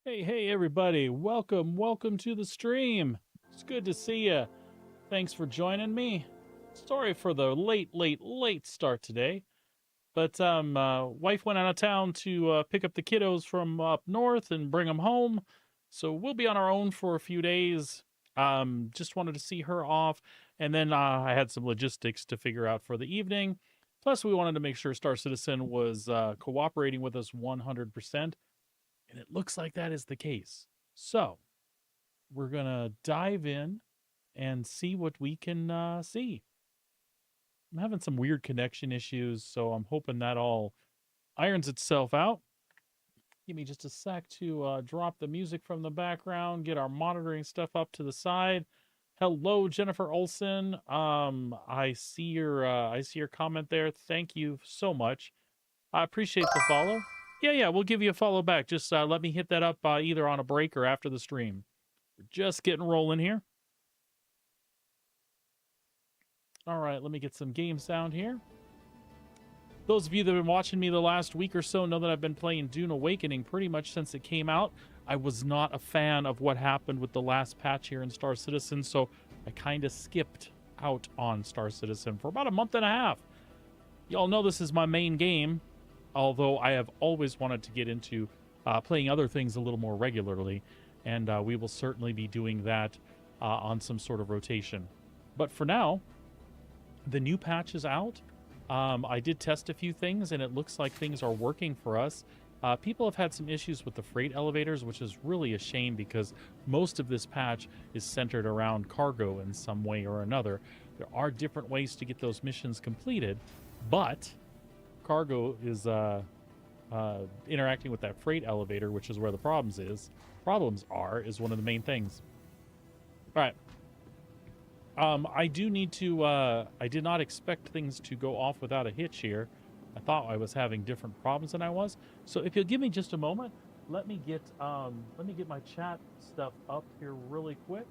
Hey, everybody. Welcome to the stream. It's good to see you. Thanks for joining me. Sorry for the late start today, but wife went out of town to pick up the kiddos from up north and bring them home. So we'll be on our own for a few days. Just wanted to see her off, and then I had some logistics to figure out for the evening. Plus, we wanted to make sure Star Citizen was cooperating with us 100%. And it looks like that is the case. So we're going to dive in and see what we can see. I'm having some weird connection issues, so I'm hoping that all irons itself out. Give me just a sec to drop the music from the background, get our monitoring stuff up to the side. Hello, Jennifer Olson. I see your comment there. Thank you so much. I appreciate the follow. Yeah, we'll give you a follow back. Just let me hit that up either on a break or after the stream. We're just getting rolling here. All right, let me get some game sound here. Those of you that have been watching me the last week or so know that I've been playing Dune Awakening pretty much since it came out. I was not a fan of what happened with the last patch here in Star Citizen, so I kind of skipped out on Star Citizen for about a month and a half. Y'all know this is my main game, although I have always wanted to get into playing other things a little more regularly, and we will certainly be doing that on some sort of rotation. But for now, the new patch is out. I did test a few things, and it looks like things are working for us. People have had some issues with the freight elevators, which is really a shame because most of this patch is centered around cargo in some way or another. There are different ways to get those missions completed, but cargo is interacting with that freight elevator, which is where the problems are one of the main things. All right. I do need to. I did not expect things to go off without a hitch here. I thought I was having different problems than I was. So if you'll give me just a moment, let me get my chat stuff up here really quick,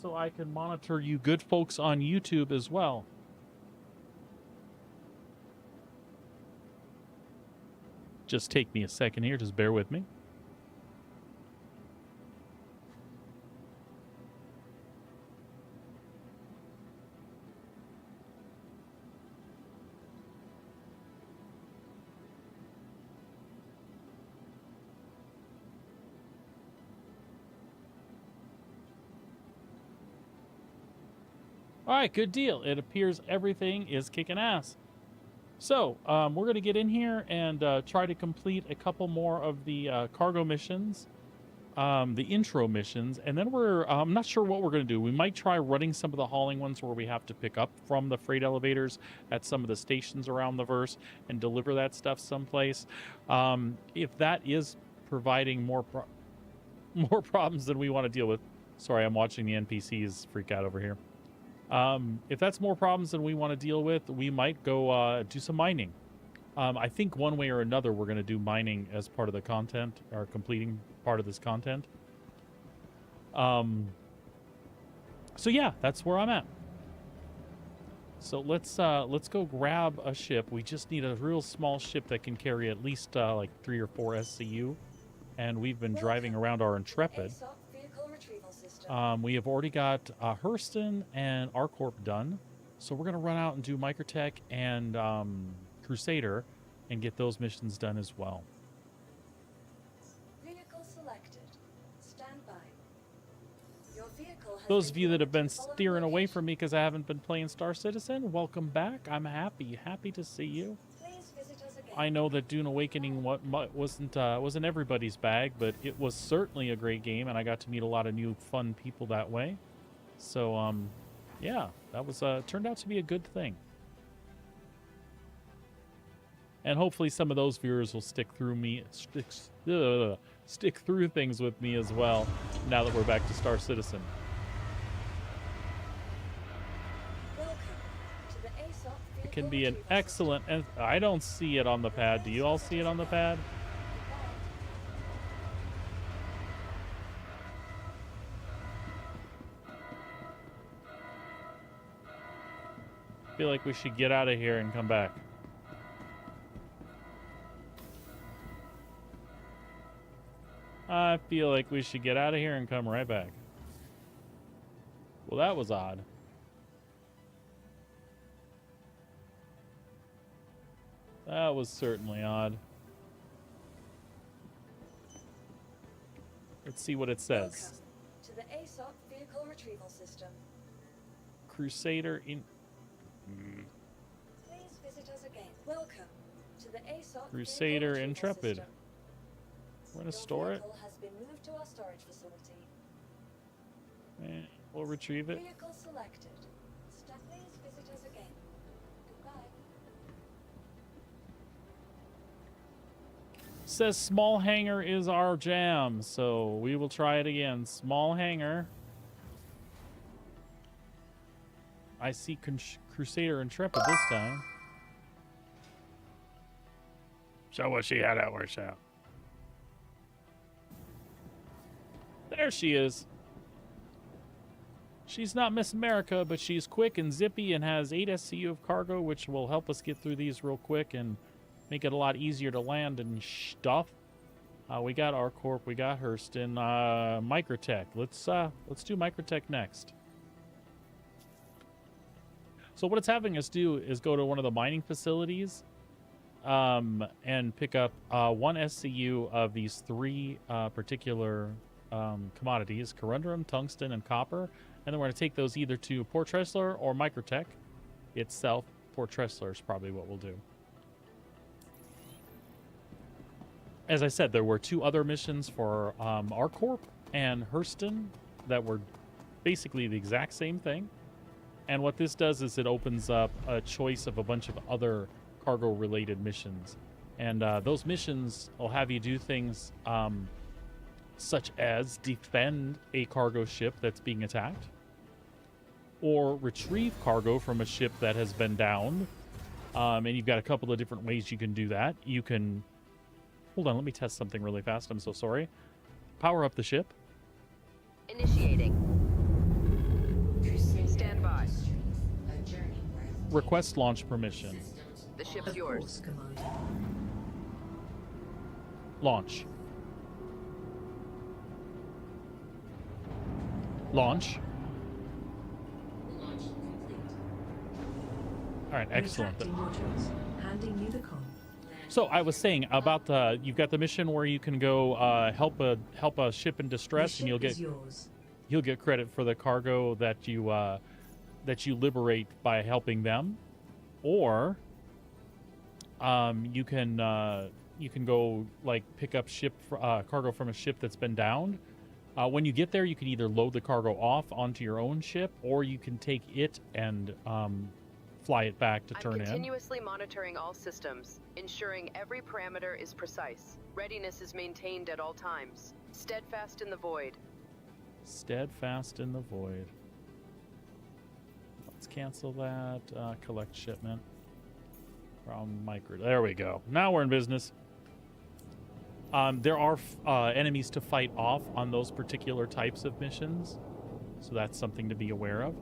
so I can monitor you good folks on YouTube as well. Just take me a second here. Just bear with me. All right, good deal. It appears everything is kicking ass. So we're going to get in here and try to complete a couple more of the cargo missions, the intro missions, and then I'm not sure what we're going to do. We might try running some of the hauling ones where we have to pick up from the freight elevators at some of the stations around the verse and deliver that stuff someplace. If that is providing more problems than we want to deal with. Sorry, I'm watching the NPCs freak out over here. If that's more problems than we want to deal with, we might go do some mining. I think one way or another we're going to do mining as part of the content, or completing part of this content. So yeah, that's where I'm at. So let's go grab a ship. We just need a real small ship that can carry at least like 3 or 4 SCU, and we've been driving around our Intrepid. We have already got Hurston and ArcCorp done, so we're going to run out and do Microtech and Crusader and get those missions done as well. Vehicle selected. Stand by. Your vehicle has Those of you that have been steering away from me because I haven't been playing Star Citizen, welcome back. I'm happy to see you. Please visit us again. I know that Dune Awakening wasn't everybody's bag, but it was certainly a great game, and I got to meet a lot of new fun people that way. So yeah, that was turned out to be a good thing. And hopefully some of those viewers will stick through things with me as well now that we're back to Star Citizen. It can be an excellent, and I don't see it on the pad. Do you all see it on the pad? I feel like we should get out of here and come back. I feel like we should get out of here and come right back. Well, that was odd. That was certainly odd. Let's see what it says. Welcome to the ASOP Vehicle Retrieval System. Crusader in... Please visit us again. Welcome to the ASOP Crusader Vehicle Retrieval Intrepid. System. We're going to Your store it. vehicle has been moved to our storage facility. And we'll retrieve it. Vehicle selected. Please visit us again. Goodbye. Says small hangar is our jam, so we will try it again. Small hangar. I see Crusader Intrepid this time. Show what she had at workshop. There she is. She's not Miss America, but she's quick and zippy and has 8 SCU of cargo, which will help us get through these real quick and make it a lot easier to land and stuff. We got ArcCorp, we got Hurston, Microtech. Let's do Microtech next. So what it's having us do is go to one of the mining facilities and pick up 1 SCU of these 3 particular commodities: corundum, tungsten, and copper. And then we're going to take those either to Port Tressler or Microtech itself. Port Tressler is probably what we'll do. As I said, there were 2 other missions for ArcCorp and Hurston that were basically the exact same thing. And what this does is it opens up a choice of a bunch of other cargo-related missions. And those missions will have you do things such as defend a cargo ship that's being attacked, or retrieve cargo from a ship that has been downed. And you've got a couple of different ways you can do that. You can... Hold on, let me test something really fast. I'm so sorry. Power up the ship. Initiating. Stand by. Request launch permission. The ship's yours. Launch. Launch. All right, excellent. Handing you the com. So I was saying about the you've got the mission where you can go help a ship in distress, and you'll get credit for the cargo that you liberate by helping them, or you can go like pick up cargo from a ship that's been downed. When you get there, you can either load the cargo off onto your own ship, or you can take it and fly it back to turn in. I'm continuously monitoring all systems, ensuring every parameter is precise. Readiness is maintained at all times. Steadfast in the void. Steadfast in the void. Let's cancel that. Collect shipment from Micro. There we go. Now we're in business. There are enemies to fight off on those particular types of missions, so that's something to be aware of.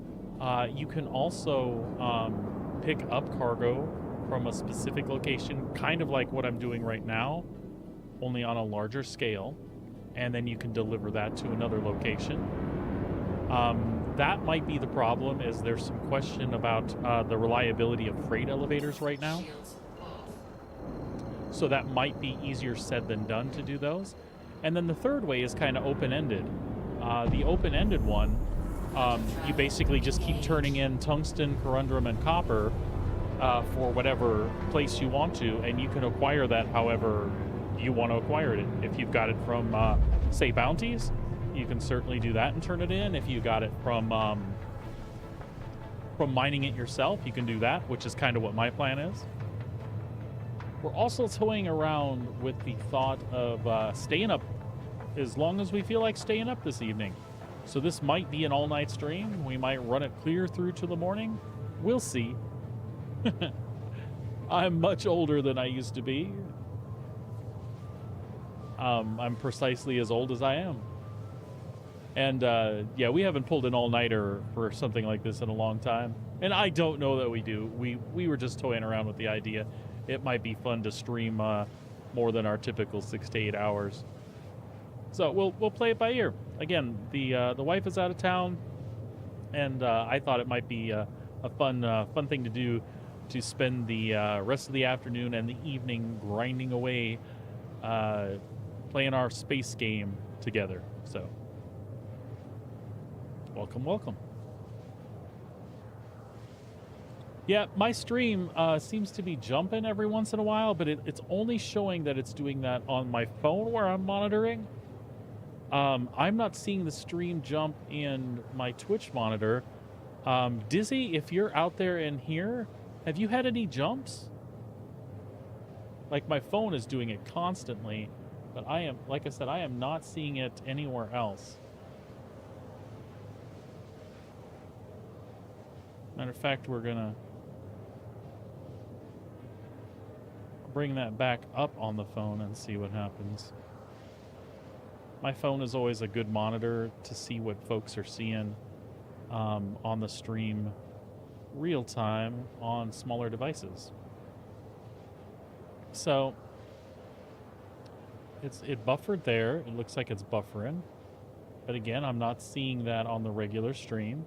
You can also pick up cargo from a specific location, kind of like what I'm doing right now, only on a larger scale, and then you can deliver that to another location. That might be the problem, is there's some question about the reliability of freight elevators right now. So that might be easier said than done to do those. And then the third way is kind of open-ended. The open-ended one, you basically just keep turning in tungsten, corundum, and copper for whatever place you want to, and you can acquire that however you want to acquire it. If you've got it from, say, bounties, you can certainly do that and turn it in. If you got it from mining it yourself, you can do that, which is kind of what my plan is. We're also toying around with the thought of staying up as long as we feel like staying up this evening. So this might be an all-night stream. We might run it clear through to the morning. We'll see. I'm much older than I used to be. I'm precisely as old as I am. And yeah, we haven't pulled an all-nighter for something like this in a long time. And I don't know that we do. We were just toying around with the idea. It might be fun to stream more than our typical 6 to 8 hours. So we'll play it by ear. Again, the wife is out of town, and I thought it might be a fun thing to do, to spend the rest of the afternoon and the evening grinding away, playing our space game together. So welcome. Yeah, my stream seems to be jumping every once in a while, but it's only showing that it's doing that on my phone where I'm monitoring. I'm not seeing the stream jump in my Twitch monitor. Dizzy, if you're out there in here, have you had any jumps? Like, my phone is doing it constantly, but I am, like I said, I am not seeing it anywhere else. Matter of fact, we're gonna bring that back up on the phone and see what happens. My phone is always a good monitor to see what folks are seeing on the stream real time on smaller devices. So it buffered there. It looks like it's buffering, but again, I'm not seeing that on the regular stream.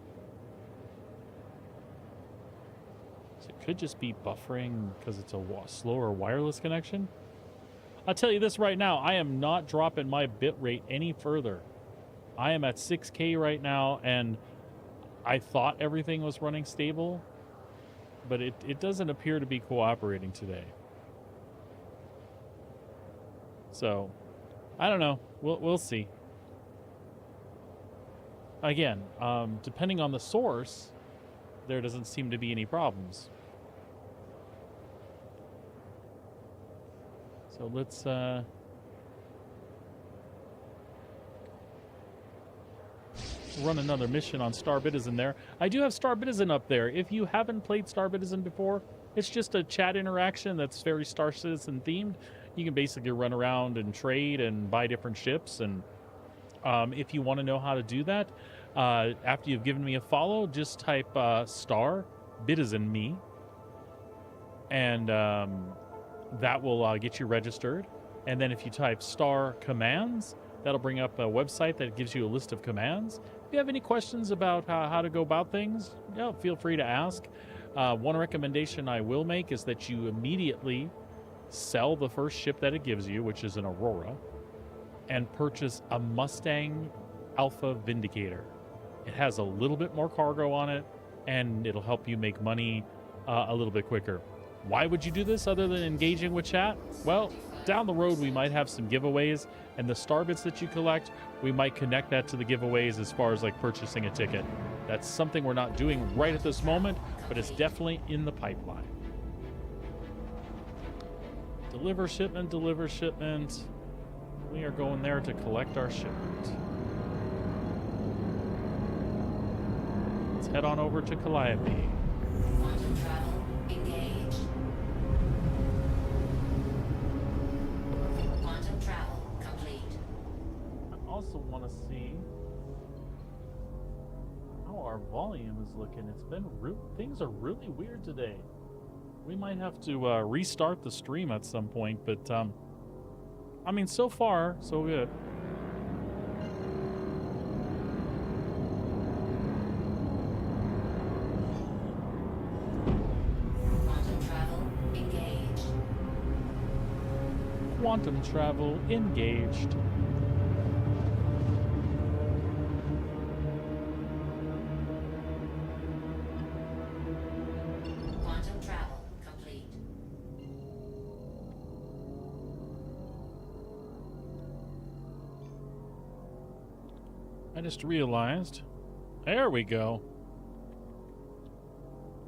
So it could just be buffering because it's a slower wireless connection. I'll tell you this right now, I am not dropping my bit rate any further. I am at 6K right now, and I thought everything was running stable, but it doesn't appear to be cooperating today. So, I don't know. We'll see. Again, depending on the source, there doesn't seem to be any problems. So let's run another mission on Star Citizen there. I do have Star Citizen up there. If you haven't played Star Citizen before, it's just a chat interaction that's very Star Citizen themed. You can basically run around and trade and buy different ships. And if you want to know how to do that, after you've given me a follow, just type Star Citizen me, and that will get you registered. And then if you type star commands, that'll bring up a website that gives you a list of commands. If you have any questions about how to go about things, feel free to ask. One recommendation I will make is that you immediately sell the first ship that it gives you, which is an Aurora, and purchase a Mustang Alpha Vindicator. It has a little bit more cargo on it, and it'll help you make money a little bit quicker. Why would you do this other than engaging with chat? Well, down the road we might have some giveaways, and the star bits that you collect, we might connect that to the giveaways as far as like purchasing a ticket. That's something we're not doing right at this moment, but it's definitely in the pipeline. Deliver shipment, deliver shipment. We are going there to collect our shipment. Let's head on over to Calliope. Quantum travel engaged. Quantum travel complete. I also want to see how our volume is looking. It's been things are really weird today. We might have to restart the stream at some point, but I mean, so far so good. Quantum travel engaged. Quantum travel engaged. Quantum travel complete. I just realized. There we go.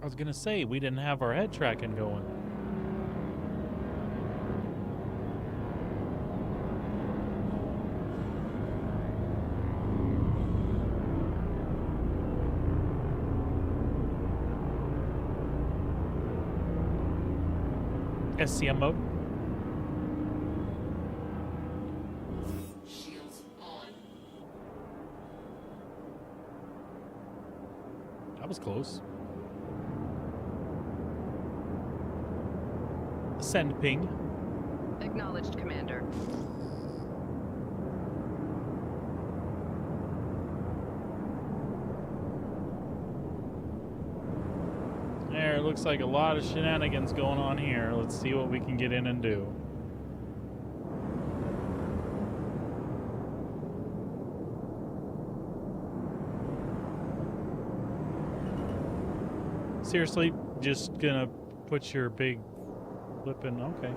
I was gonna say we didn't have our head tracking going. SCM mode. Shields on. That was close. Send ping. Acknowledged, Commander. looks like a lot of shenanigans going on here. Let's see what we can get in and do. Seriously, just gonna put your big flippin', okay.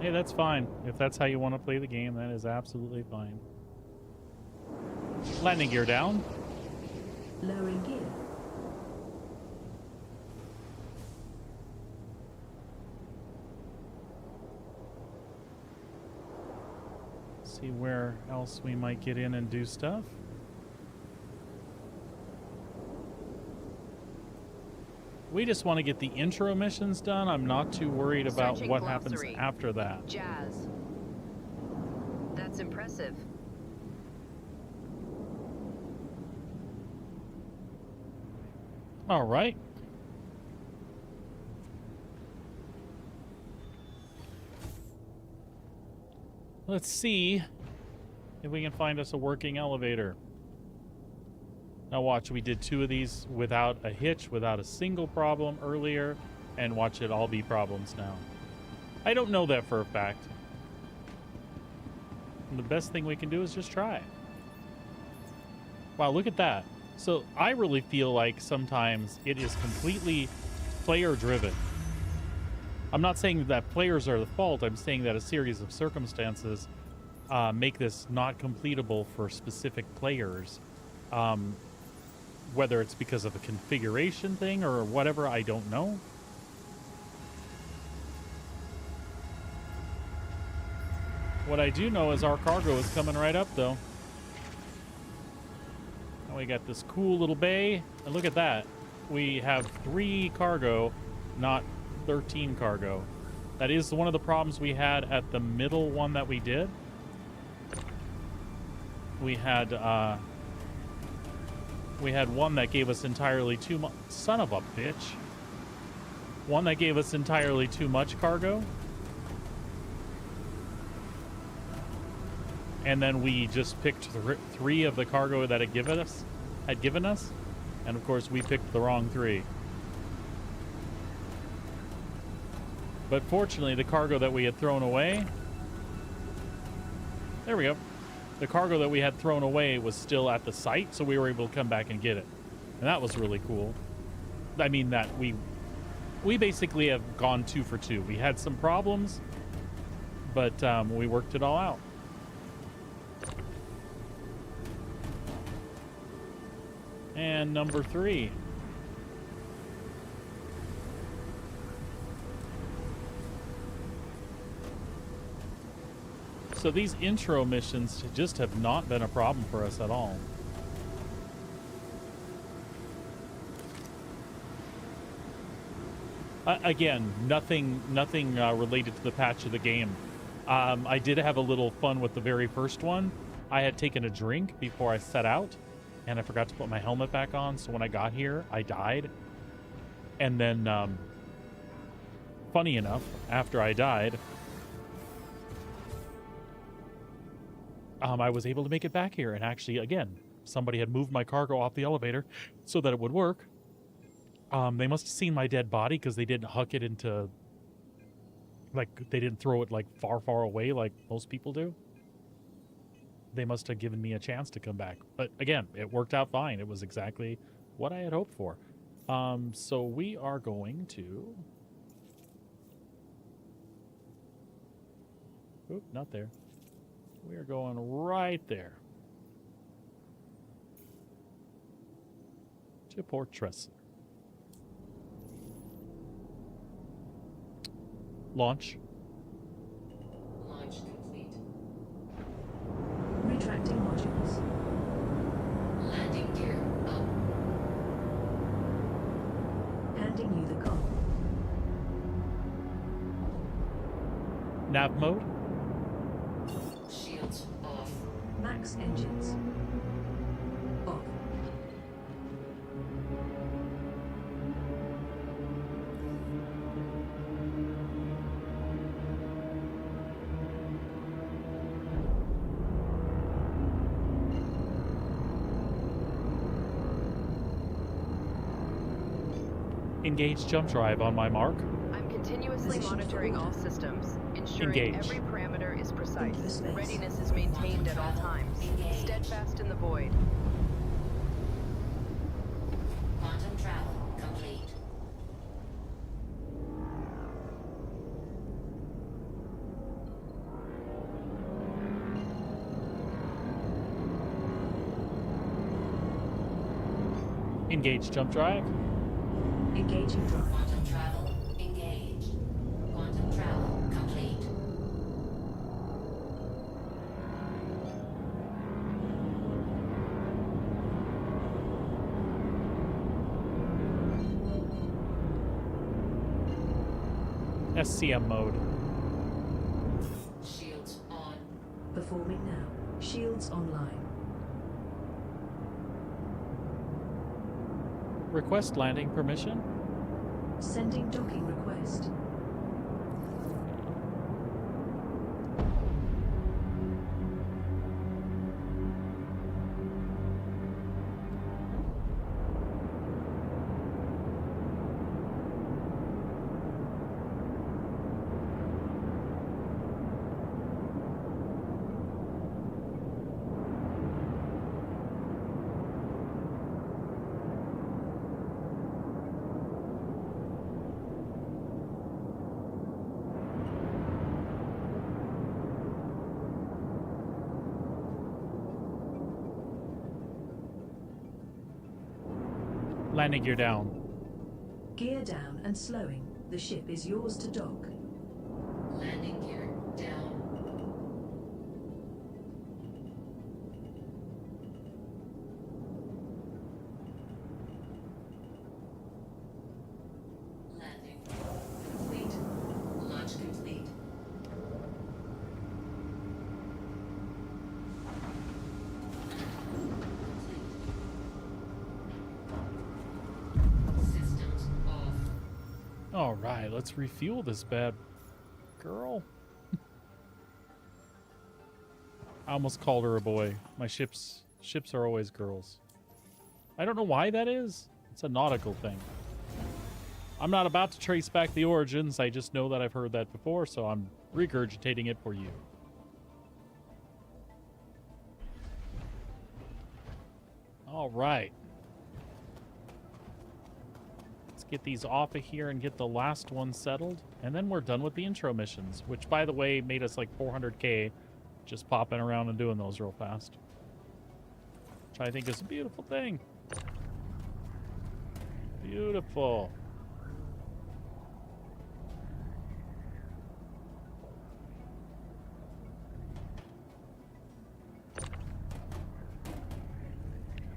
Hey, that's fine. If that's how you want to play the game, that is absolutely fine. Landing gear down. Lowering gear. See where else we might get in and do stuff. We just want to get the intro missions done. I'm not too worried about Searching what happens glossary. after that. Jazz. That's impressive. All right. Let's see if we can find us a working elevator. Now watch, we did 2 of these without a hitch, without a single problem earlier, and watch it all be problems now. I don't know that for a fact. And the best thing we can do is just try. Wow, look at that. So I really feel like sometimes it is completely player driven. I'm not saying that players are the fault. I'm saying that a series of circumstances make this not completable for specific players. Whether it's because of a configuration thing or whatever, I don't know. What I do know is our cargo is coming right up, though. Now we got this cool little bay. And look at that. We have 3 cargo, not 13 cargo. That is one of the problems we had at the middle one that we did. We had one that gave us entirely too much. Son of a bitch. One that gave us entirely too much cargo. And then we just picked 3 of the cargo that it had given us. And of course, we picked the wrong 3. But fortunately, the cargo that we had thrown away... There we go. The cargo that we had thrown away was still at the site, so we were able to come back and get it. And that was really cool. I mean, that we basically have gone 2 for 2. We had some problems, but we worked it all out. And number 3. So these intro missions just have not been a problem for us at all. Again, nothing related to the patch of the game. I did have a little fun with the very first one. I had taken a drink before I set out, and I forgot to put my helmet back on, so when I got here, I died. And then, funny enough, after I died, I was able to make it back here, and actually, again, somebody had moved my cargo off the elevator so that it would work. They must have seen my dead body because they didn't huck it into, like, they didn't throw it, like, far, far away like most people do. They must have given me a chance to come back. But again, it worked out fine. It was exactly what I had hoped for. So we are going to... Oop, not there. We are going right there. To Port Tressler. Launch. Launch complete. Retracting modules. Landing gear up. Handing you the com. Nav mode. Shields off. Max engines. Off. Engage jump drive on my mark. I'm continuously Position monitoring all forward. systems, ensuring Engage. every parameter is For precise. space. Readiness is maintained at all times. Steadfast in the void. Quantum travel complete. Engage jump drive. Engaging drive. Quantum travel engaged. Quantum travel complete. SCM mode. Shields on. Performing now. Shields online. Request landing permission. Sending docking request. Landing gear down. Gear down and slowing. The ship is yours to dock. Landing gear down. Landing complete. Launch complete. Complete. Systems off. All right, let's refuel this bad girl. I almost called her a boy. My ships are always girls. I don't know why that is. It's a nautical thing. I'm not about to trace back the origins. I just know that I've heard that before, so I'm regurgitating it for you. All right. Let's get these off of here and get the last one settled. And then we're done with the intro missions, which, by the way, made us like 400k just popping around and doing those real fast. Which I think is a beautiful thing. Beautiful.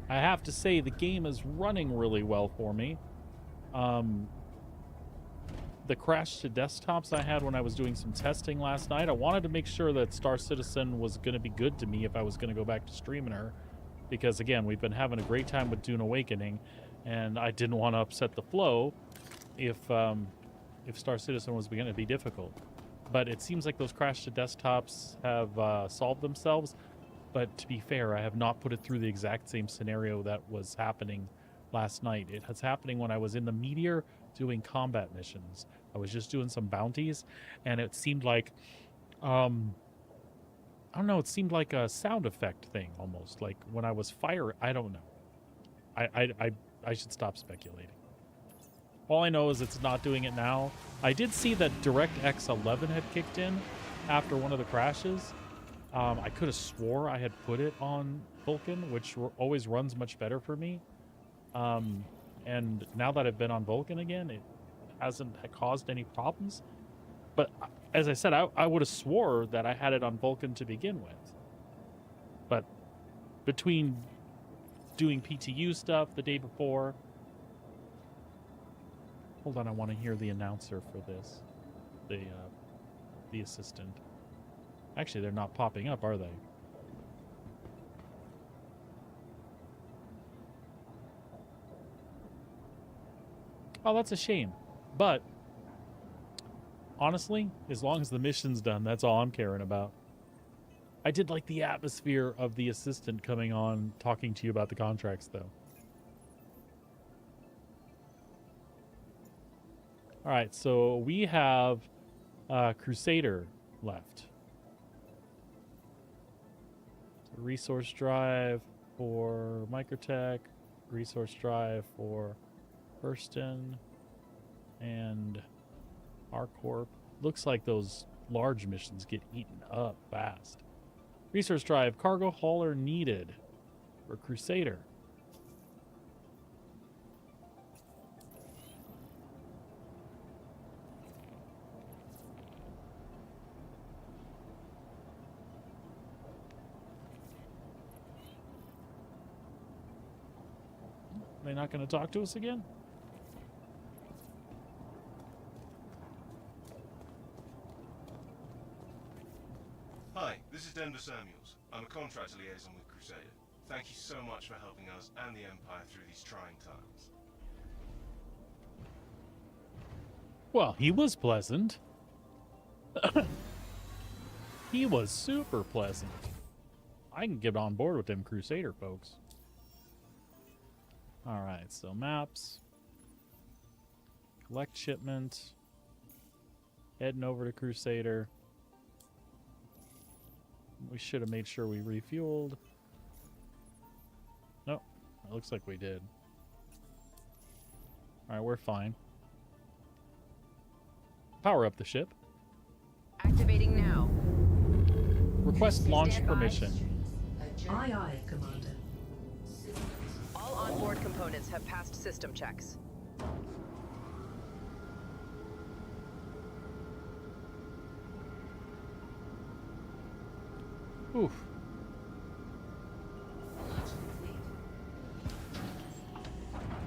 I have to say, the game is running really well for me. The crash to desktops I had when I was doing some testing last night, I wanted to make sure that Star Citizen was going to be good to me if I was going to go back to streaming her. Because, again, we've been having a great time with Dune Awakening, and I didn't want to upset the flow if Star Citizen was going to be difficult. But it seems like those crash to desktops have solved themselves. But to be fair, I have not put it through the exact same scenario that was happening last night. It was happening when I was in the Meteor doing combat missions. I was just doing some bounties, and it seemed like, I don't know, it seemed like a sound effect thing almost. Like when I was firing, I don't know. I should stop speculating. All I know is it's not doing it now. I did see that DirectX 11 had kicked in after one of the crashes. I could have swore I had put it on Vulkan, which always runs much better for me. And now that I've been on Vulkan again, it hasn't caused any problems. But as I said, I would have swore that I had it on Vulkan to begin with. But between doing PTU stuff the day before... Hold on, I want to hear the announcer for this. The assistant. Actually, they're not popping up, are they? Oh, that's a shame. But, honestly, as long as the mission's done, that's all I'm caring about. I did like the atmosphere of the assistant coming on, talking to you about the contracts, though. All right, so we have Crusader left. Resource drive for Microtech, resource drive for Hurston, and ArcCorp. Looks like those large missions get eaten up fast. Resource drive, cargo hauler needed for Crusader. They not going to talk to us again? Hi, this is Denver Samuels. I'm a contractor liaison with Crusader. Thank you so much for helping us and the Empire through these trying times. Well, he was pleasant. He was super pleasant. I can get on board with them Crusader folks. All right, so maps. Collect shipment. Heading over to Crusader. We should have made sure we refueled. Nope, it looks like we did. All right, we're fine. Power up the ship. Activating now. Request launch Stand by. permission. Aye, aye, Commander. All onboard components have passed system checks. Oof.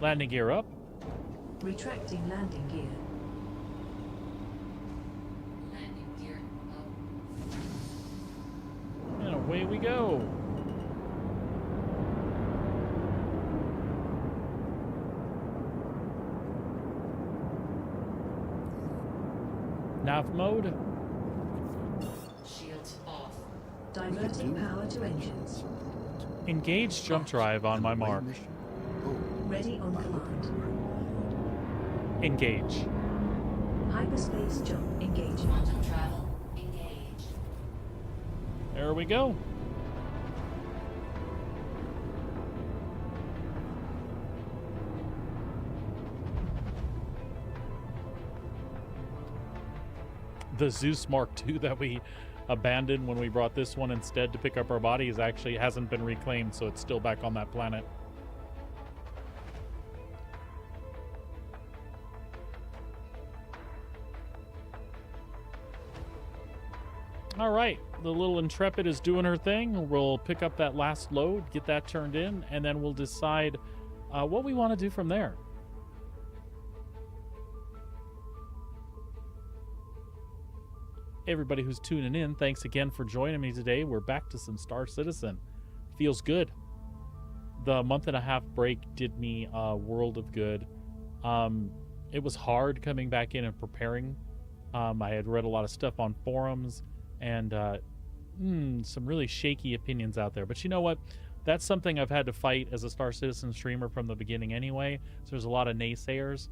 Landing gear up. Retracting landing gear. Landing gear up. And away we go. Nav mode. Shields off. Diverting power to engines. Engage jump drive on my mark. Ready on command. Engage. Hyperspace jump engaging. Quantum travel. Engage. There we go. The Zeus Mark II that we abandoned when we brought this one instead to pick up our bodies actually hasn't been reclaimed, so it's still back on that planet. All right, the little Intrepid is doing her thing. We'll pick up that last load, get that turned in, and then we'll decide what we want to do from there. Everybody who's tuning in, thanks again for joining me today. We're back to some Star Citizen. Feels good. The month and a half break did me a world of good. It was hard coming back in and preparing. I had read a lot of stuff on forums and some really shaky opinions out there. But you know what? That's something I've had to fight as a Star Citizen streamer from the beginning anyway. So there's a lot of naysayers.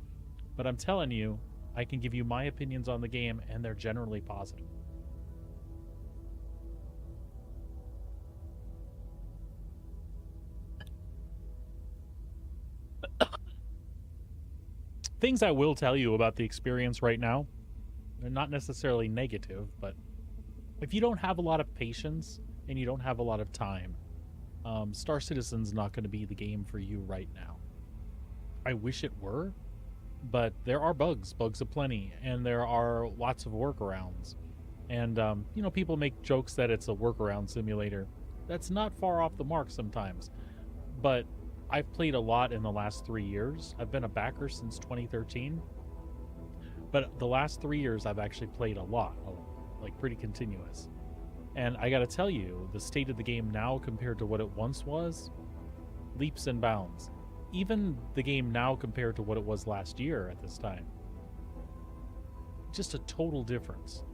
But I'm telling you, I can give you my opinions on the game, and they're generally positive. Things I will tell you about the experience right now, they're not necessarily negative, but if you don't have a lot of patience and you don't have a lot of time, Star Citizen's not going to be the game for you right now. I wish it were, but there are bugs aplenty, and there are lots of workarounds. And, people make jokes that it's a workaround simulator. That's not far off the mark sometimes. But I've played a lot in the last 3 years. I've been a backer since 2013. But the last 3 years, I've actually played a lot, like pretty continuous. And I gotta tell you, the state of the game now compared to what it once was, leaps and bounds. Even the game now compared to what it was last year at this time. Just a total difference.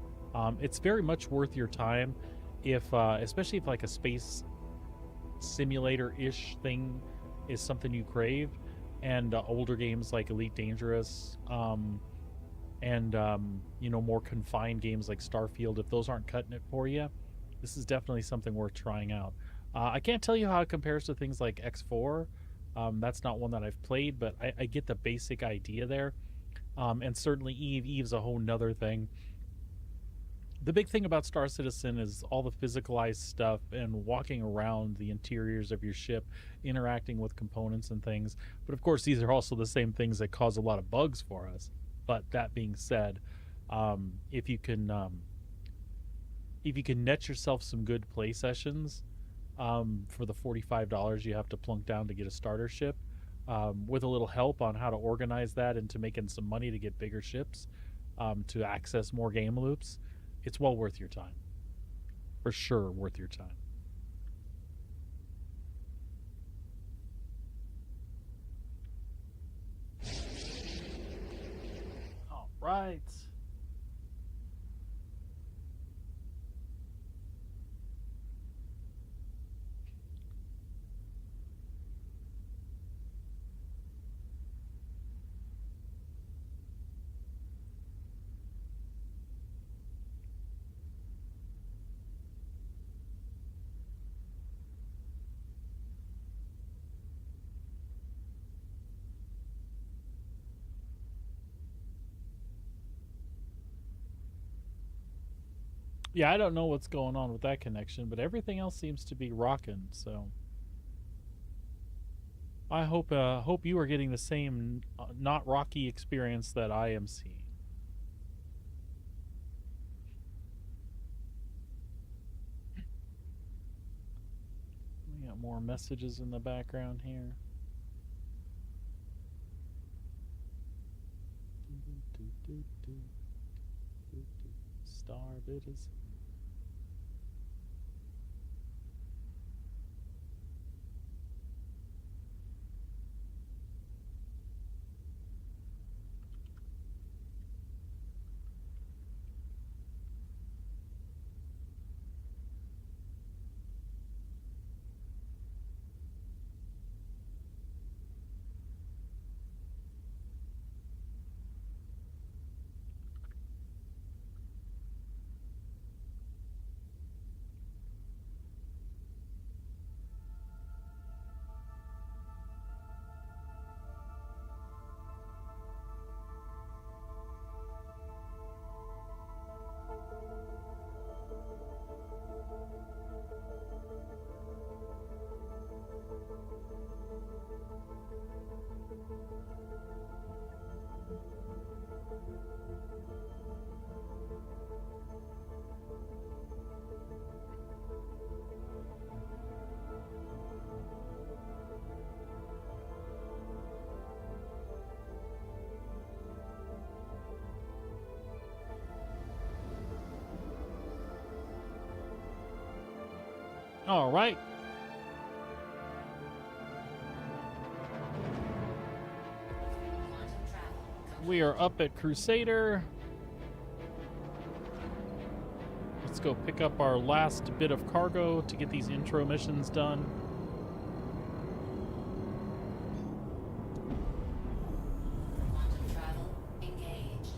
It's very much worth your time if, especially if like a space simulator-ish thing is something you crave, and older games like Elite Dangerous, and you know, more confined games like Starfield, if those aren't cutting it for you, this is definitely something worth trying out. I can't tell you how it compares to things like X4. That's not one that I've played, but I get the basic idea there. And certainly Eve's a whole nother thing. The big thing about Star Citizen is all the physicalized stuff and walking around the interiors of your ship, interacting with components and things. But of course, these are also the same things that cause a lot of bugs for us. But that being said, if you can net yourself some good play sessions for the $45 you have to plunk down to get a starter ship, with a little help on how to organize that into making some money to get bigger ships, to access more game loops, it's well worth your time. For sure worth your time. All right. Yeah, I don't know what's going on with that connection, but everything else seems to be rocking, so I hope you are getting the same not rocky experience that I am seeing. We got more messages in the background here. Star bitters. All right. We are up at Crusader. Let's go pick up our last bit of cargo to get these intro missions done. Quantum travel engaged.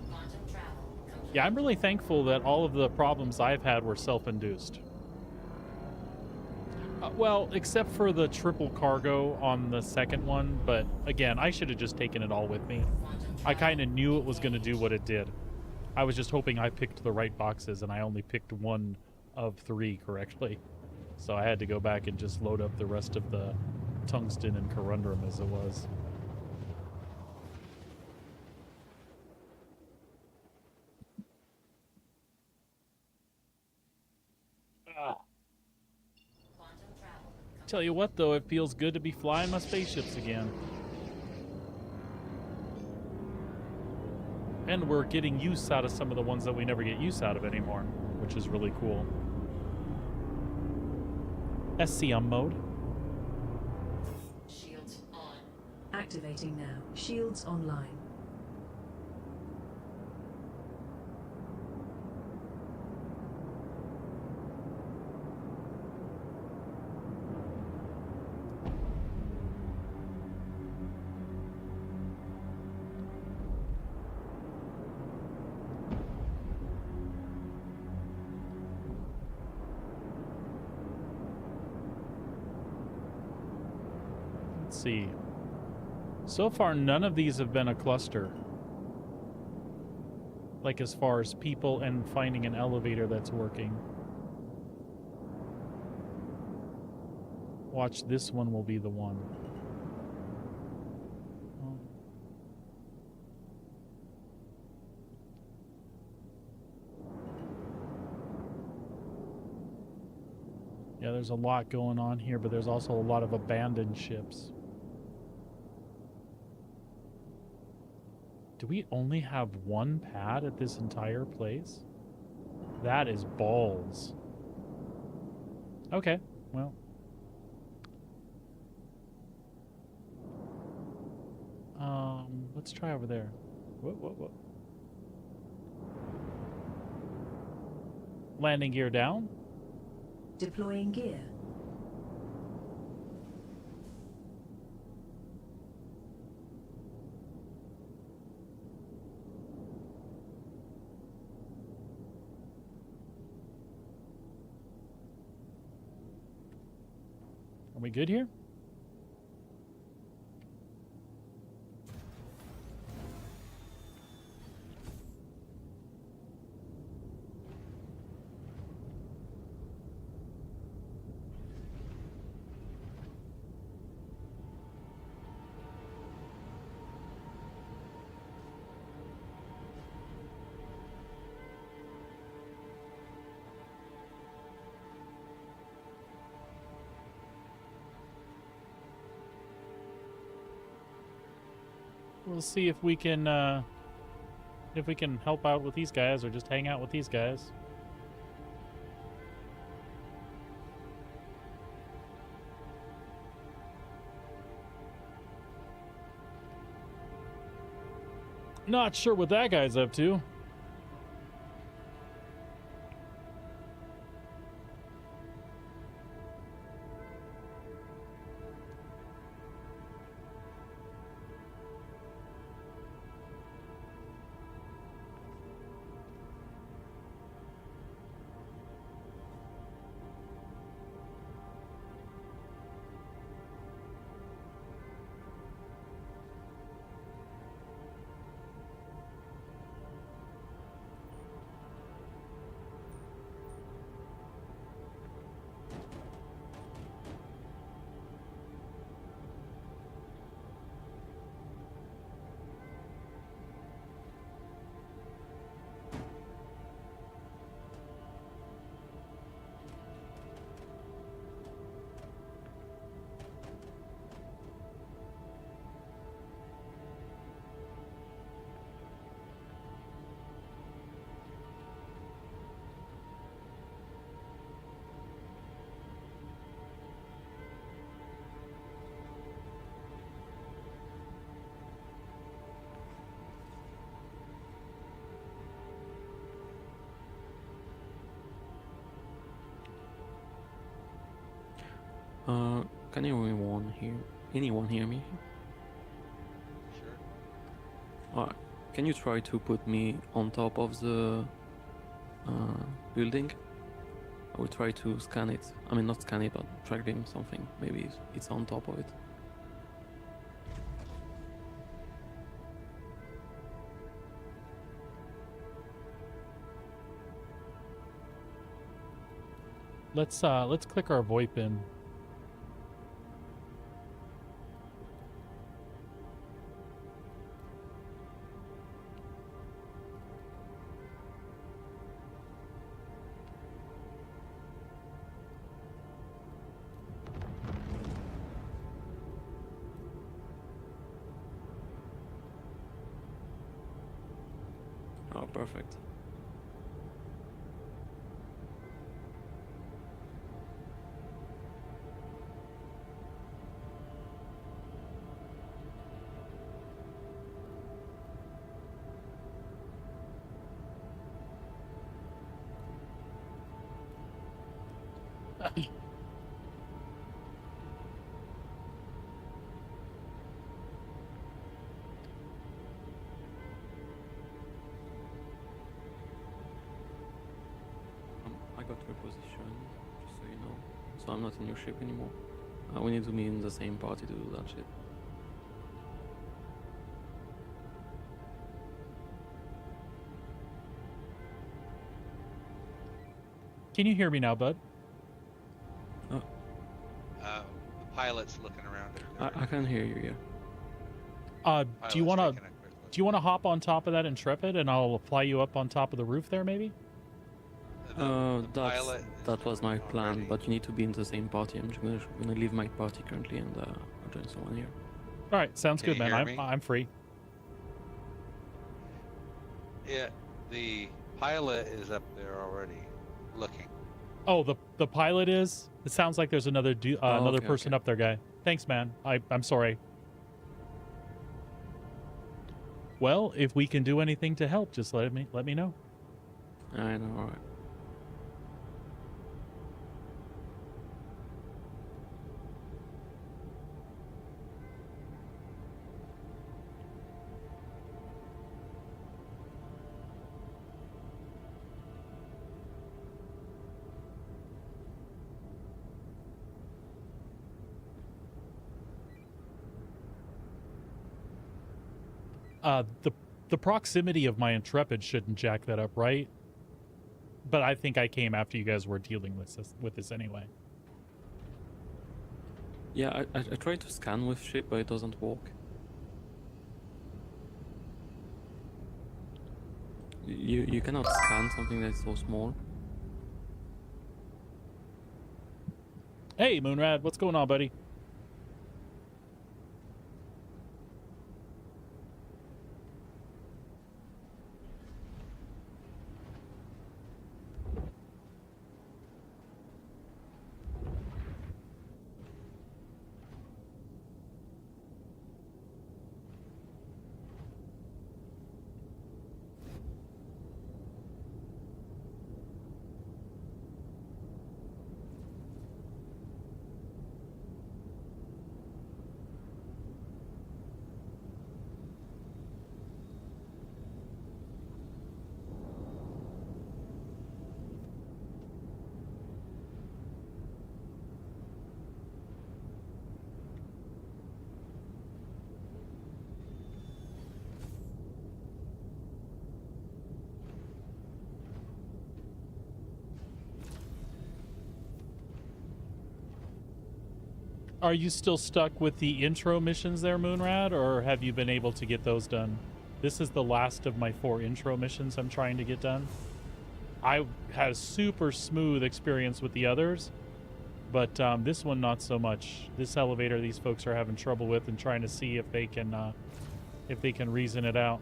Quantum travel complete. Yeah, I'm really thankful that all of the problems I've had were self-induced. Well, except for the triple cargo on the second one, but again, I should have just taken it all with me. I kind of knew it was going to do what it did. I was just hoping I picked the right boxes, and I only picked one of 3 correctly. So I had to go back and just load up the rest of the tungsten and corundum as it was. Tell you what, though, it feels good to be flying my spaceships again. And we're getting use out of some of the ones that we never get use out of anymore, which is really cool. SCM mode. Shields on. Activating now. Shields online. see. So far, none of these have been a cluster. Like as far as people and finding an elevator that's working. Watch, this one will be the one. Yeah, there's a lot going on here, but there's also a lot of abandoned ships. Do we only have one pad at this entire place? That is balls. Okay, well. Let's try over there. What? Landing gear down? Deploying gear. Are we good here? We'll see if we can help out with these guys or just hang out with these guys. Not sure what that guy's up to. Can anyone hear me? Sure. Can you try to put me on top of the building? I will try to scan it. I mean, not scan it, but track beam something. Maybe it's on top of it. Let's click our VoIP in. Oh, perfect. I got your position, just so you know. So I'm not in your ship anymore. We need to be in the same party to do that shit. Can you hear me now, bud? The pilot's looking around at I can hear you, yeah. Do you want to hop on top of that Intrepid and I'll fly you up on top of the roof there, maybe? That was my plan, but you need to be in the same party. I'm just gonna leave my party currently and I'll join someone here. All right, sounds Can good, you man. hear me? I'm free. Yeah, the pilot is up there already, looking. Oh, the pilot is. It sounds like there's another another okay, person okay. up there, guy. Thanks, man. I'm sorry. Well, if we can do anything to help, just let me know. I know, alright. The proximity of my Intrepid shouldn't jack that up, right? But I think I came after you guys were dealing with this anyway. Yeah, I tried to scan with ship, but it doesn't work. You cannot scan something that's so small. Hey, Moonrad, what's going on, buddy? Are you still stuck with the intro missions there, Moonrad, or have you been able to get those done? This is the last of my 4 intro missions I'm trying to get done. I had a super smooth experience with the others, but this one not so much. This elevator these folks are having trouble with and trying to see if they can reason it out.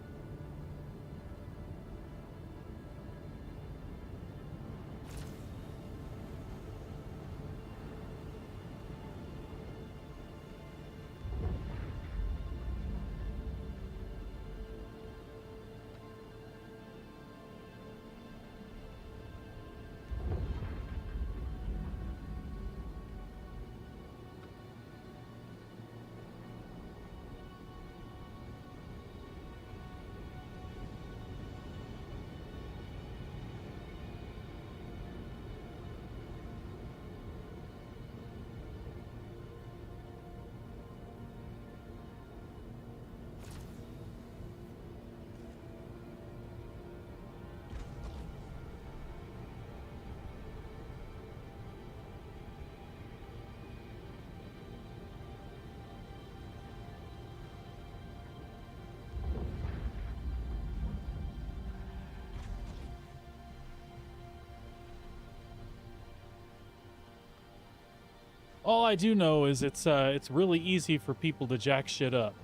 All I do know is it's really easy for people to jack shit up.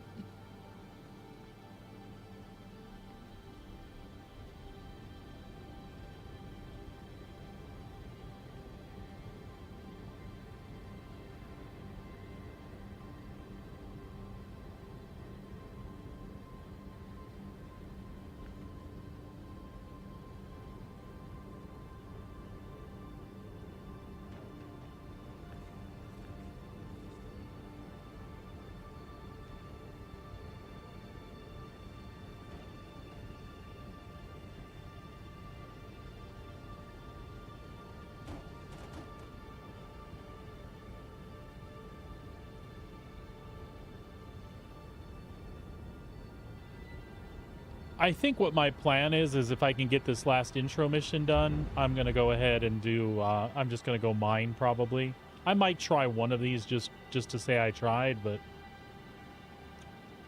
I think what my plan is if I can get this last intro mission done, I'm going to go ahead and do, I'm just going to go mine probably. I might try one of these just to say I tried, but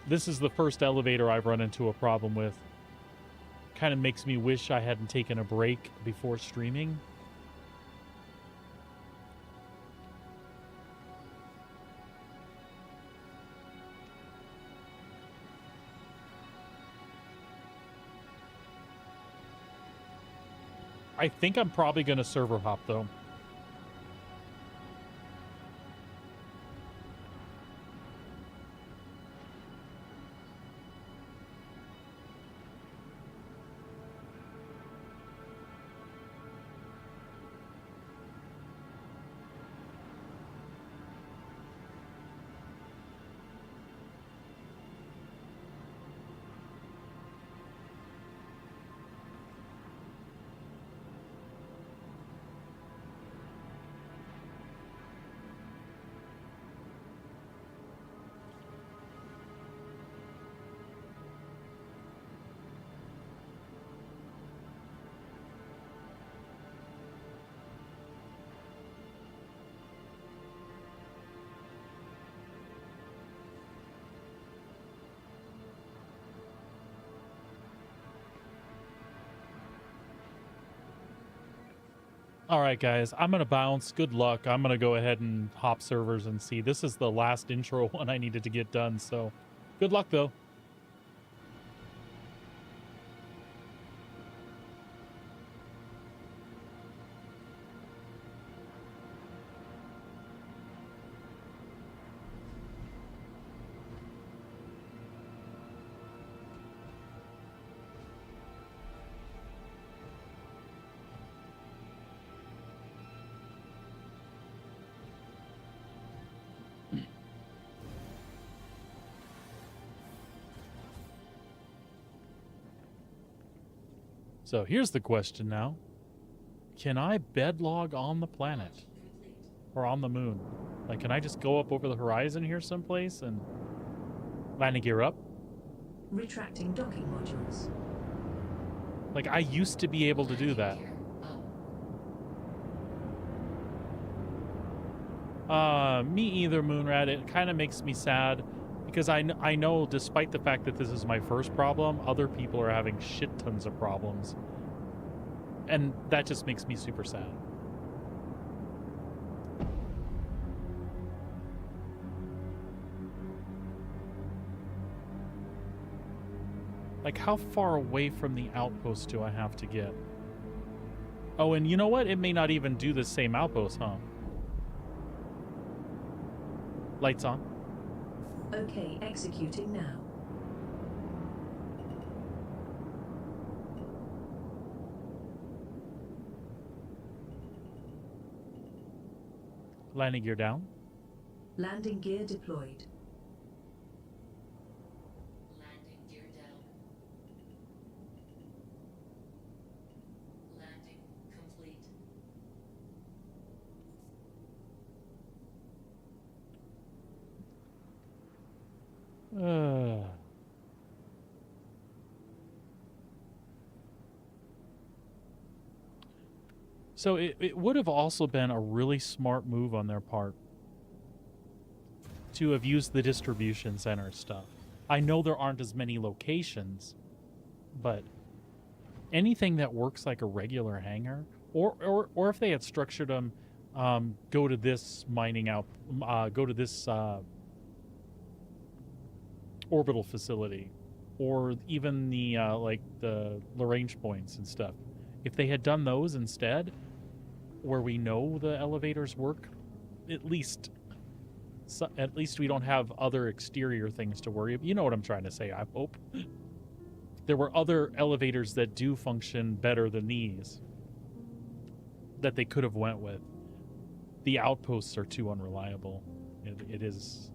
this is the first elevator I've run into a problem with. Kind of makes me wish I hadn't taken a break before streaming. I think I'm probably going to server hop, though. All right, guys, I'm going to bounce. Good luck. I'm going to go ahead and hop servers and see. This is the last intro one I needed to get done, so good luck, though. So here's the question now. Can I bedlog on the planet? Or on the moon? Like, can I just go up over the horizon here someplace and landing gear up? Retracting docking modules. Like, I used to be able to do that. Me either, Moonrat. It kind of makes me sad because I know, despite the fact that this is my first problem, other people are having shit tons of problems. And that just makes me super sad. Like, how far away from the outpost do I have to get? Oh, and you know what? It may not even do the same outpost, huh? Lights on. Okay, executing now. Landing gear down. Landing gear deployed. Landing gear down. Landing complete. So it would have also been a really smart move on their part to have used the distribution center stuff. I know there aren't as many locations, but anything that works like a regular hangar, or if they had structured them, go to this mining out, go to this orbital facility, or even the like the Lagrange points and stuff. If they had done those instead, where we know the elevators work, at least we don't have other exterior things to worry about. You know what I'm trying to say, I hope. There were other elevators that do function better than these that they could have went with. The outposts are too unreliable. It is...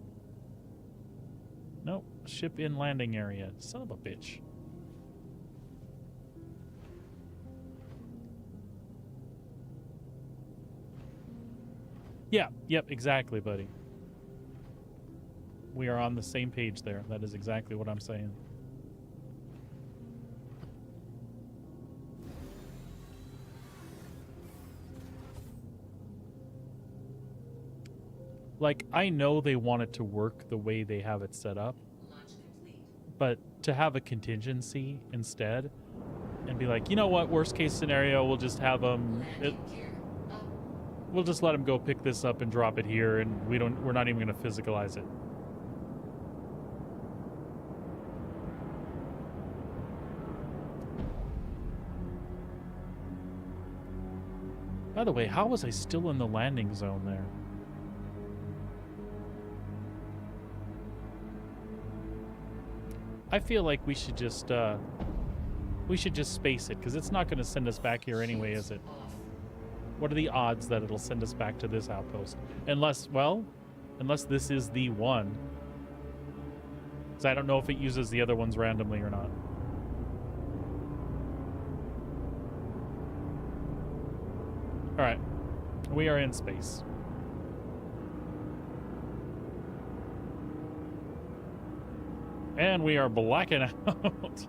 Nope. Ship in landing area. Son of a bitch. Yeah, yep, exactly, buddy. We are on the same page there. That is exactly what I'm saying. Like, I know they want it to work the way they have it set up, Launch complete. but to have a contingency instead and be like, you know what, worst case scenario, we'll just have them, Landing gear up. we'll just let them go pick this up and drop it here, and we're not even going to physicalize it. By the way, how was I still in the landing zone there? I feel like we should just space it, because it's not going to send us back here anyway, is it? Off. What are the odds that it'll send us back to this outpost? Unless this is the one. Because I don't know if it uses the other ones randomly or not. Alright. We are in space. And we are blacking out.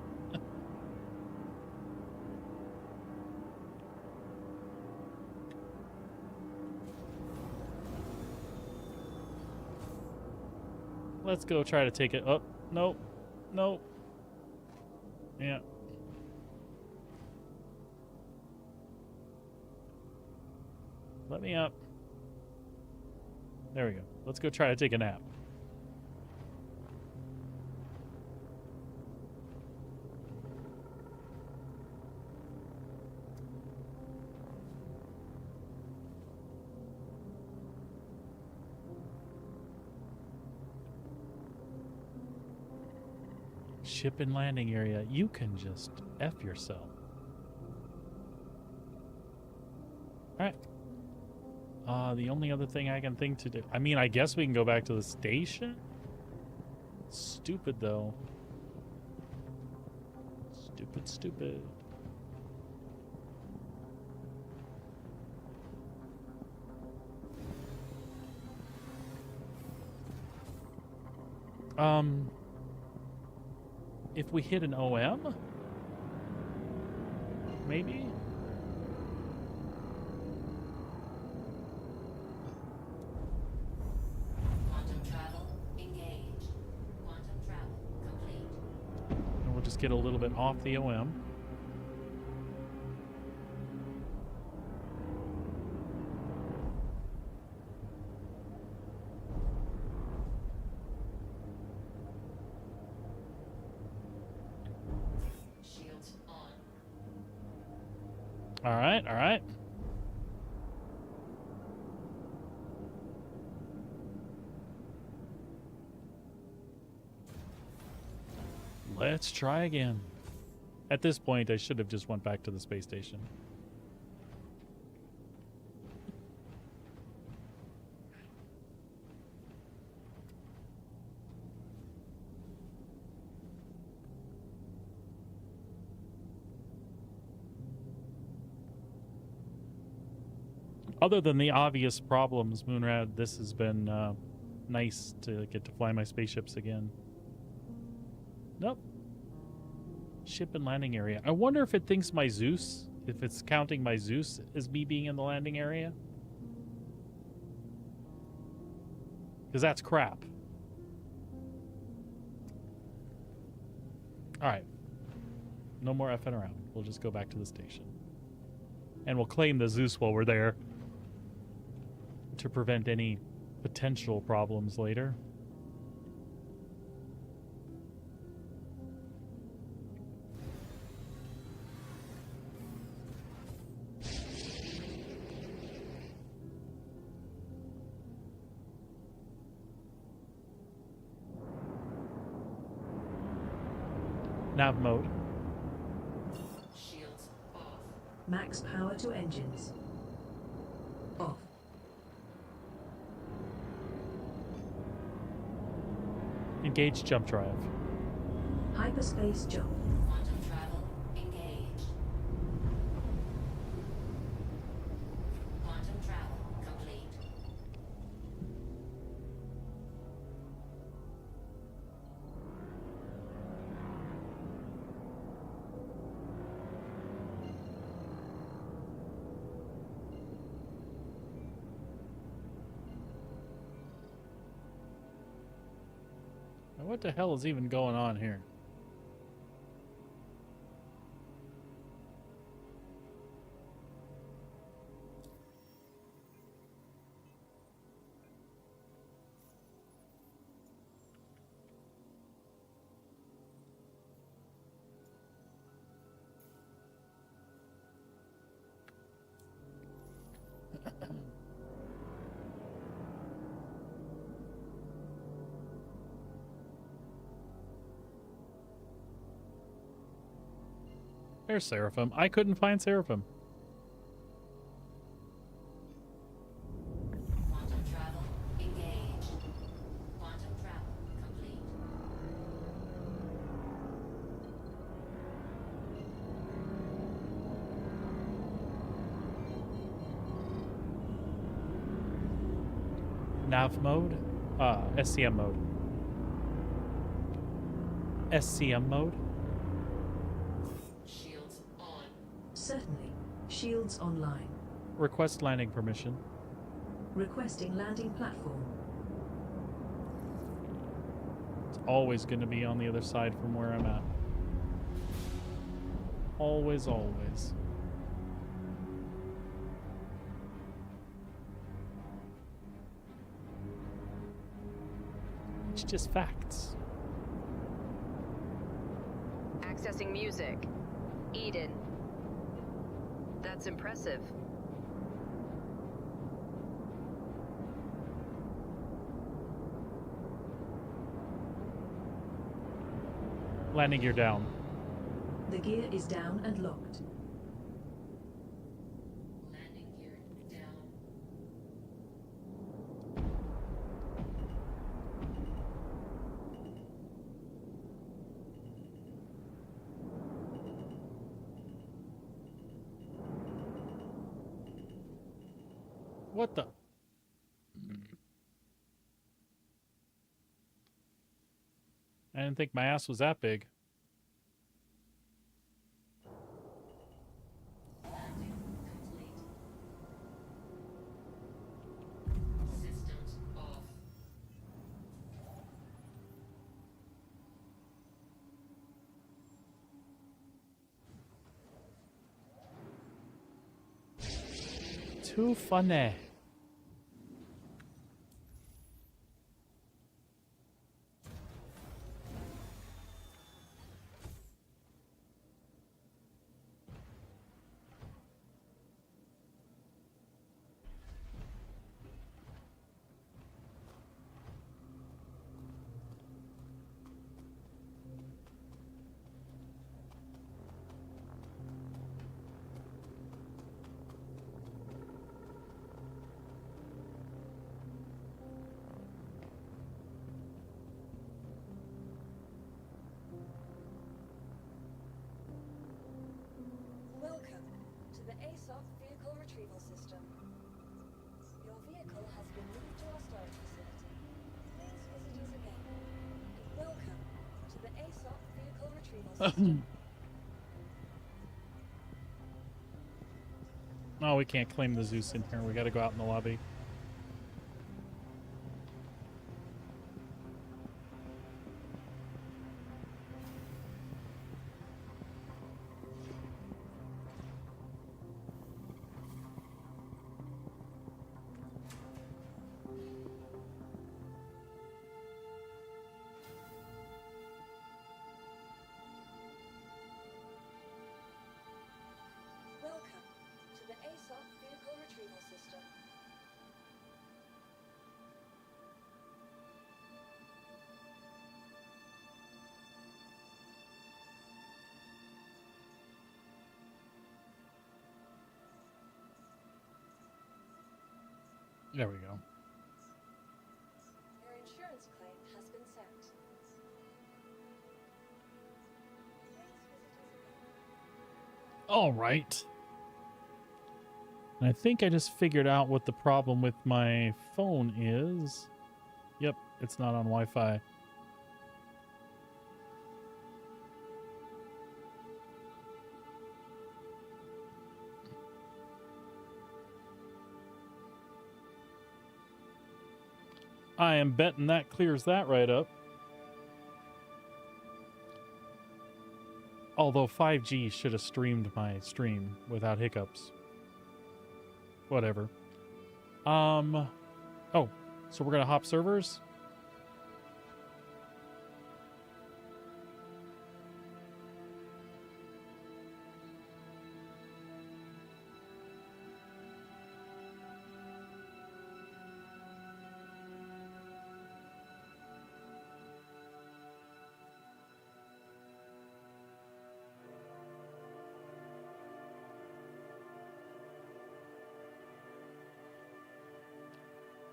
Let's go try to take it. Oh, nope. Nope. Yeah. Let me up. There we go. Let's go try to take a nap. Ship and landing area. You can just F yourself. Alright. The only other thing I can think to do... I mean, I guess we can go back to the station? Stupid, though. Stupid, stupid. If we hit an OM? Maybe? Quantum travel engaged. Quantum travel complete. And we'll just get a little bit off the OM. Shields on. All right, all right. Let's try again. At this point, I should have just went back to the space station. Other than the obvious problems, Moonrad, this has been nice to get to fly my spaceships again. Nope. Ship and landing area. I wonder if it thinks my Zeus, if it's counting my Zeus as me being in the landing area. Because that's crap. Alright. No more effing around. We'll just go back to the station. And we'll claim the Zeus while we're there, to prevent any potential problems later. Nav mode. Shields off. Max power to engines. Off. Engage jump drive. Hyperspace jump. Quantum travel engaged. Quantum travel complete. What the hell is even going on here? There's Seraphim. I couldn't find Seraphim. Quantum travel engaged. Quantum travel complete. Nav mode? SCM mode. SCM mode? Shields on. Certainly. Shields online. Request landing permission. Requesting landing platform. It's always going to be on the other side from where I'm at. Always, always. It's just facts. Accessing music. Eden. That's impressive. Landing gear down. The gear is down and locked. Landing gear down. What the? I didn't think my ass was that big. Landing complete. Systems off. Too funny. Welcome to the ASOC Vehicle Retrieval System. Your vehicle has been moved to our storage facility. Please visit us again. And welcome to the ASOC Vehicle Retrieval System. Oh, we can't claim the Zeus in here. We gotta go out in the lobby. Welcome to the ASOC Vehicle Retrieval System. There we go. Your insurance claim has been sent. Please visit us again. All right. I think I just figured out what the problem with my phone is. Yep, it's not on Wi-Fi. I am betting that clears that right up. Although 5G should have streamed my stream without hiccups. Whatever. Oh, so we're gonna hop servers?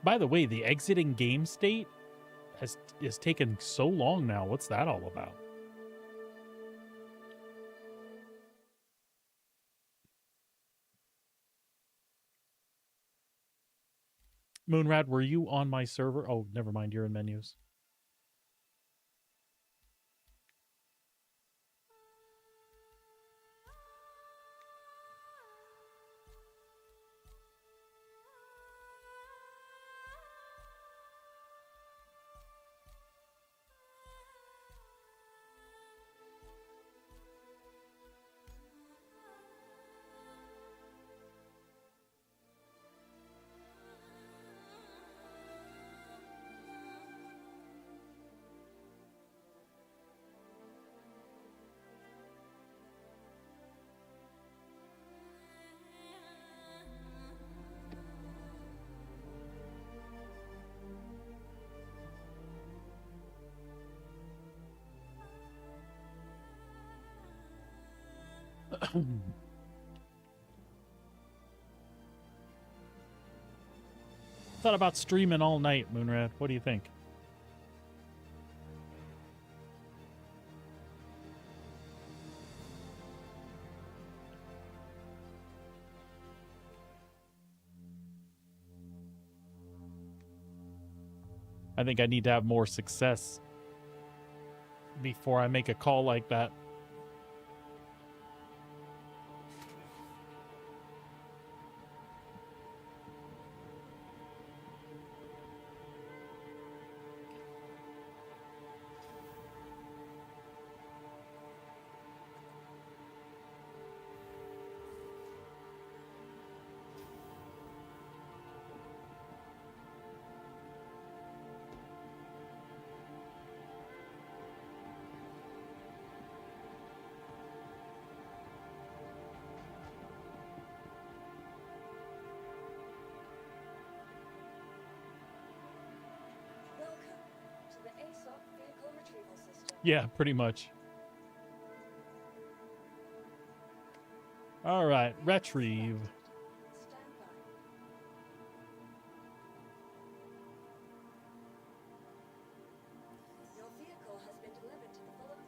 By the way, the exiting game state is taken so long now. What's that all about? Moonrad, were you on my server? Oh, never mind. You're in menus. Thought about streaming all night, Moonrad. What do you think? I think I need to have more success before I make a call like that. Welcome to the ASOP vehicle retrieval system. Yeah, pretty much. All right, retrieve. Stand by. Your vehicle has been delivered to the following.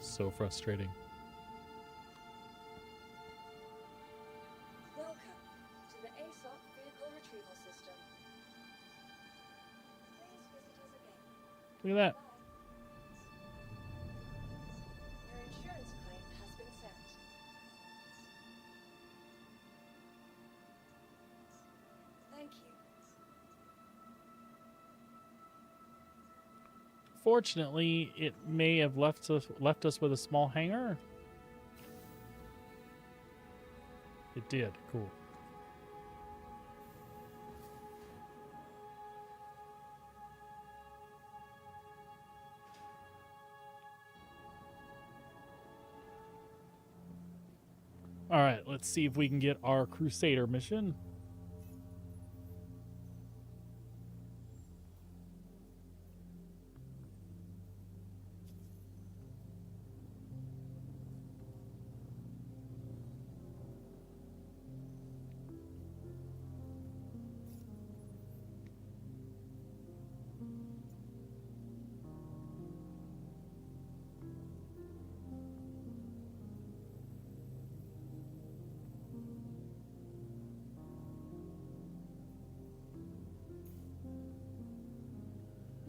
So frustrating. Welcome to the ASOP vehicle retrieval system. Please visit us again. Look at that. Your insurance claim has been sent. Thank you. Fortunately, it may have left us with a small hangar. It did. Cool. All right, let's see if we can get our Crusader mission.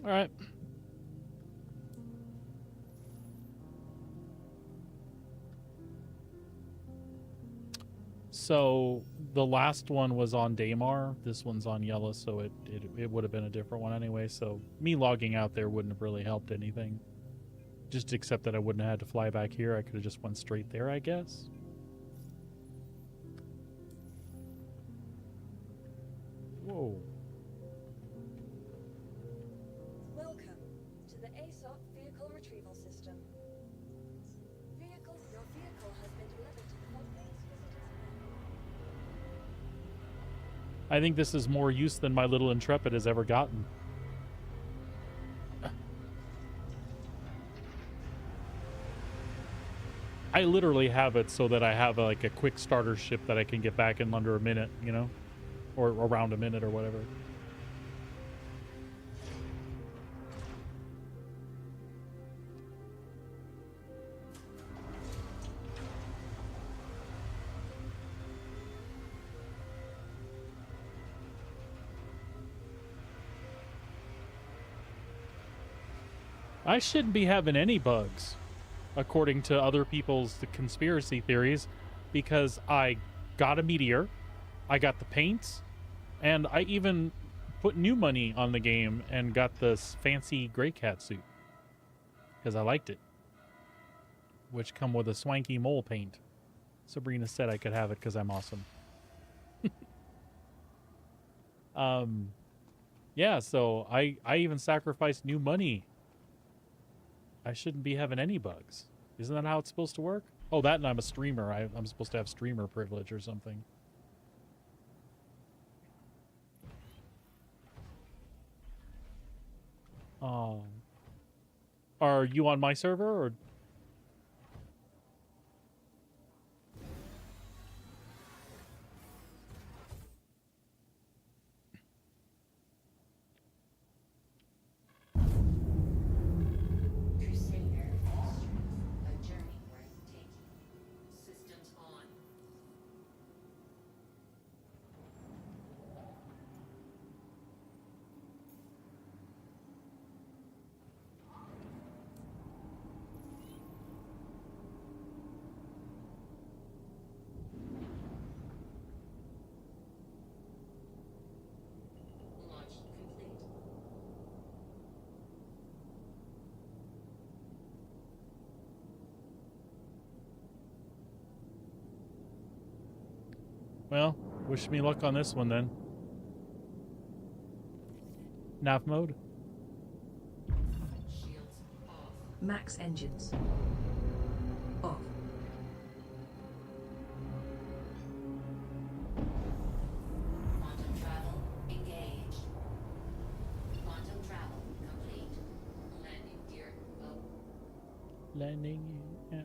All right. So the last one was on Daymar. This one's on Yellow, so it would have been a different one anyway. So me logging out there wouldn't have really helped anything. Just except that I wouldn't have had to fly back here. I could have just went straight there, I guess. Whoa. Welcome to the ASOP Vehicle Retrieval System. Your vehicle has been delivered to the Philippines Visitors. I think this is more use than my little Intrepid has ever gotten. I literally have it so that I have like a quick starter ship that I can get back in under a minute, you know? Or around a minute or whatever. I shouldn't be having any bugs, according to other people's conspiracy theories, because I got a meteor, I got the paints, and I even put new money on the game and got this fancy gray cat suit because I liked it, which come with a swanky mole paint. Sabrina said I could have it because I'm awesome. Yeah, so I even sacrificed new money. I shouldn't be having any bugs. Isn't that how it's supposed to work? Oh, that and I'm a streamer. I'm supposed to have streamer privilege or something. Are you on my server or? Crusader Extra. A journey worth taking. Systems on. Launch complete. Well, wish me luck on this one then. Nav mode. Shields off. Max engines. Off. Quantum travel engaged. Quantum travel complete. Landing gear up. Landing. Yeah.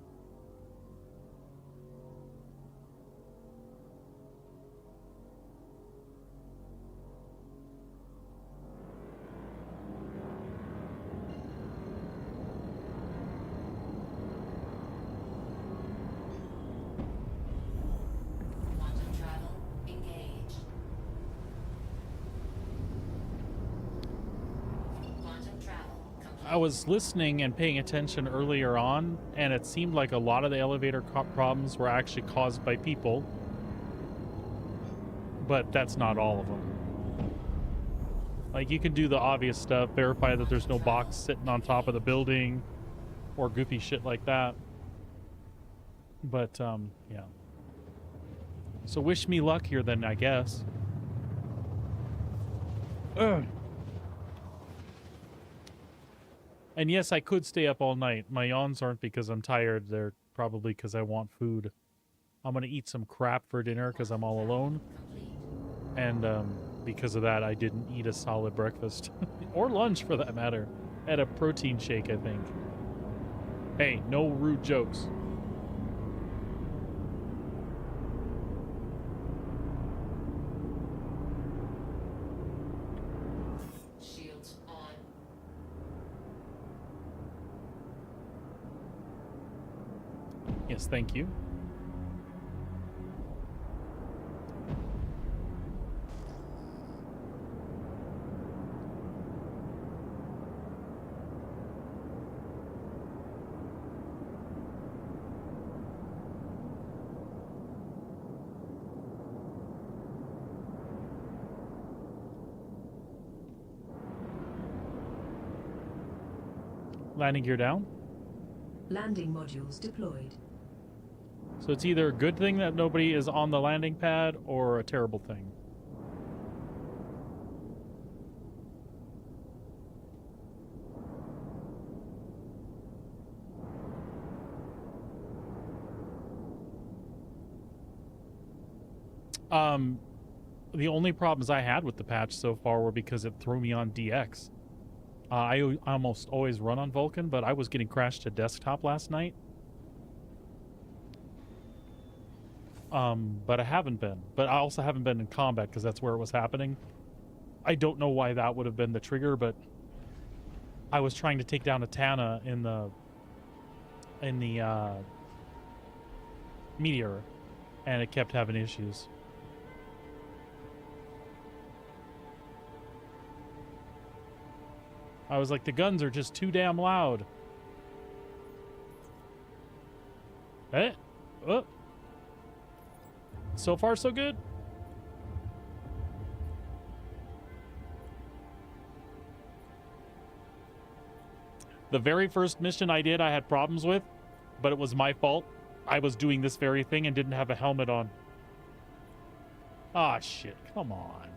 Quantum travel engaged. Quantum travel complete. I was listening and paying attention earlier on, and it seemed like a lot of the elevator problems were actually caused by people. But that's not all of them. Like, you can do the obvious stuff, verify that there's no box sitting on top of the building, or goofy shit like that. But, yeah. So wish me luck here then, I guess. Ugh. And yes, I could stay up all night. My yawns aren't because I'm tired. They're probably because I want food. I'm going to eat some crap for dinner because I'm all alone. Complete. And because of that, I didn't eat a solid breakfast. Or lunch, for that matter. I had a protein shake, I think. Hey, no rude jokes. Shields on. Yes, thank you. Landing gear down. Landing modules deployed. So it's either a good thing that nobody is on the landing pad or a terrible thing. The only problems I had with the patch so far were because it threw me on DX. I almost always run on Vulkan, but I was getting crashed to desktop last night. But I haven't been. But I also haven't been in combat because that's where it was happening. I don't know why that would have been the trigger, but I was trying to take down a Tana in the Meteor, and it kept having issues. I was like, the guns are just too damn loud. Eh? Oh. So far, so good. The very first mission I did, I had problems with, but it was my fault. I was doing this very thing and didn't have a helmet on. Ah, shit. Come on.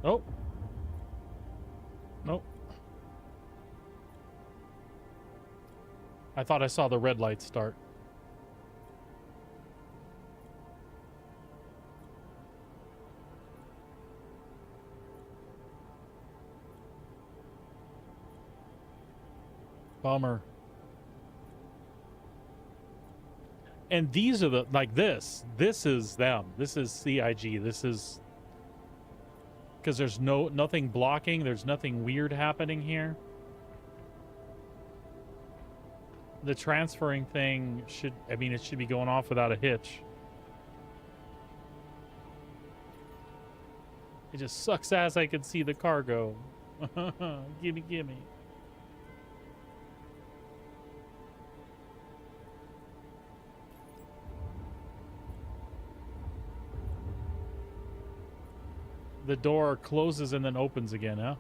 Oh. Nope. I thought I saw the red light start. Bummer. And these are the, like this is them. This is CIG. This is, because there's nothing blocking. There's nothing weird happening here. The transferring thing should, I mean, it should be going off without a hitch. It just sucks ass I can see the cargo. Gimme, gimme. The door closes and then opens again, huh?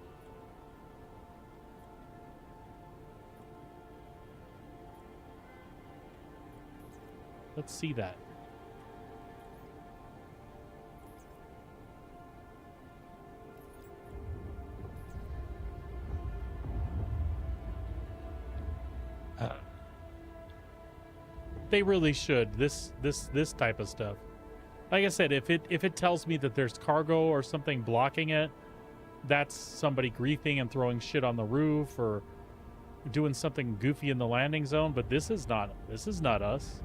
Let's see that. They really should. This type of stuff. Like I said, if it tells me that there's cargo or something blocking it, that's somebody griefing and throwing shit on the roof or doing something goofy in the landing zone. But this is not us.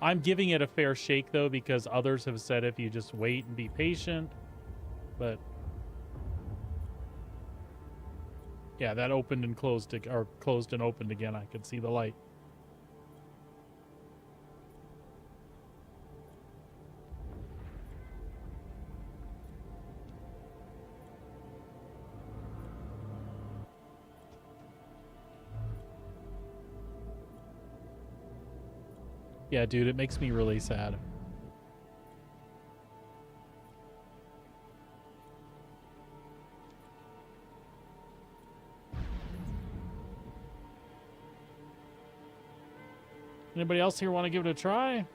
I'm giving it a fair shake though, because others have said if you just wait and be patient. But yeah, that opened and closed, or closed and opened again. I could see the light. Yeah, dude, it makes me really sad. Anybody else here want to give it a try?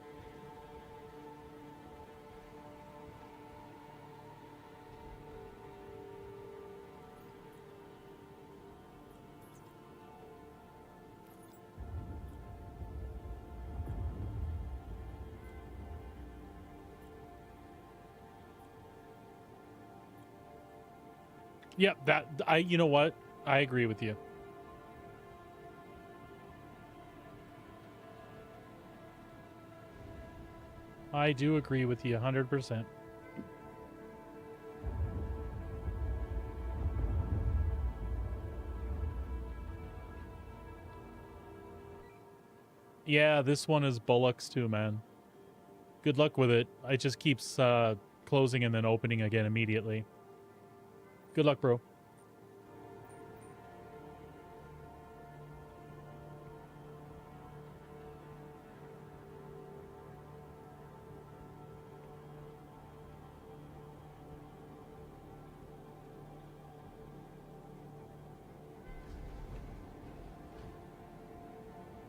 Yep, you know what? I agree with you. I do agree with you 100%. Yeah, this one is Bullocks too, man. Good luck with it. It just keeps closing and then opening again immediately. Good luck, bro.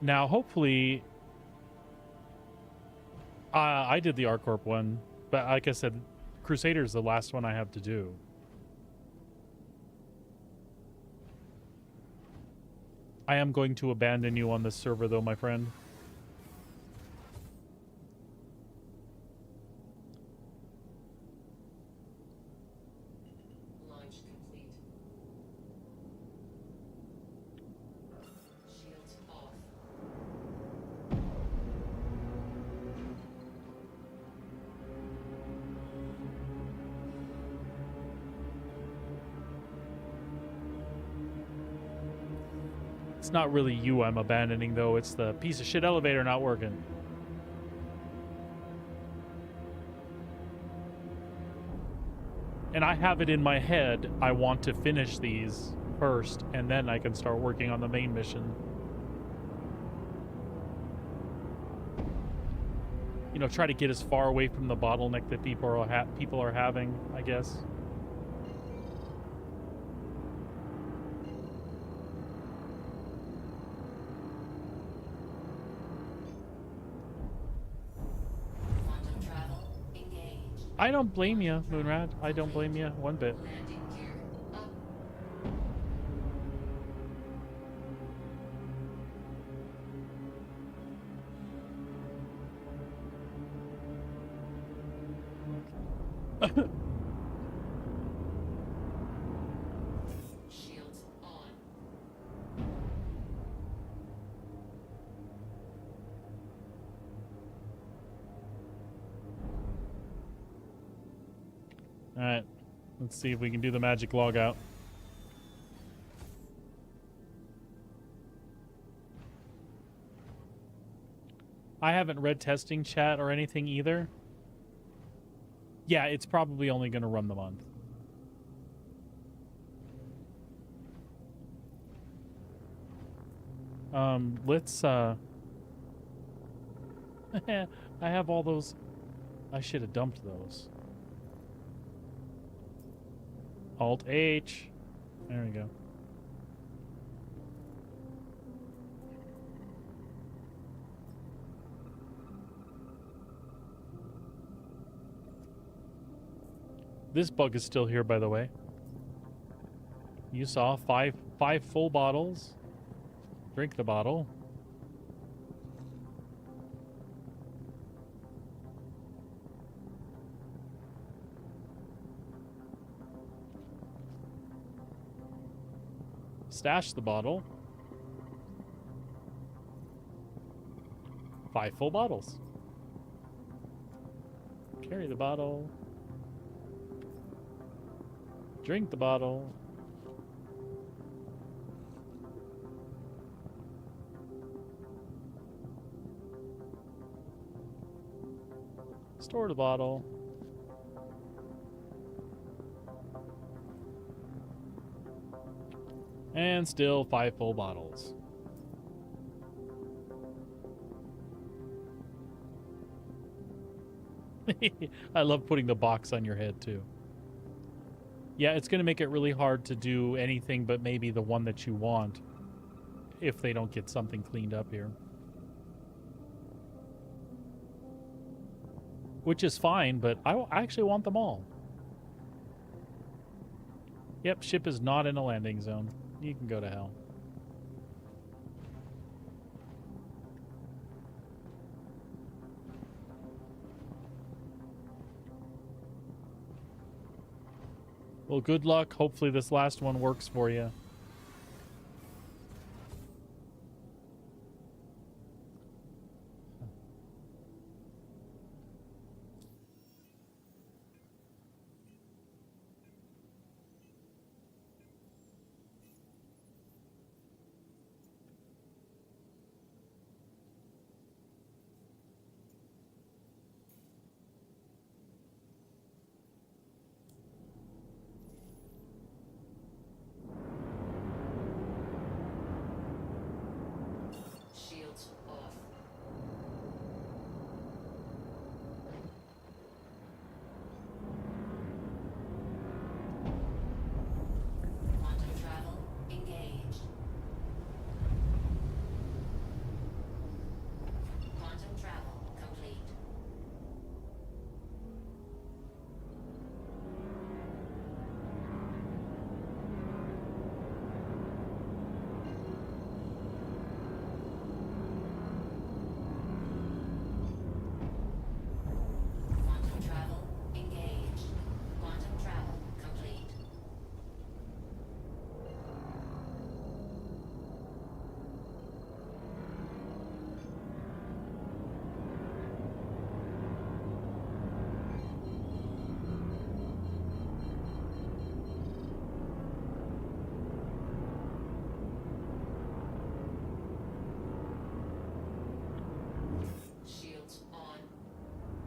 Now, hopefully, I did the ArcCorp one, but like I said, Crusader's the last one I have to do. I am going to abandon you on this server, though, my friend. Launch complete. Shields off. It's not really you I'm abandoning, though. It's the piece of shit elevator not working. And I have it in my head, I want to finish these first, and then I can start working on the main mission. You know, try to get as far away from the bottleneck that people are having, I guess. Quantum travel engaged. I don't blame you, Moonrat. I don't blame you one bit. Landing gear up. Shields on. All right, let's see if we can do the magic log out. I haven't read testing chat or anything either. Yeah, it's probably only going to run the month. Let's I have all those. I should have dumped those. Alt H. There we go. This bug is still here, by the way. You saw five full bottles. Drink the bottle. Stash the bottle. 5 full bottles. Carry the bottle. Drink the bottle. Store the bottle. And still 5 full bottles. I love putting the box on your head too. Yeah, it's going to make it really hard to do anything but maybe the one that you want if they don't get something cleaned up here. Which is fine, but I actually want them all. Yep, ship is not in a landing zone. You can go to hell. Well, good luck. Hopefully this last one works for you.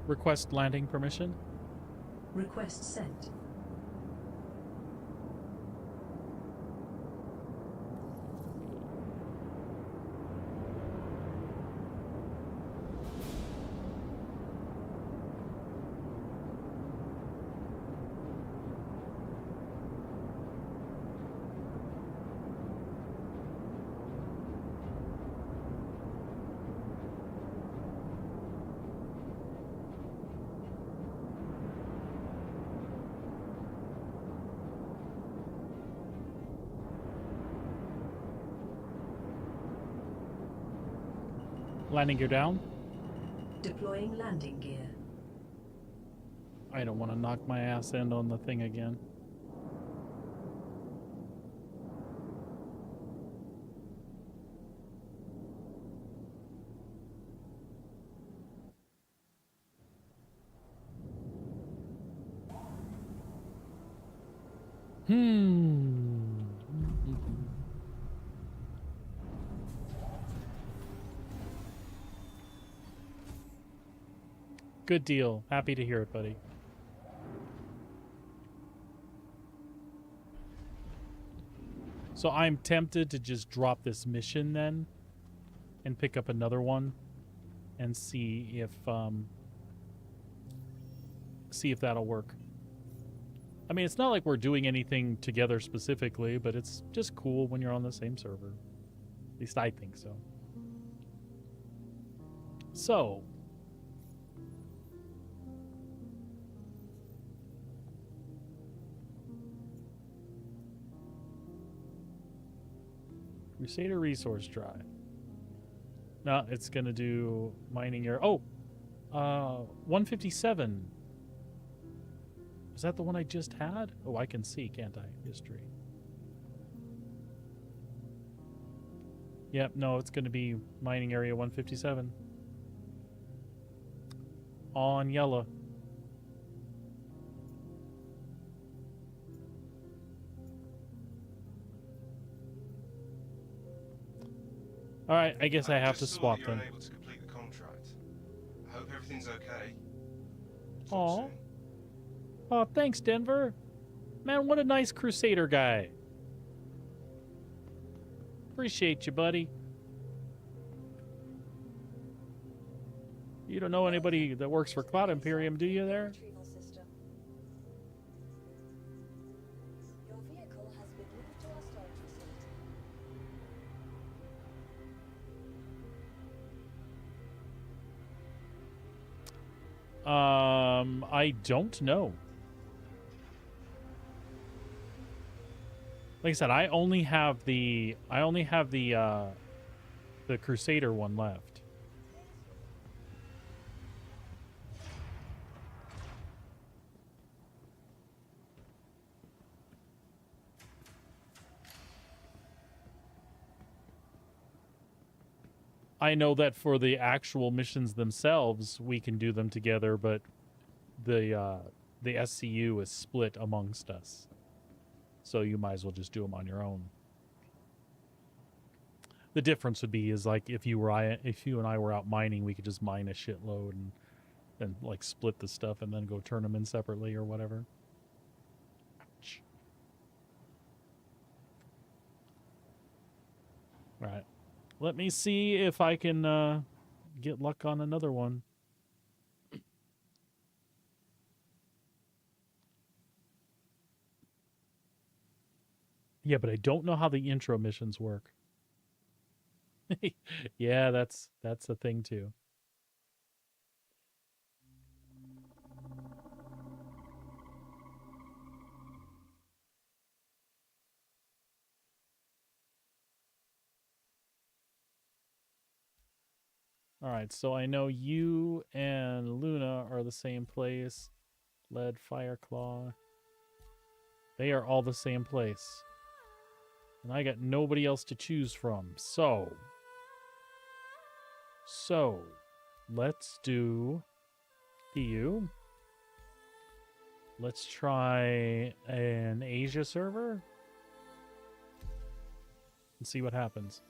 Request landing permission. Request sent. Landing gear down. Deploying landing gear. I don't want to knock my ass end on the thing again. Good deal. Happy to hear it, buddy. So I'm tempted to just drop this mission then and pick up another one and see if that'll work. I mean, it's not like we're doing anything together specifically, but it's just cool when you're on the same server. At least I think so. So, Crusader Resource Drive. No, it's gonna do mining area. Oh, 157. Is that the one I just had? Oh, I can see, can't I? History. Yep, no, it's gonna be mining area 157. On yellow. All right, I guess I have to swap you're them. unable to complete the contract. I hope everything's okay. Aw. Talk soon. Oh, thanks, Denver. Man, what a nice Crusader guy. Appreciate you, buddy. You don't know anybody that works for Cloud Imperium, do you there? Retrieval system. Your vehicle has been moved to our storage facility. I don't know. Like I said, I only have the Crusader one left. I know that for the actual missions themselves, we can do them together, but the SCU is split amongst us. So you might as well just do them on your own. The difference would be is like if you and I were out mining, we could just mine a shitload and like split the stuff and then go turn them in separately or whatever. Ouch. All right. Let me see if I can get luck on another one. Yeah, but I don't know how the intro missions work. Yeah, that's a thing too. All right, so I know you and Luna are the same place. Lead, Fireclaw. They are all the same place. And I got nobody else to choose from. So, let's do EU. Let's try an Asia server and see what happens.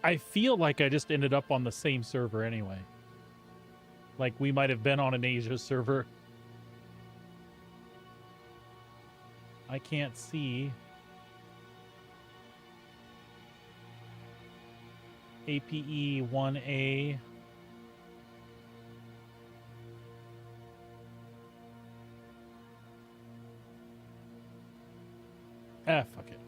I feel like I just ended up on the same server anyway. Like we might have been on an Asia server. I can't see. APE 1A. Ah, fuck it.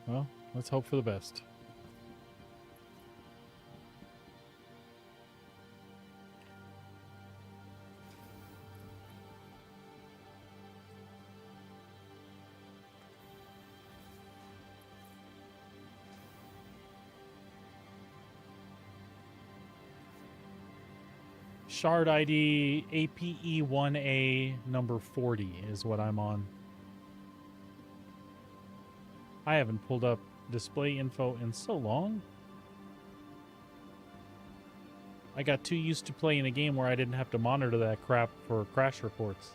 Well, let's hope for the best. Shard ID APE1A number 40 is what I'm on. I haven't pulled up display info in so long. I got too used to playing a game where I didn't have to monitor that crap for crash reports.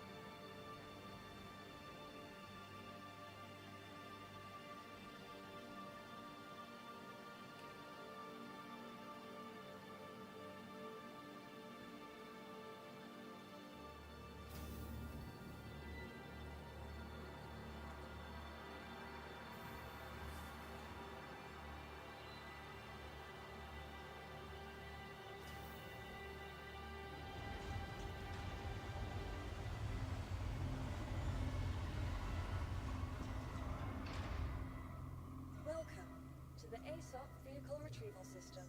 Welcome to the ASOP Vehicle Retrieval System.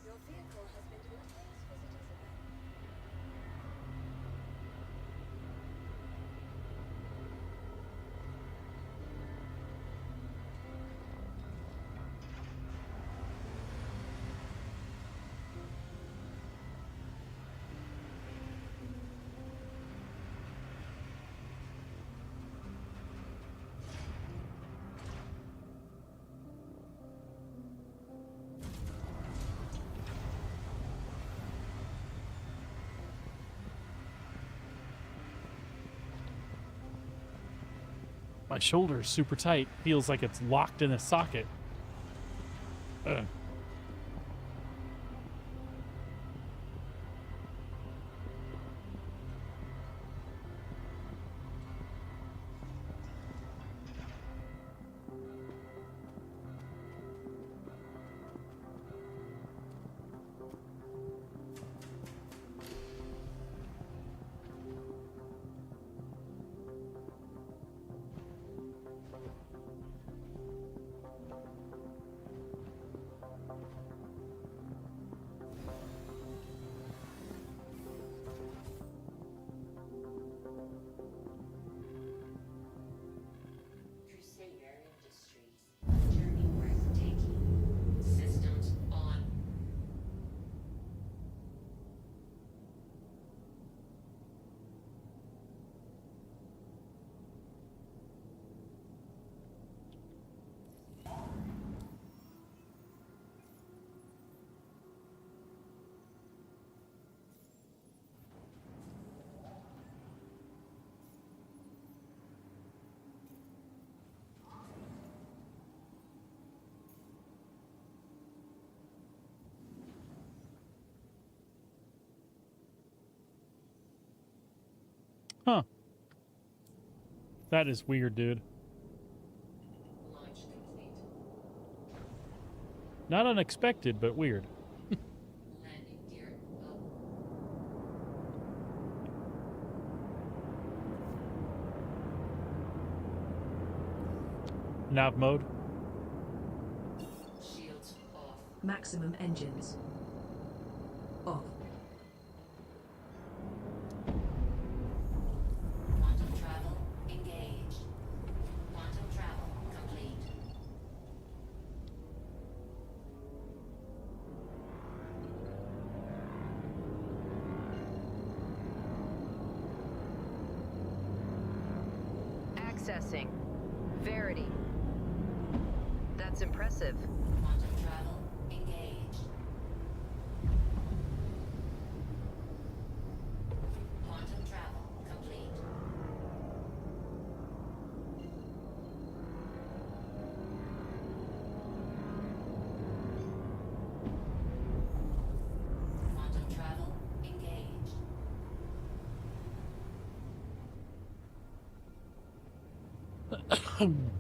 Your vehicle has been delivered. Please visit us again. My shoulder is super tight. Feels like it's locked in a socket. Ugh. Crusader Industries. A journey worth taking. Systems on. Huh. That is weird, dude. Launch complete. Not unexpected, but weird. Landing gear up. Nav mode. Shields off. Maximum engines. Off. Quantum travel engaged. Quantum travel complete. Accessing. Verity. The That's impressive. Quantum travel engaged. Quantum travel complete. Quantum travel engaged. Quantum travel complete.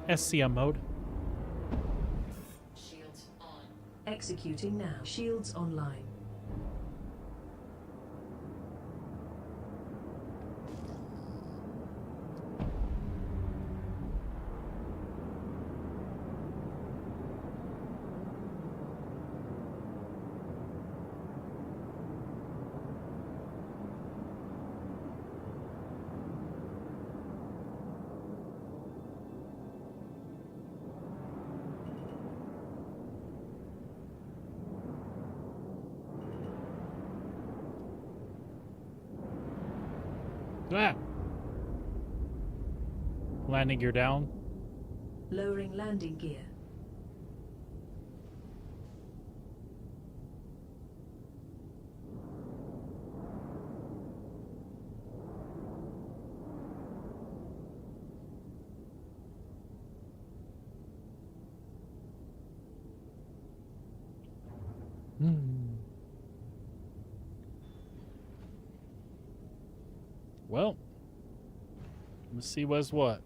SCM mode. Shields on. Executing now. Shields online. Ah. Landing gear down. Lowering landing gear. Well, let's see what's what.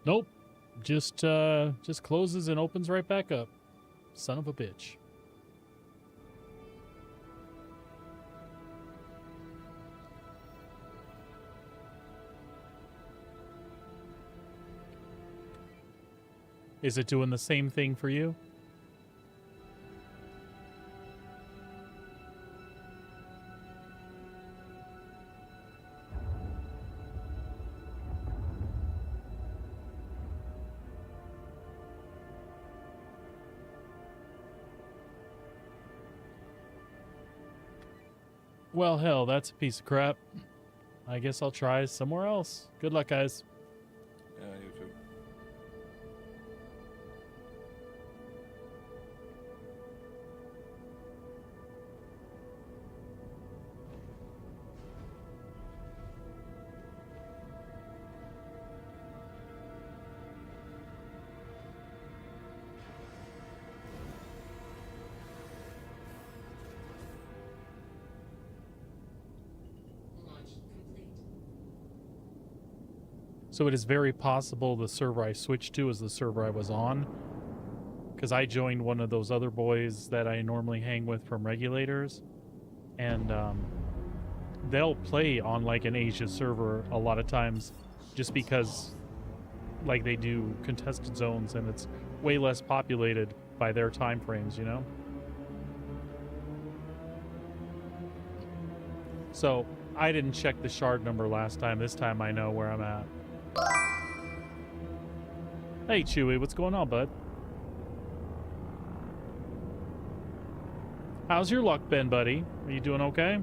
Nope. Just closes and opens right back up. Son of a bitch. Is it doing the same thing for you? Well, hell, that's a piece of crap. I guess I'll try somewhere else. Good luck, guys. Yeah, you too. Launch complete. So it is very possible the server I switched to is the server I was on, because I joined one of those other boys that I normally hang with from Regulators, and they'll play on like an Asia server a lot of times just because like they do contested zones and it's way less populated by their time frames, you know? So I didn't check the shard number last time. This time I know where I'm at. Hey, Chewie, what's going on, bud? How's your luck been, buddy? Are you doing okay?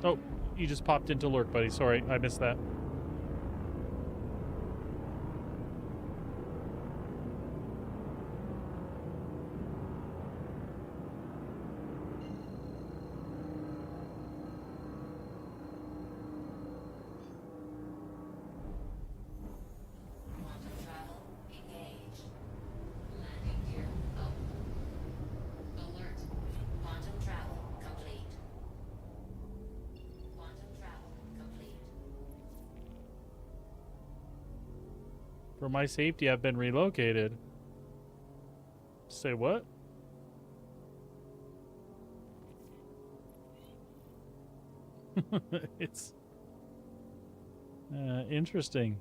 Oh, you just popped into lurk, buddy. Sorry, I missed that. Quantum travel engaged. Landing gear up. Alert. Quantum travel complete. Quantum travel complete. For my safety, I've been relocated. Say what? It's interesting.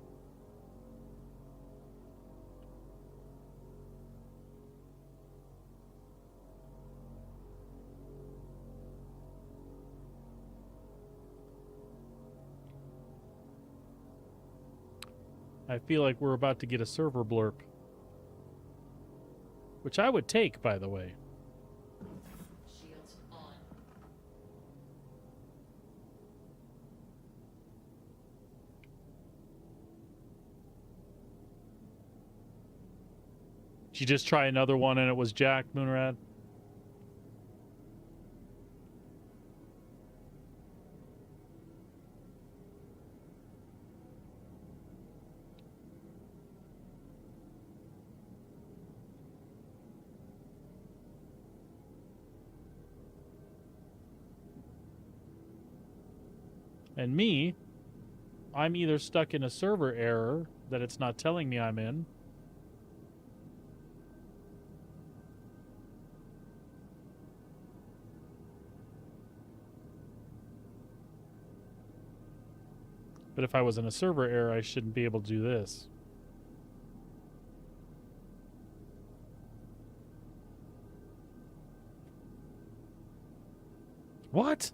I feel like we're about to get a server blurp. Which I would take, by the way. Shields on. Did you just try another one and it was Jack, Moonrad? And me, I'm either stuck in a server error that it's not telling me I'm in, but if I was in a server error, I shouldn't be able to do this. What?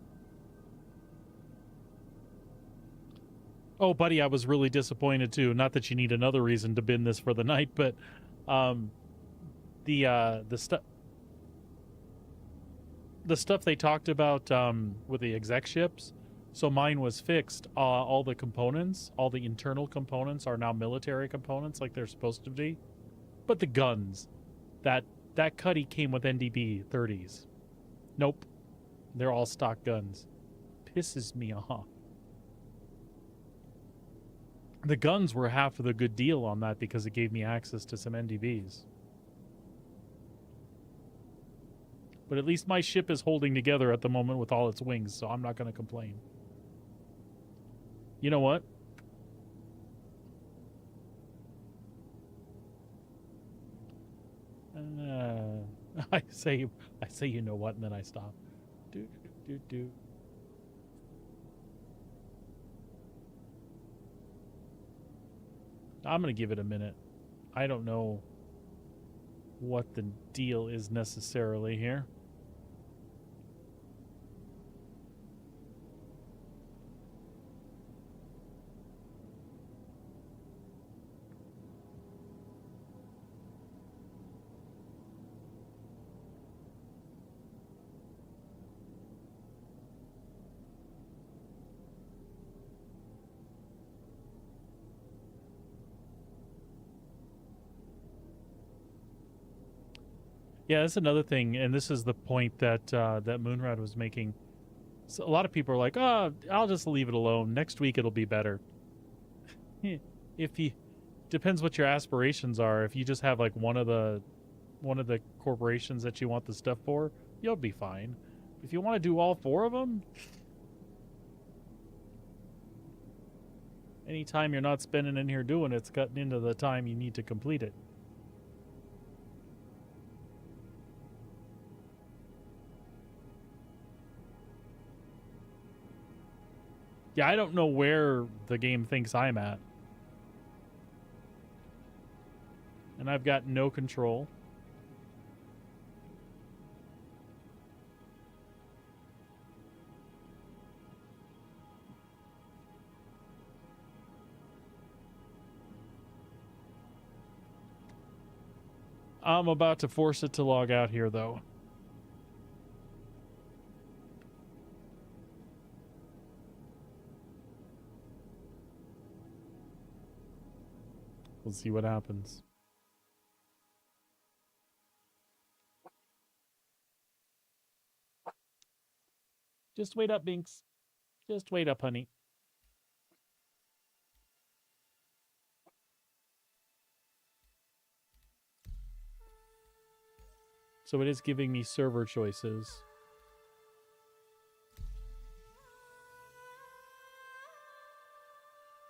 Oh, buddy, I was really disappointed too. Not that you need another reason to bin this for the night, but the stuff they talked about with the exec ships. So mine was fixed. All the components, all the internal components are now military components like they're supposed to be. But the guns, that Cuddy came with NDB 30s. Nope. They're all stock guns. Pisses me off. The guns were half of the good deal on that because it gave me access to some NDBs. But at least my ship is holding together at the moment with all its wings, so I'm not going to complain. You know what? I say you know what, and then I stop. Do. I'm going to give it a minute. I don't know what the deal is necessarily here. Yeah, that's another thing, and this is the point that that Moonrad was making. So a lot of people are like, "Oh, I'll just leave it alone. Next week it'll be better." If you depends what your aspirations are. If you just have like one of the corporations that you want the stuff for, you'll be fine. If you want to do all four of them, any time you're not spending in here doing it's cutting into the time you need to complete it. Yeah, I don't know where the game thinks I'm at. And I've got no control. I'm about to force it to log out here, though. We'll see what happens. Just wait up, Binks. Just wait up, honey. So it is giving me server choices.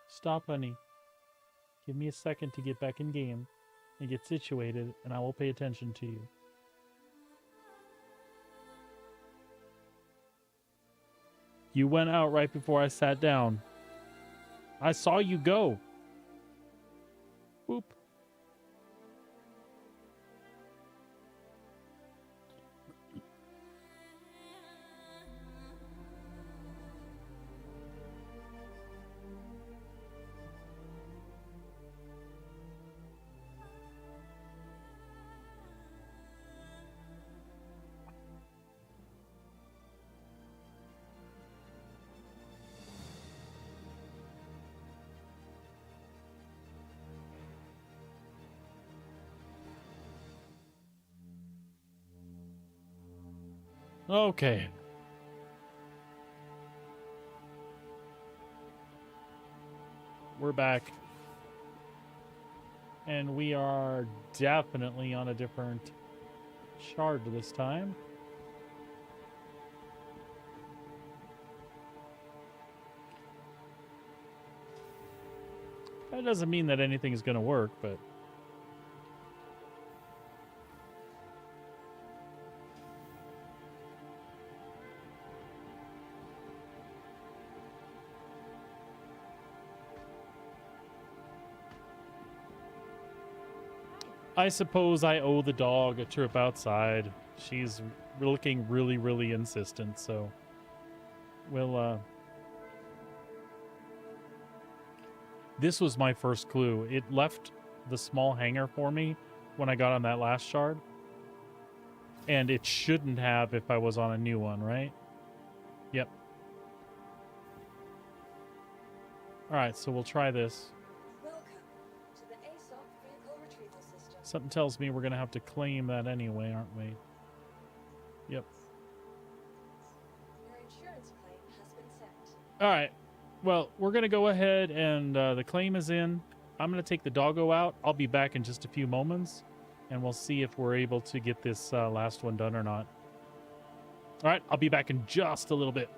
Stop, honey. Give me a second to get back in game and get situated, and I will pay attention to you. You went out right before I sat down. I saw you go. Boop. Okay. We're back. And we are definitely on a different shard this time. That doesn't mean that anything is going to work, but... I suppose I owe the dog a trip outside. She's looking really, really insistent, so we'll, This was my first clue. It left the small hangar for me when I got on that last shard. And it shouldn't have if I was on a new one, right? Yep. Alright, so we'll try this. Something tells me we're going to have to claim that anyway, aren't we? Yep. Your insurance claim has been sent. All right. Well, we're going to go ahead and the claim is in. I'm going to take the doggo out. I'll be back in just a few moments, and we'll see if we're able to get this last one done or not. All right. I'll be back in just a little bit.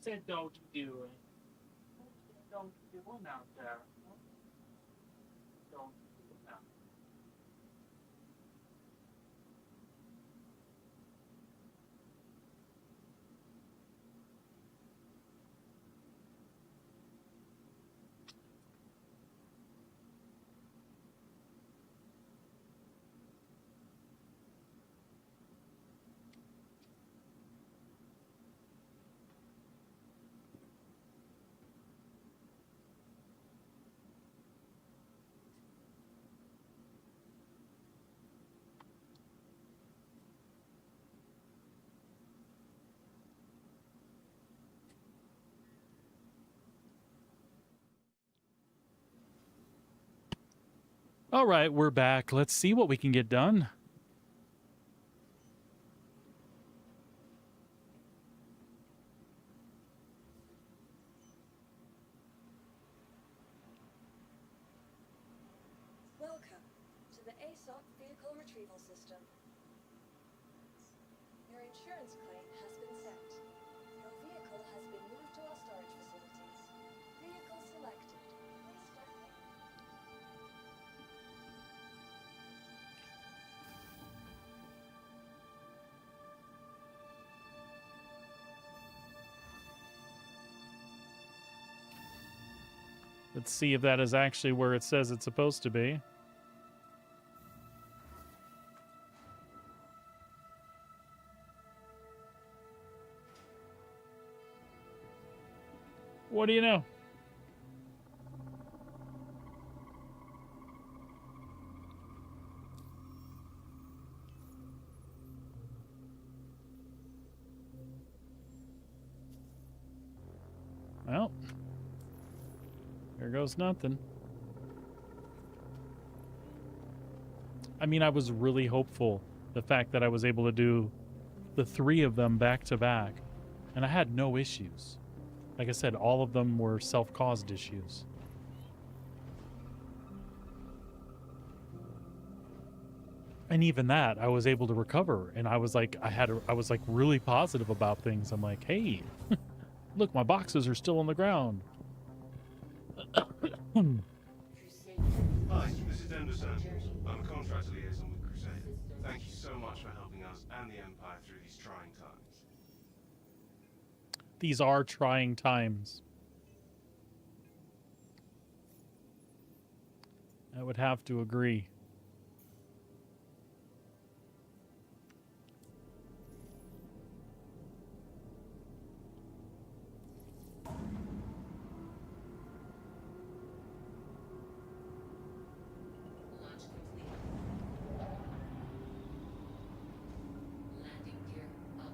said don't do it. Don't do it out there. Don't do it out. All right, we're back. Let's see what we can get done. Welcome to the ASOP Vehicle Retrieval System. Your insurance claim has been sent. Your vehicle has been moved to our storage facilities. Vehicle selected. Please stand by. Let's see if that is actually where it says it's supposed to be. What do you know? Well, there goes nothing. I mean, I was really hopeful, the fact that I was able to do the 3 of them back to back, and I had no issues. Like I said, all of them were self-caused issues. And even that, I was able to recover, and I was like, I was like really positive about things. I'm like, hey, look, my boxes are still on the ground. Hi, this is Denver Samuels. I'm a contractor liaison with Crusader. Thank you so much for helping us and the Empire through these trying times. These are trying times. I would have to agree. Launch complete. Landing gear up.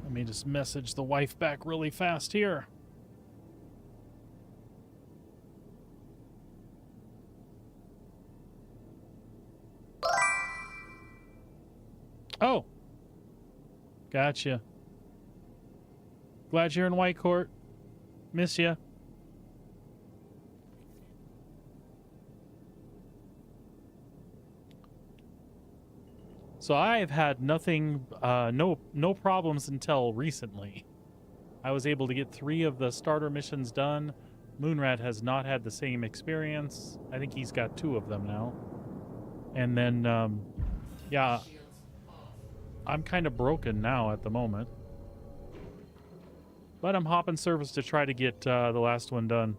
Let me just message the wife back really fast here. Oh. Gotcha. Glad you're in White Court. Miss ya. So I've had nothing, no problems until recently. I was able to get 3 of the starter missions done. Moonrat has not had the same experience. I think he's got 2 of them now. And then, yeah, Shields off. I'm kind of broken now at the moment. But I'm hopping service to try to get the last one done.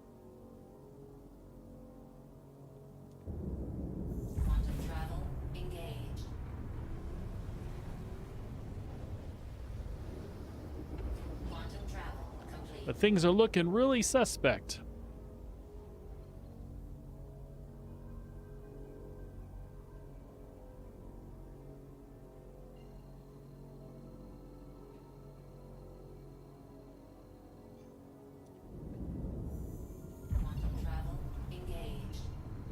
Quantum travel engaged. Quantum travel complete. But things are looking really suspect. Quantum travel engaged.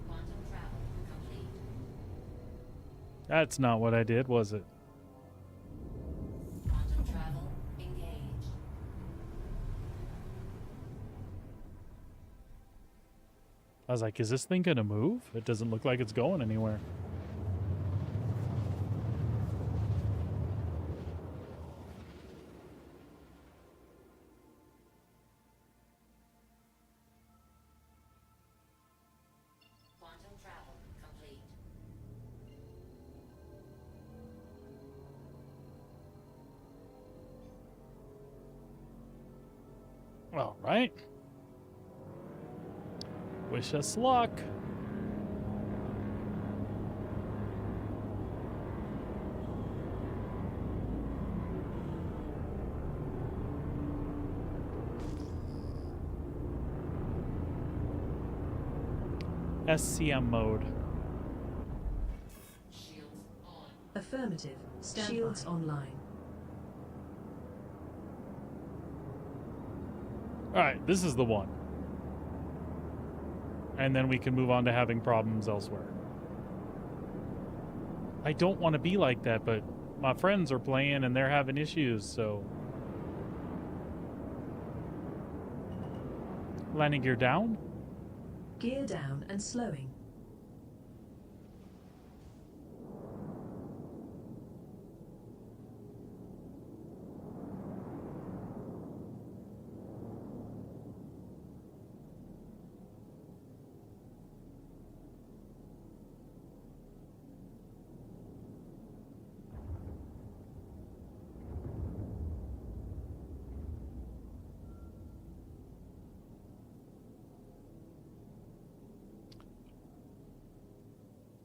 Quantum travel complete. That's not what I did, was it? Quantum travel engaged. I was like, is this thing gonna move? It doesn't look like it's going anywhere. All right. Wish us luck. SCM mode. Shields on. Affirmative. Shields online. All right, this is the one. And then we can move on to having problems elsewhere. I don't want to be like that, but my friends are playing and they're having issues, so... Landing gear down? Gear down and slowing.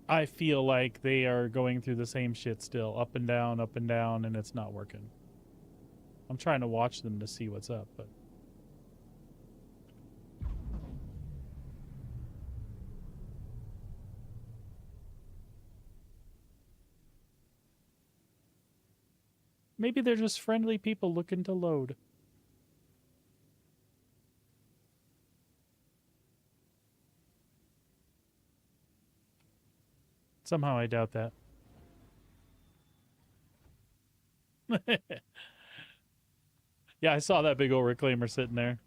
I feel like they are going through the same shit still, up and down, and it's not working. I'm trying to watch them to see what's up, but... Maybe they're just friendly people looking to load. Somehow I doubt that. Yeah, I saw that big old reclaimer sitting there.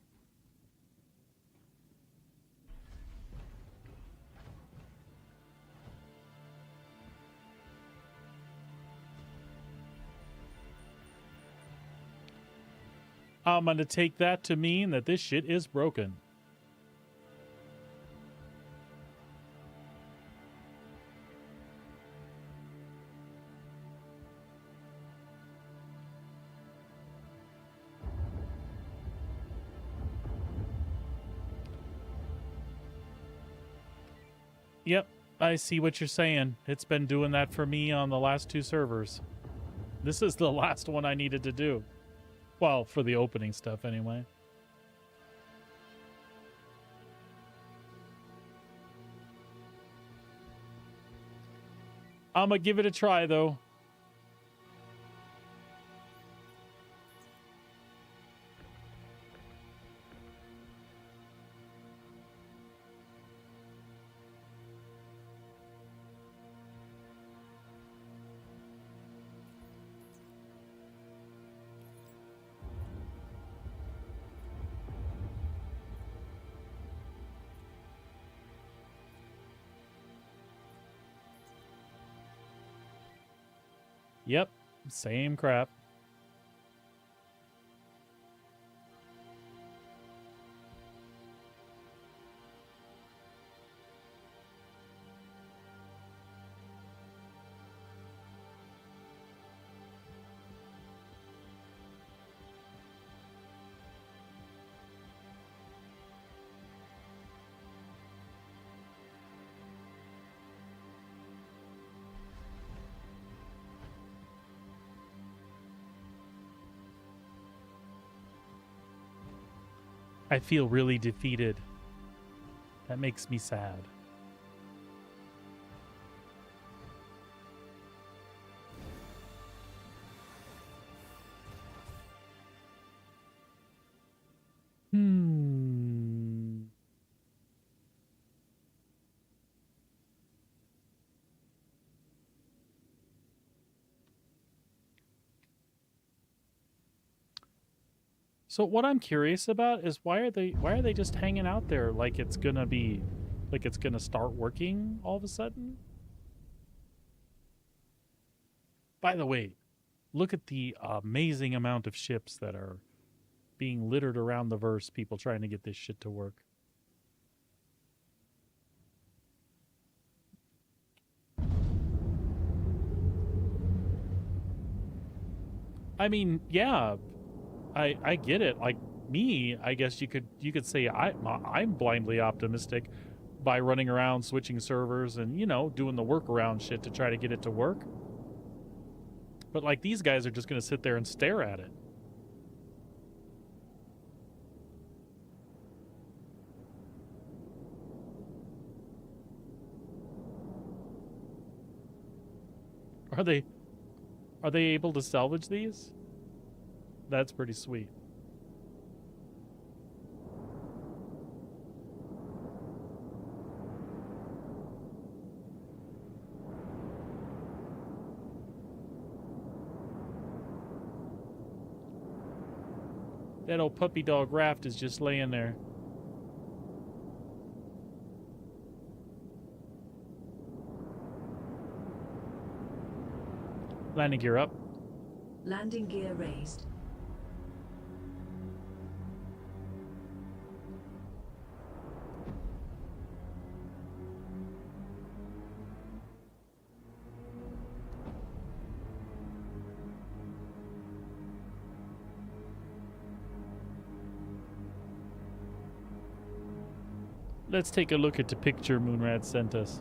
I'm going to take that to mean that this shit is broken. Yep, I see what you're saying. It's been doing that for me on the last 2 servers. This is the last one I needed to do. Well, for the opening stuff anyway. I'm gonna give it a try though. Yep, same crap. I feel really defeated. That makes me sad. So what I'm curious about is why are they just hanging out there like it's gonna start working all of a sudden? By the way, look at the amazing amount of ships that are being littered around the verse, people trying to get this shit to work. I mean, yeah, I get it. Like, me, I guess you could say I'm blindly optimistic by running around switching servers and, you know, doing the workaround shit to try to get it to work. But like these guys are just going to sit there and stare at it. Are they able to salvage these? That's pretty sweet. That old puppy dog Raft is just laying there. Landing gear up. Landing gear raised. Let's take a look at the picture Moonrad sent us.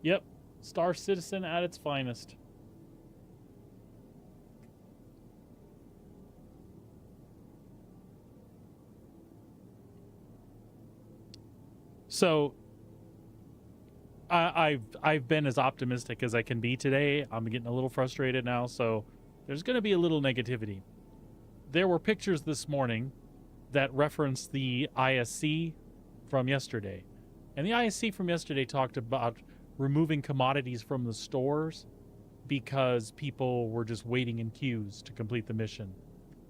Yep, Star Citizen at its finest. So I've been as optimistic as I can be today. I'm getting a little frustrated now, so there's going to be a little negativity. There were pictures this morning that referenced the ISC from yesterday. And the ISC from yesterday talked about removing commodities from the stores because people were just waiting in queues to complete the mission.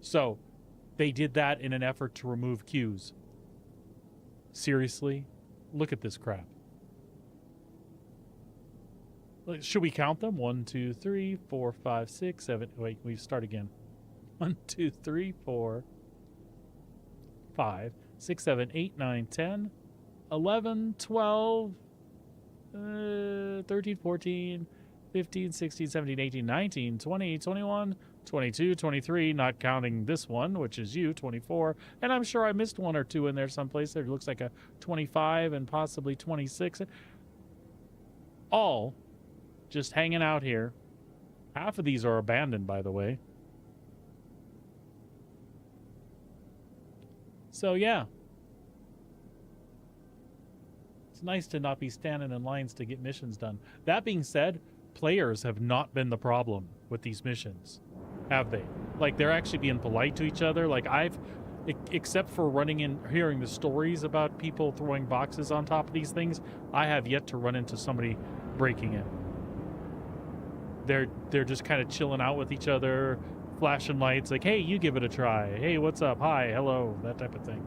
So they did that in an effort to remove queues. Seriously? Look at this crap. Should we count them? 1, 2, 3, 4, 5, 6, 7. Wait, we start again. 1, 2, 3, 4, 5, 6, 7, 8, 9, 10, 11, 12, 13, 14, 15, 16, 17, 18, 19, 20, 21, 22, 23, not counting this one, which is you, 24. And I'm sure I missed one or two in there someplace. There looks like a 25 and possibly 26. All just hanging out here. Half of these are abandoned, by the way. So, yeah. It's nice to not be standing in lines to get missions done. That being said, players have not been the problem with these missions, have they? Like, they're actually being polite to each other. Like, except for running in, hearing the stories about people throwing boxes on top of these things, I have yet to run into somebody breaking it. They're just kind of chilling out with each other, flashing lights, like, hey, you give it a try. Hey, what's up? Hi, hello, that type of thing.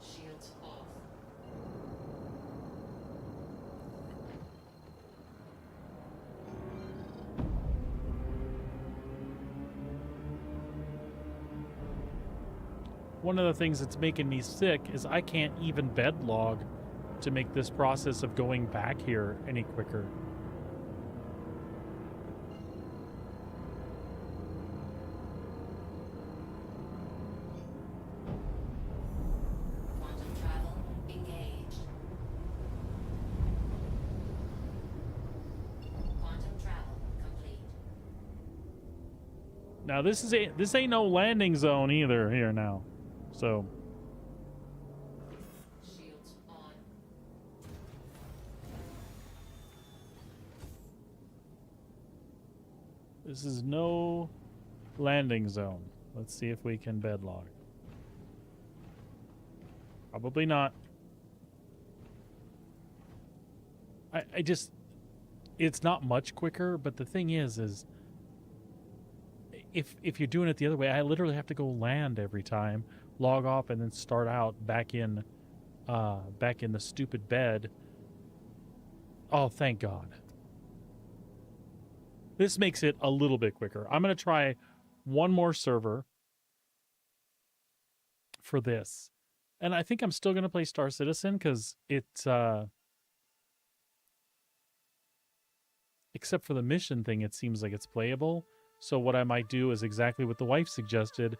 Shields off. One of the things that's making me sick is I can't even bed log to make this process of going back here any quicker. Quantum travel engaged. Quantum travel complete. Now this ain't no landing zone either here now. So Shields on. this is no landing zone. Let's see if we can bed log. Probably not. I just, it's not much quicker, but the thing is if you're doing it the other way, I literally have to go land every time, log off, and then start out back in the stupid bed. Oh, thank God. This makes it a little bit quicker. I'm going to try one more server for this. And I think I'm still going to play Star Citizen because it's, except for the mission thing, it seems like it's playable. So what I might do is exactly what the wife suggested,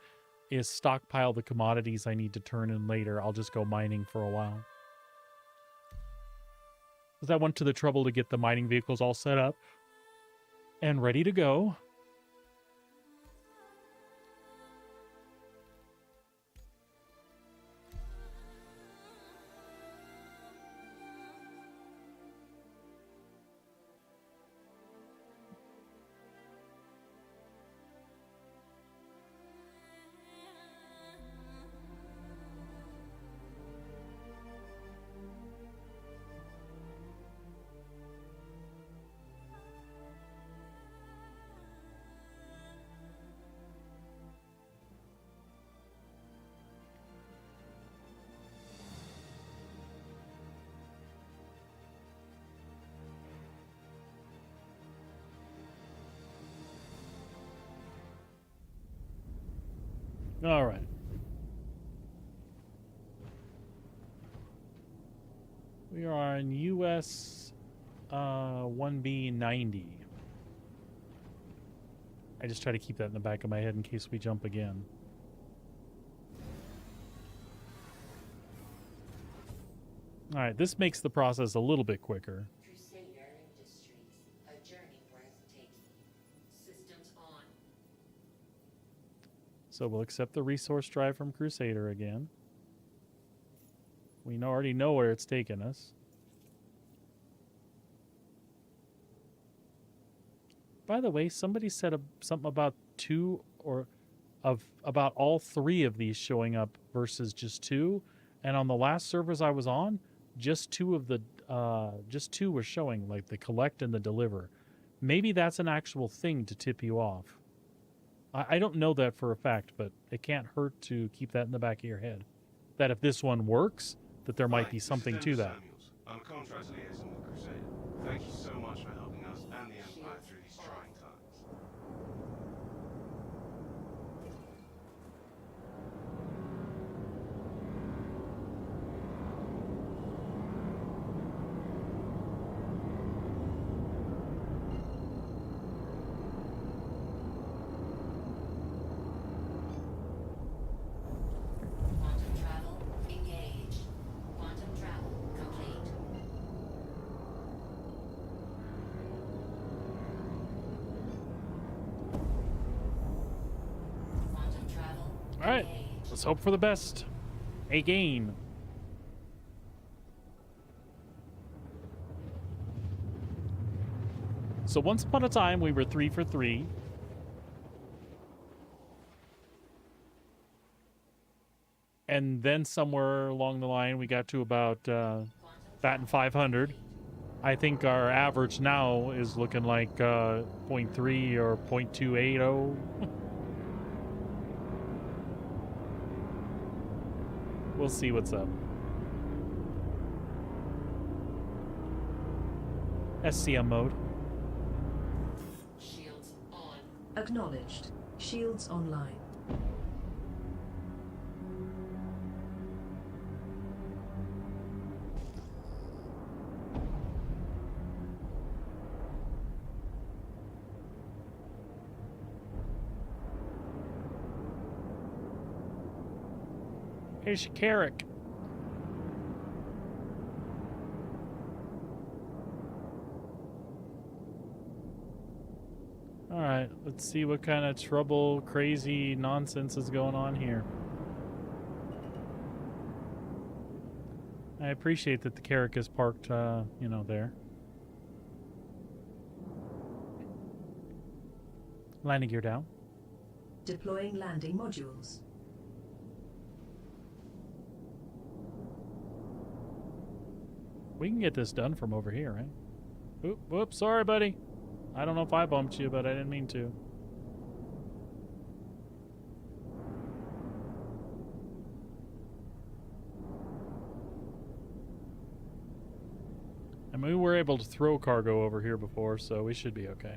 is stockpile the commodities I need to turn in later. I'll just go mining for a while. Because I went to the trouble to get the mining vehicles all set up and ready to go. All right. We are on US 1B90. I just try to keep that in the back of my head in case we jump again. All right, this makes the process a little bit quicker. Crusader Industries, a journey worth taking. Systems on. So we'll accept the resource drive from Crusader again. We already know where it's taken us. By the way, somebody said something about about all three of these showing up versus just two. And on the last servers I was on, just two were showing, like the collect and the deliver. Maybe that's an actual thing to tip you off. I don't know that for a fact, but it can't hurt to keep that in the back of your head. That if this one works, that there might be something to that. Samuels. I'm a contract liaison with Crusader. Thank you so much for helping us and the Empire through these trying times. Quantum travel engaged. Quantum travel complete. Quantum travel All right, engaged. let's hope for the best. Again. So once upon a time, we were 3 for 3. And then somewhere along the line, we got to about batting 500. I think our average now is looking like 0.3 or 0.280. We'll see what's up. SCM mode. Shields on. Acknowledged. Shields online. Here's your Carrick. All right, let's see what kind of trouble, crazy nonsense is going on here. I appreciate that the Carrick is parked, there. Landing gear down. Deploying landing modules. We can get this done from over here, right? Oop, whoops, sorry, buddy. I don't know if I bumped you, but I didn't mean to. I mean, we were able to throw cargo over here before, so we should be okay.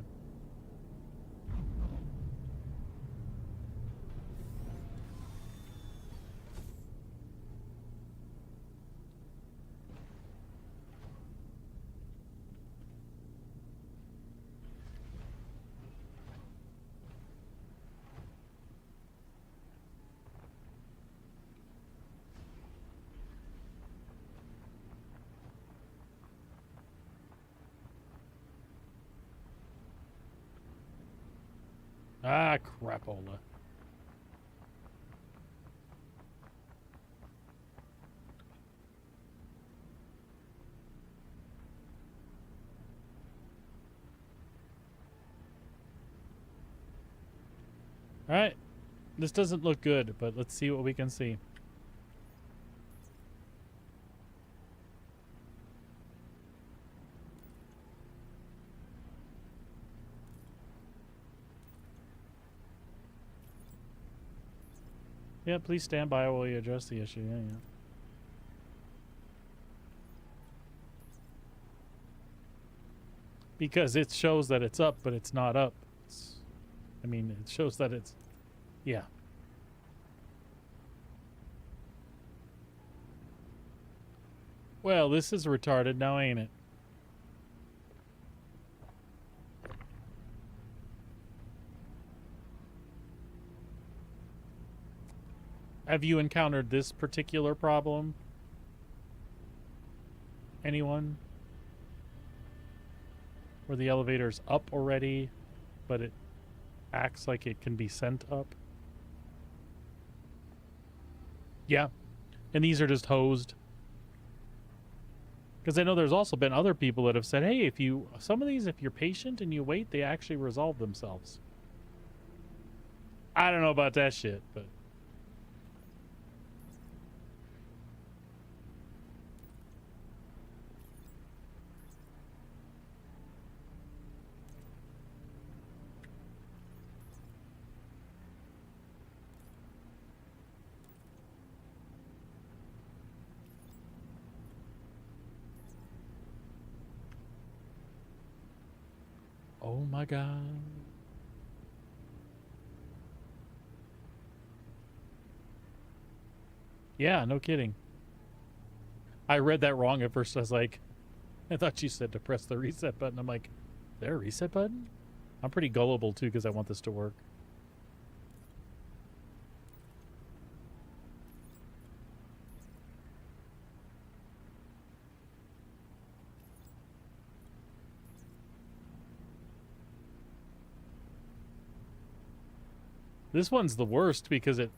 Ah, crapola. All right. This doesn't look good, but let's see what we can see. Yeah, please stand by while we address the issue. Yeah, yeah. Because it shows that it's up, but it's not up. I mean, it shows that it's... Yeah. Well, this is retarded now, ain't it? Have you encountered this particular problem? Anyone? Where the elevator's up already, but it acts like it can be sent up? Yeah. And these are just hosed. Because I know there's also been other people that have said, hey, if you're patient and you wait, they actually resolve themselves. I don't know about that shit, but... Oh my god. Yeah, no kidding. I read that wrong at first. I was like, I thought you said to press the reset button. I'm like, is there a reset button? I'm pretty gullible too because I want this to work. This one's the worst because it...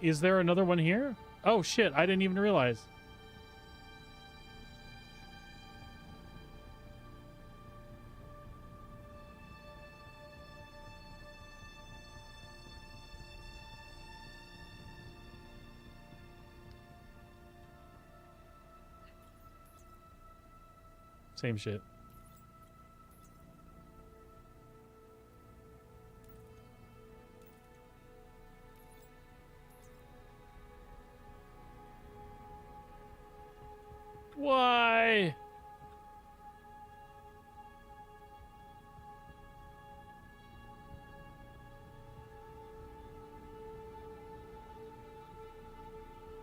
Is there another one here? Oh shit, I didn't even realize. Same shit. Why?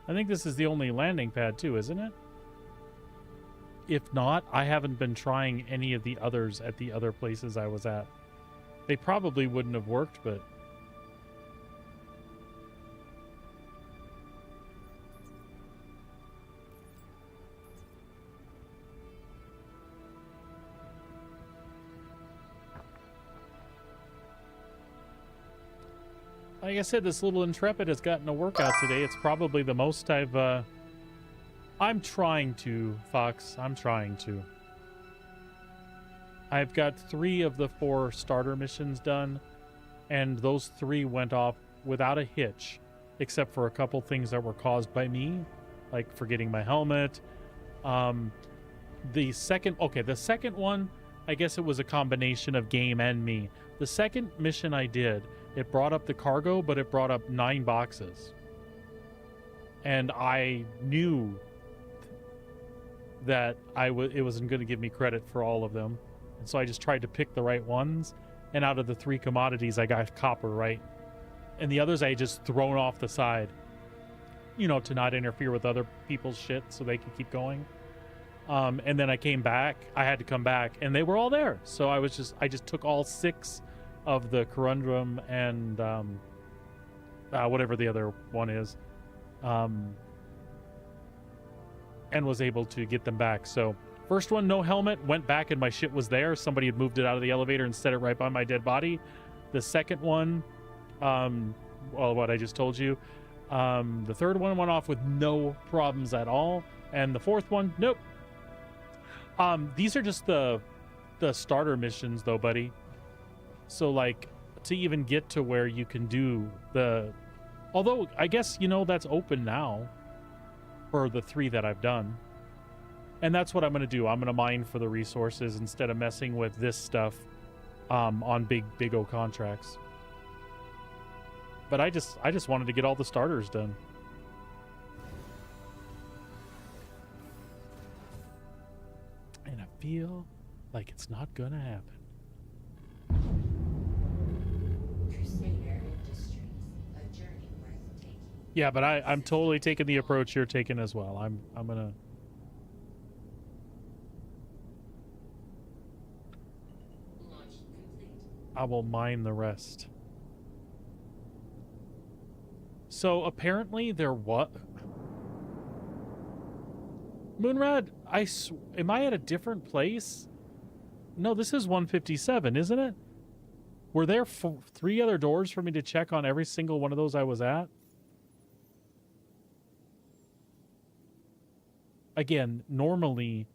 I think this is the only landing pad too, isn't it? If not, I haven't been trying any of the others at the other places I was at. They probably wouldn't have worked, but... Like I said, this little Intrepid has gotten a workout today. It's probably the most I'm trying to, Fox. I'm trying to. I've got 3 of the 4 starter missions done, and those 3 went off without a hitch, except for a couple things that were caused by me, like forgetting my helmet. The second one, I guess it was a combination of game and me. The second mission I did, it brought up the cargo, but it brought up 9 boxes. And I knew that it wasn't going to give me credit for all of them. And so I just tried to pick the right ones. And out of the 3 commodities, I got copper right. And the others I just thrown off the side, you know, to not interfere with other people's shit so they could keep going. And then I came back. I had to come back, and they were all there. So I just took all 6 of the Corundum and whatever the other one is, and was able to get them back. So first one, no helmet, went back and my shit was there. Somebody had moved it out of the elevator and set it right by my dead body. The second one, well, what I just told you. The third one went off with no problems at all. And the fourth one, nope. These are just the starter missions though, buddy. So like to even get to where you can do although I guess, that's open now for the 3 that I've done. And that's what I'm going to do. I'm going to mine for the resources instead of messing with this stuff on big old contracts. But I just wanted to get all the starters done. And I feel like it's not going to happen. Crusader Industries, a journey worth taking. Yeah, but I'm totally taking the approach you're taking as well. I'm gonna. Launch complete. I will mine the rest. So apparently there what? Moonrad, am I at a different place? No, this is 157, isn't it? Were there 3 other doors for me to check on every single one of those I was at? Again, normally,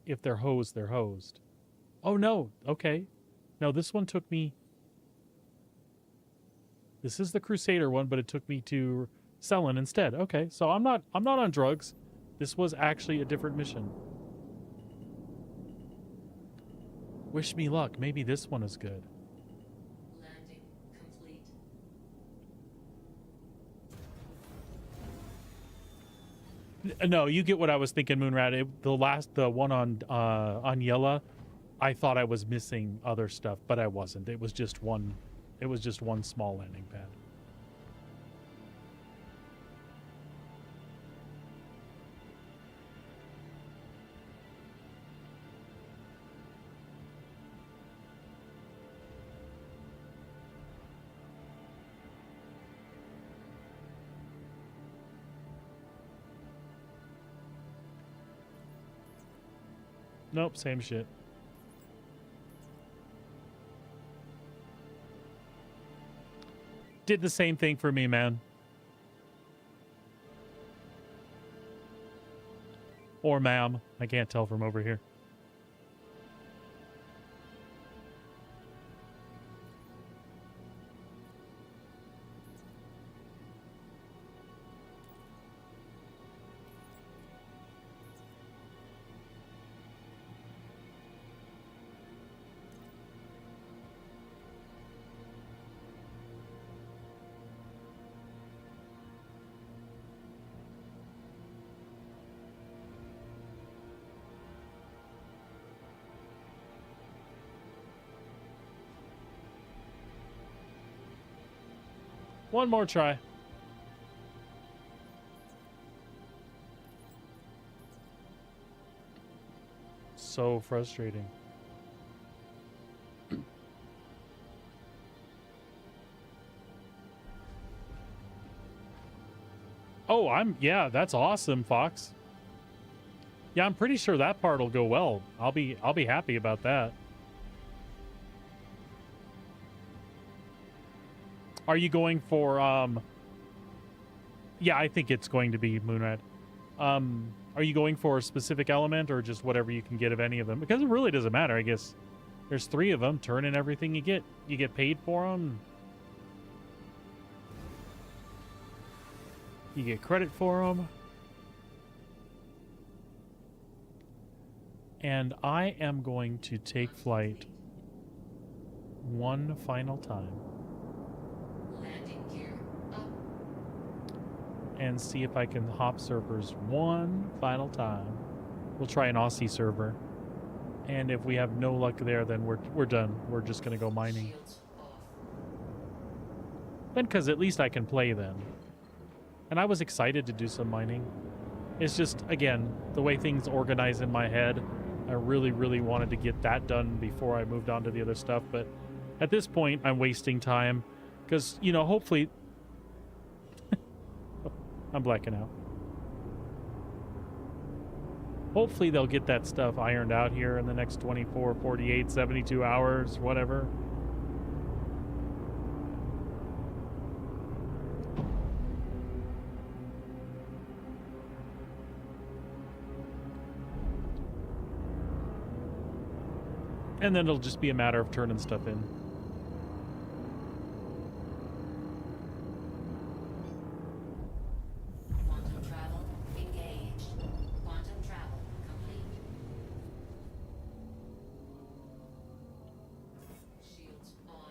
if they're hosed, they're hosed. Oh, no. Okay. No, this one took me... This is the Crusader one, but it took me to Cellin instead. Okay, so I'm not on drugs. This was actually a different mission. Wish me luck. Maybe this one is good. Landing complete. No, you get what I was thinking, Moonrat. The one on Yella, I thought I was missing other stuff, but I wasn't. It was just one small landing pad. Nope, same shit. Did the same thing for me, man. Or ma'am. I can't tell from over here. One more try. So frustrating. Oh, yeah, that's awesome, Fox. Yeah, I'm pretty sure that part will go well. I'll be happy about that. Are you going for yeah, I think it's going to be Moonrad. Are you going for a specific element or just whatever you can get of any of them? Because it really doesn't matter, I guess. There's 3 of them. Turn in everything you get. You get paid for them. You get credit for them. And I am going to take flight one final time. Landing gear up. And see if I can hop servers one final time. We'll try an Aussie server. And if we have no luck there, then we're done. We're just going to go mining. Shields off. Then, because at least I can play then. And I was excited to do some mining. It's just, again, the way things organize in my head. I really, really wanted to get that done before I moved on to the other stuff. But at this point, I'm wasting time because, you know, hopefully... I'm blacking out. Hopefully they'll get that stuff ironed out here in the next 24, 48, 72 hours, whatever. And then it'll just be a matter of turning stuff in. Quantum travel engaged. Quantum travel complete. Shields on.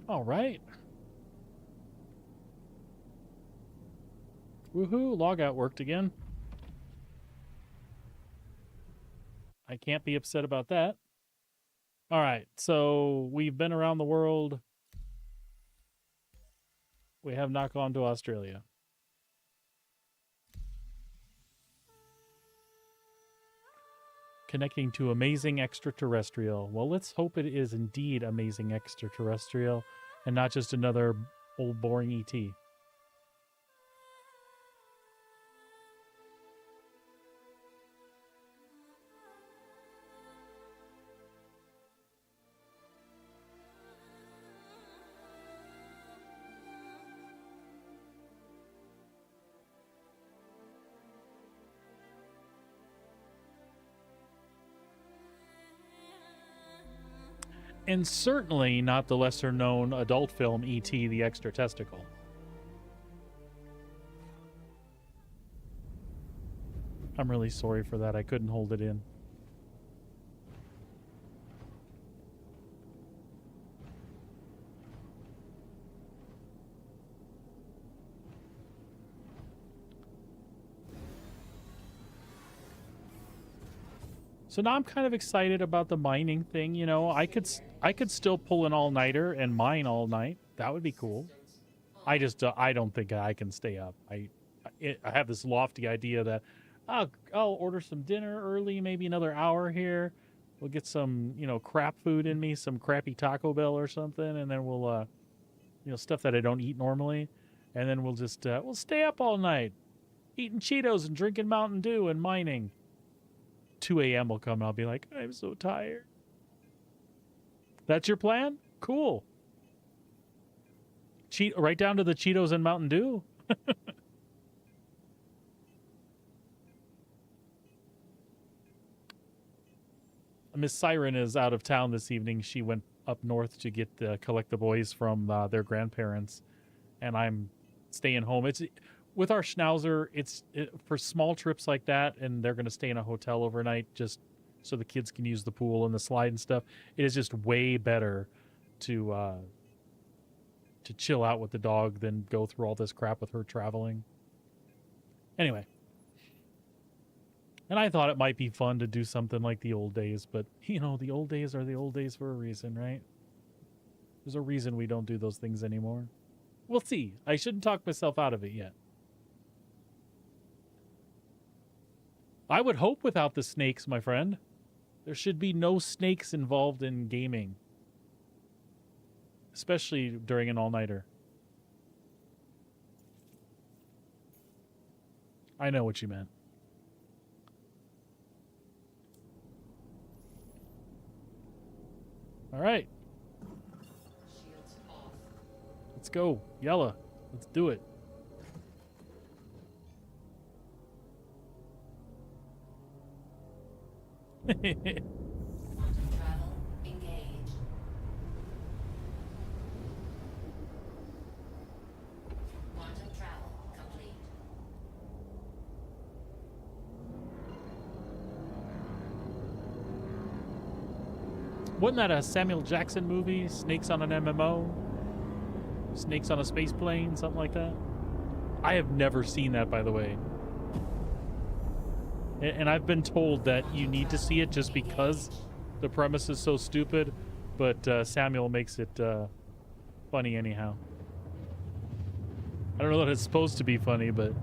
All right. Woohoo, logout worked again. I can't be upset about that. All right, so we've been around the world. We have not gone to Australia. Connecting to amazing extraterrestrial. Well, let's hope it is indeed amazing extraterrestrial and not just another old boring ET. And certainly not the lesser-known adult film E.T. the Extra Testicle. I'm really sorry for that. I couldn't hold it in. So now I'm kind of excited about the mining thing. You know, I could still pull an all-nighter and mine all night. That would be cool. I don't think I can stay up. I have this lofty idea that I'll order some dinner early, maybe another hour here. We'll get some, you know, crap food in me, some crappy Taco Bell or something, and then we'll, you know, stuff that I don't eat normally, and then we'll just we'll stay up all night, eating Cheetos and drinking Mountain Dew and mining. 2 a.m. will come and I'll be like, I'm so tired. That's your plan? Cool. Right down to the Cheetos and Mountain Dew. Miss Siren is out of town this evening. She went up north to collect the boys from their grandparents, and I'm staying home. It's with our Schnauzer. For small trips like that, and they're going to stay in a hotel overnight just so the kids can use the pool and the slide and stuff. It is just way better to chill out with the dog than go through all this crap with her traveling. Anyway. And I thought it might be fun to do something like the old days, but, you know, the old days are the old days for a reason, right? There's a reason we don't do those things anymore. We'll see. I shouldn't talk myself out of it yet. I would hope without the snakes, my friend. There should be no snakes involved in gaming. Especially during an all-nighter. I know what you meant. All right. Shields off. Let's go. Yella. Let's do it. Quantum travel engaged. Quantum travel complete. Wasn't that a Samuel Jackson movie? Snakes on an MMO? Snakes on a space plane? Something like that? I have never seen that, by the way. And I've been told that you need to see it just because the premise is so stupid, but Samuel makes it funny anyhow. I don't know that it's supposed to be funny, but...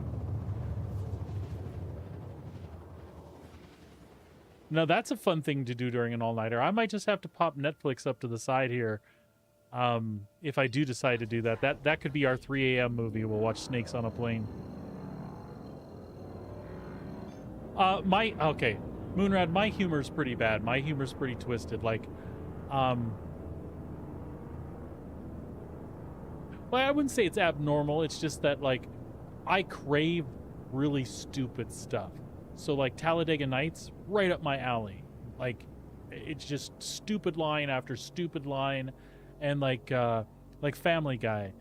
No, that's a fun thing to do during an all-nighter. I might just have to pop Netflix up to the side here. If I do decide to do that. That could be our 3 a.m. movie. We'll watch Snakes on a Plane. Okay. Moonrad, my humor's pretty bad. My humor's pretty twisted. Like, well, I wouldn't say it's abnormal. It's just that, like, I crave really stupid stuff. So, like, Talladega Nights, right up my alley. Like, it's just stupid line after stupid line. And, like Family Guy.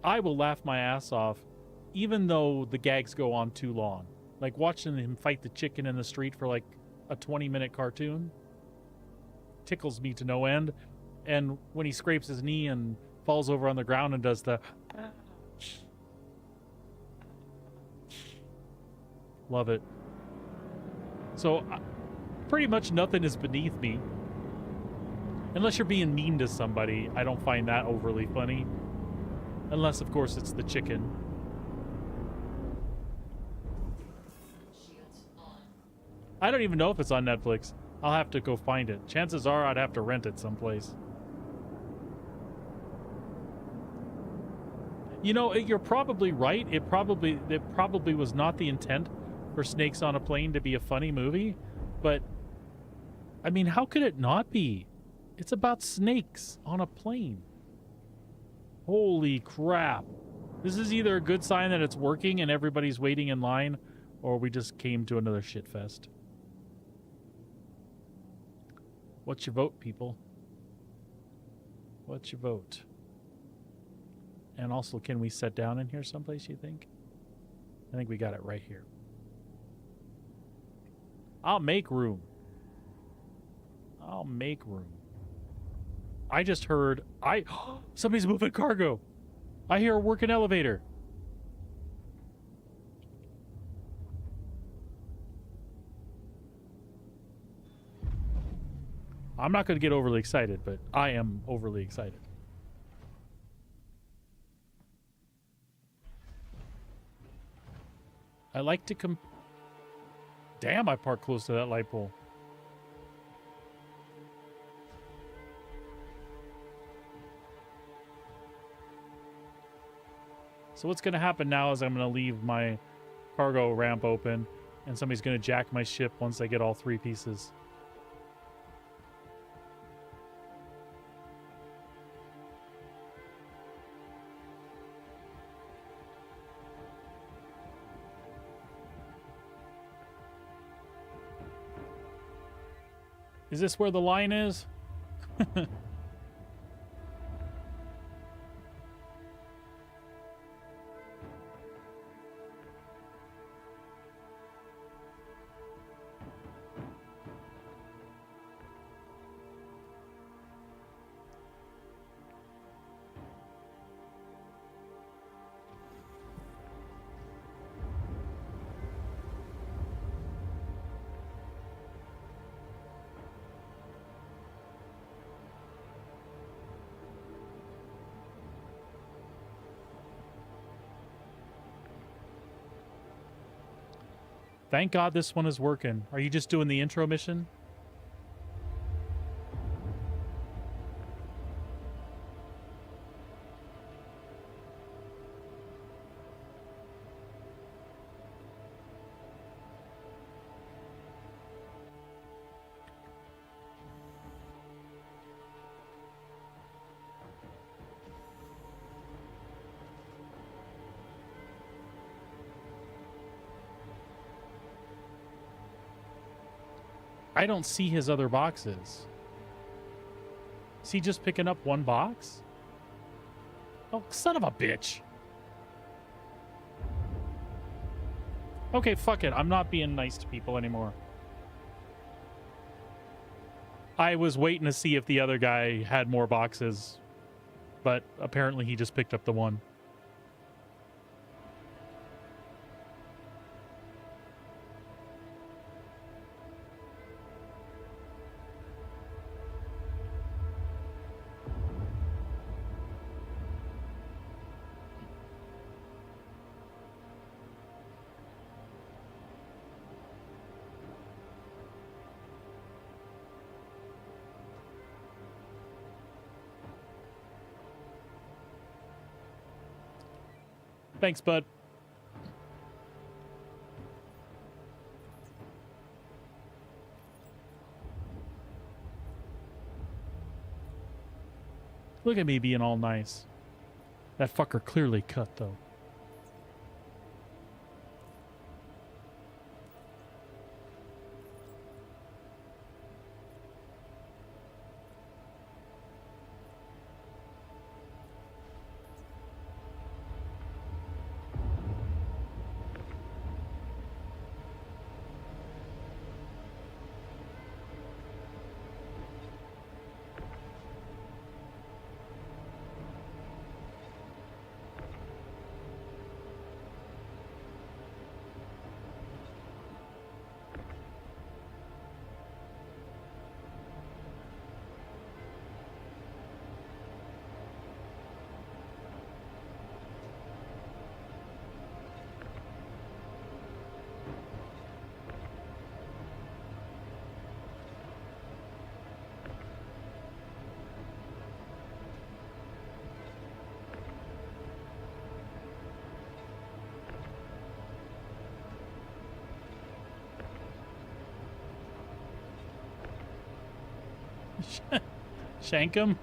I will laugh my ass off, even though the gags go on too long. Like, watching him fight the chicken in the street for, like, a 20-minute cartoon tickles me to no end. And when he scrapes his knee and falls over on the ground and does the... Love it. So, pretty much nothing is beneath me. Unless you're being mean to somebody, I don't find that overly funny. Unless, of course, it's the chicken. I don't even know if it's on Netflix. I'll have to go find it. Chances are I'd have to rent it someplace. You know, you're probably right. It probably was not the intent for Snakes on a Plane to be a funny movie. But, I mean, how could it not be? It's about snakes on a plane. Holy crap. This is either a good sign that it's working and everybody's waiting in line, or we just came to another shit fest. What's your vote, people? What's your vote? And also, can we sit down in here someplace, you think? I think we got it right here. I'll make room. I'll make room. I just heard... somebody's moving cargo. I hear a working elevator. I'm not going to get overly excited, but I am overly excited. I like to Damn, I parked close to that light pole. So what's going to happen now is I'm going to leave my cargo ramp open, and somebody's going to jack my ship once I get all 3 pieces. Is this where the line is? Thank God this one is working. Are you just doing the intro mission? I don't see his other boxes. Is he just picking up 1 box? Oh, son of a bitch. Okay, fuck it. I'm not being nice to people anymore. I was waiting to see if the other guy had more boxes, but apparently he just picked up the one. Thanks, bud. Look at me being all nice. That fucker clearly cut, though. Shank him?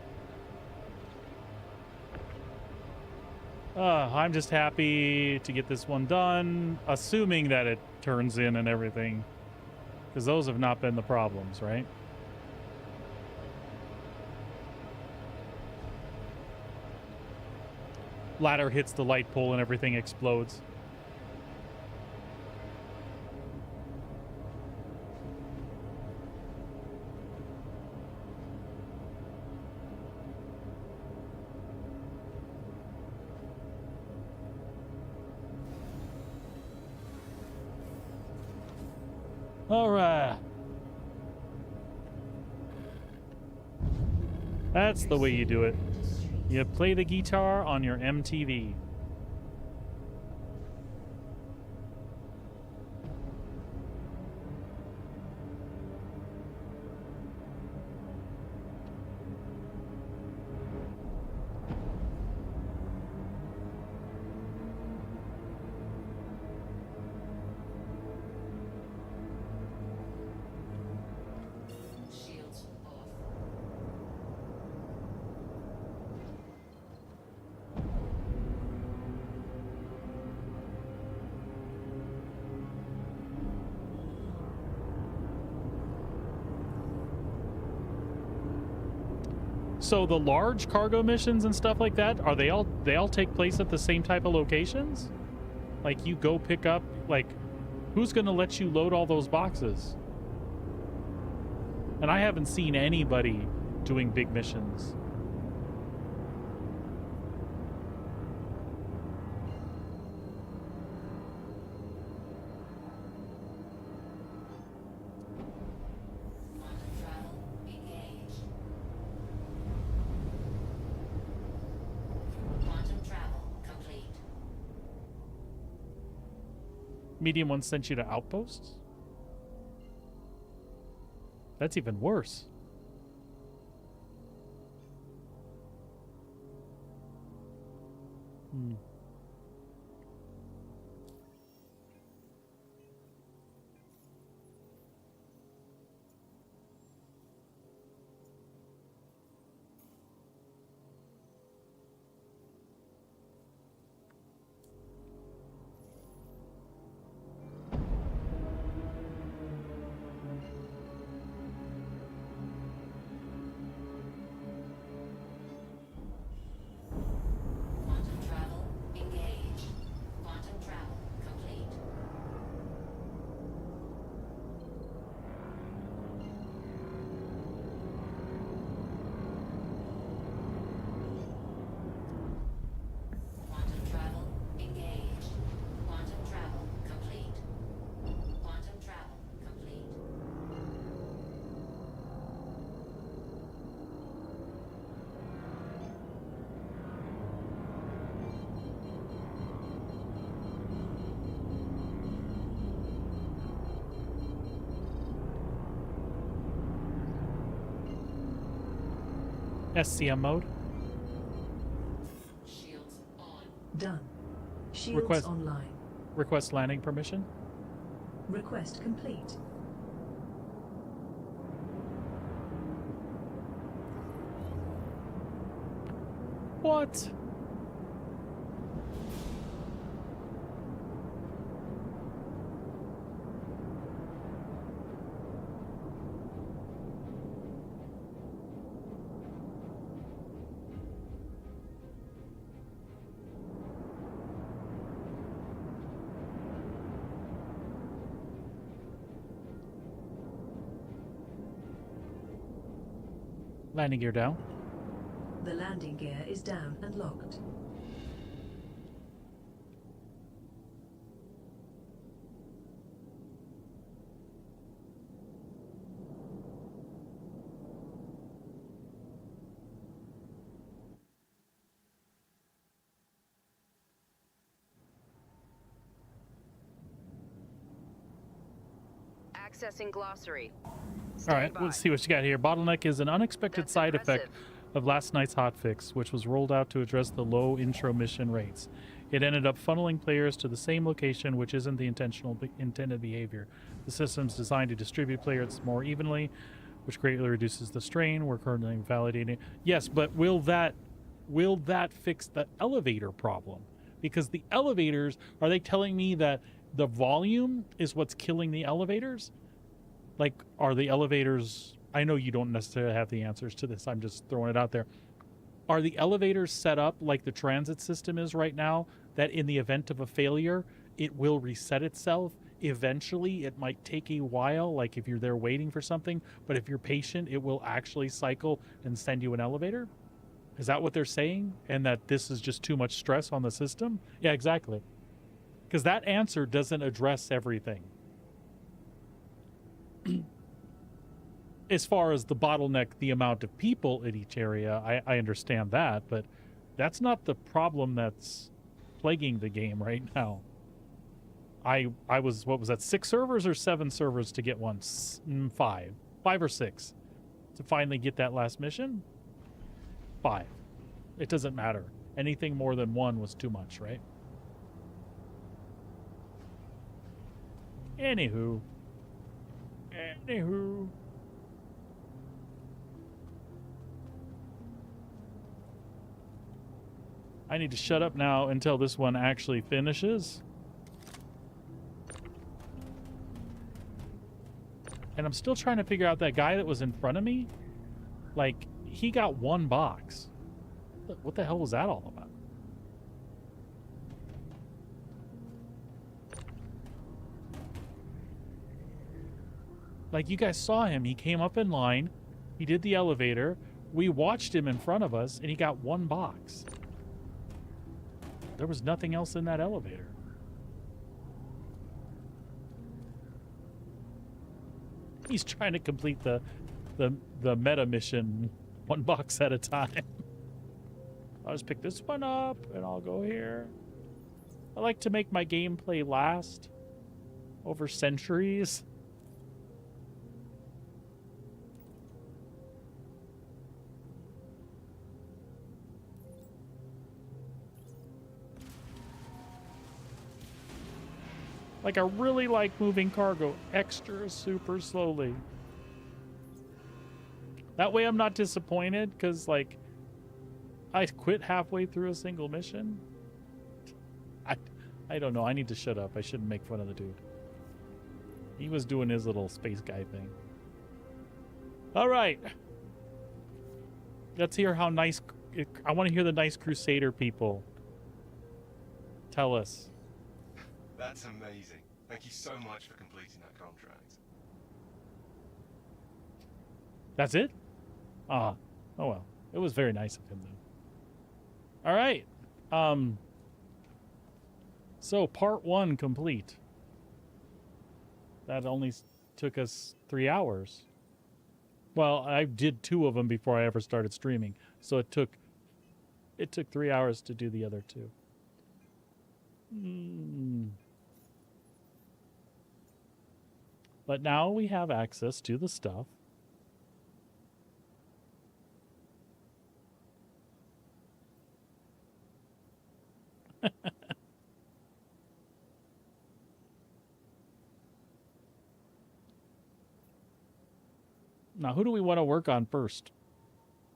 I'm just happy to get this one done, assuming that it turns in and everything. Because those have not been the problems, right? Ladder hits the light pole and everything explodes. All right. That's the way you do it. You play the guitar on your MTV. Shields off. So the large cargo missions and stuff like that, are they all take place at the same type of locations? Like you go pick up, like who's going to let you load all those boxes? And I haven't seen anybody doing big missions. Quantum travel engaged. Quantum travel complete. Medium one sent you to outposts? That's even worse. Hmm. Quantum travel SCM mode. Shields on. Done. Shields Request- online. Request landing permission. Request complete. What? Landing gear down. The landing gear is down and locked. Accessing glossary. All right, Stand by. let's see what you got here. Bottleneck is an unexpected That's side effect impressive. of last night's hotfix, which was rolled out to address the low intro mission rates. It ended up funneling players to the same location, which isn't the intended behavior. The system's designed to distribute players more evenly, which greatly reduces the strain. We're currently validating. Yes, but will that fix the elevator problem? Because the elevators, are they telling me that the volume is what's killing the elevators? Like, are the elevators... I know you don't necessarily have the answers to this. I'm just throwing it out there. Are the elevators set up like the transit system is right now, that in the event of a failure, it will reset itself? Eventually, it might take a while, like if you're there waiting for something, but if you're patient, it will actually cycle and send you an elevator? Is that what they're saying? And that this is just too much stress on the system? Yeah, exactly. Because that answer doesn't address everything. As far as the bottleneck, the amount of people in each area, I understand that, but that's not the problem that's plaguing the game right now. I was, what was that, 6 servers or 7 servers to get one? 5 or 6 to finally get that last mission? 5. It doesn't matter. Anything more than 1 was too much, right? Anywho. I need to shut up now until this one actually finishes. And I'm still trying to figure out that guy that was in front of me. Like, he got 1 box. What the hell was that all about? Like, you guys saw him. He came up in line. He did the elevator. We watched him in front of us, and he got 1 box. There was nothing else in that elevator. He's trying to complete the meta mission 1 box at a time. I'll just pick this one up, and I'll go here. I like to make my gameplay last over centuries. Like, I really like moving cargo extra super slowly. That way I'm not disappointed, because, like, I quit halfway through a single mission. I don't know. I need to shut up. I shouldn't make fun of the dude. He was doing his little space guy thing. All right. Let's hear how nice... I want to hear the nice Crusader people tell us. That's amazing. Thank you so much for completing that contract. That's it? Oh well. It was very nice of him, though. All right. So part 1 complete. That only took us 3 hours. Well, I did 2 of them before I ever started streaming, so it took 3 hours to do the other 2. But now we have access to the stuff. Now, who do we want to work on first?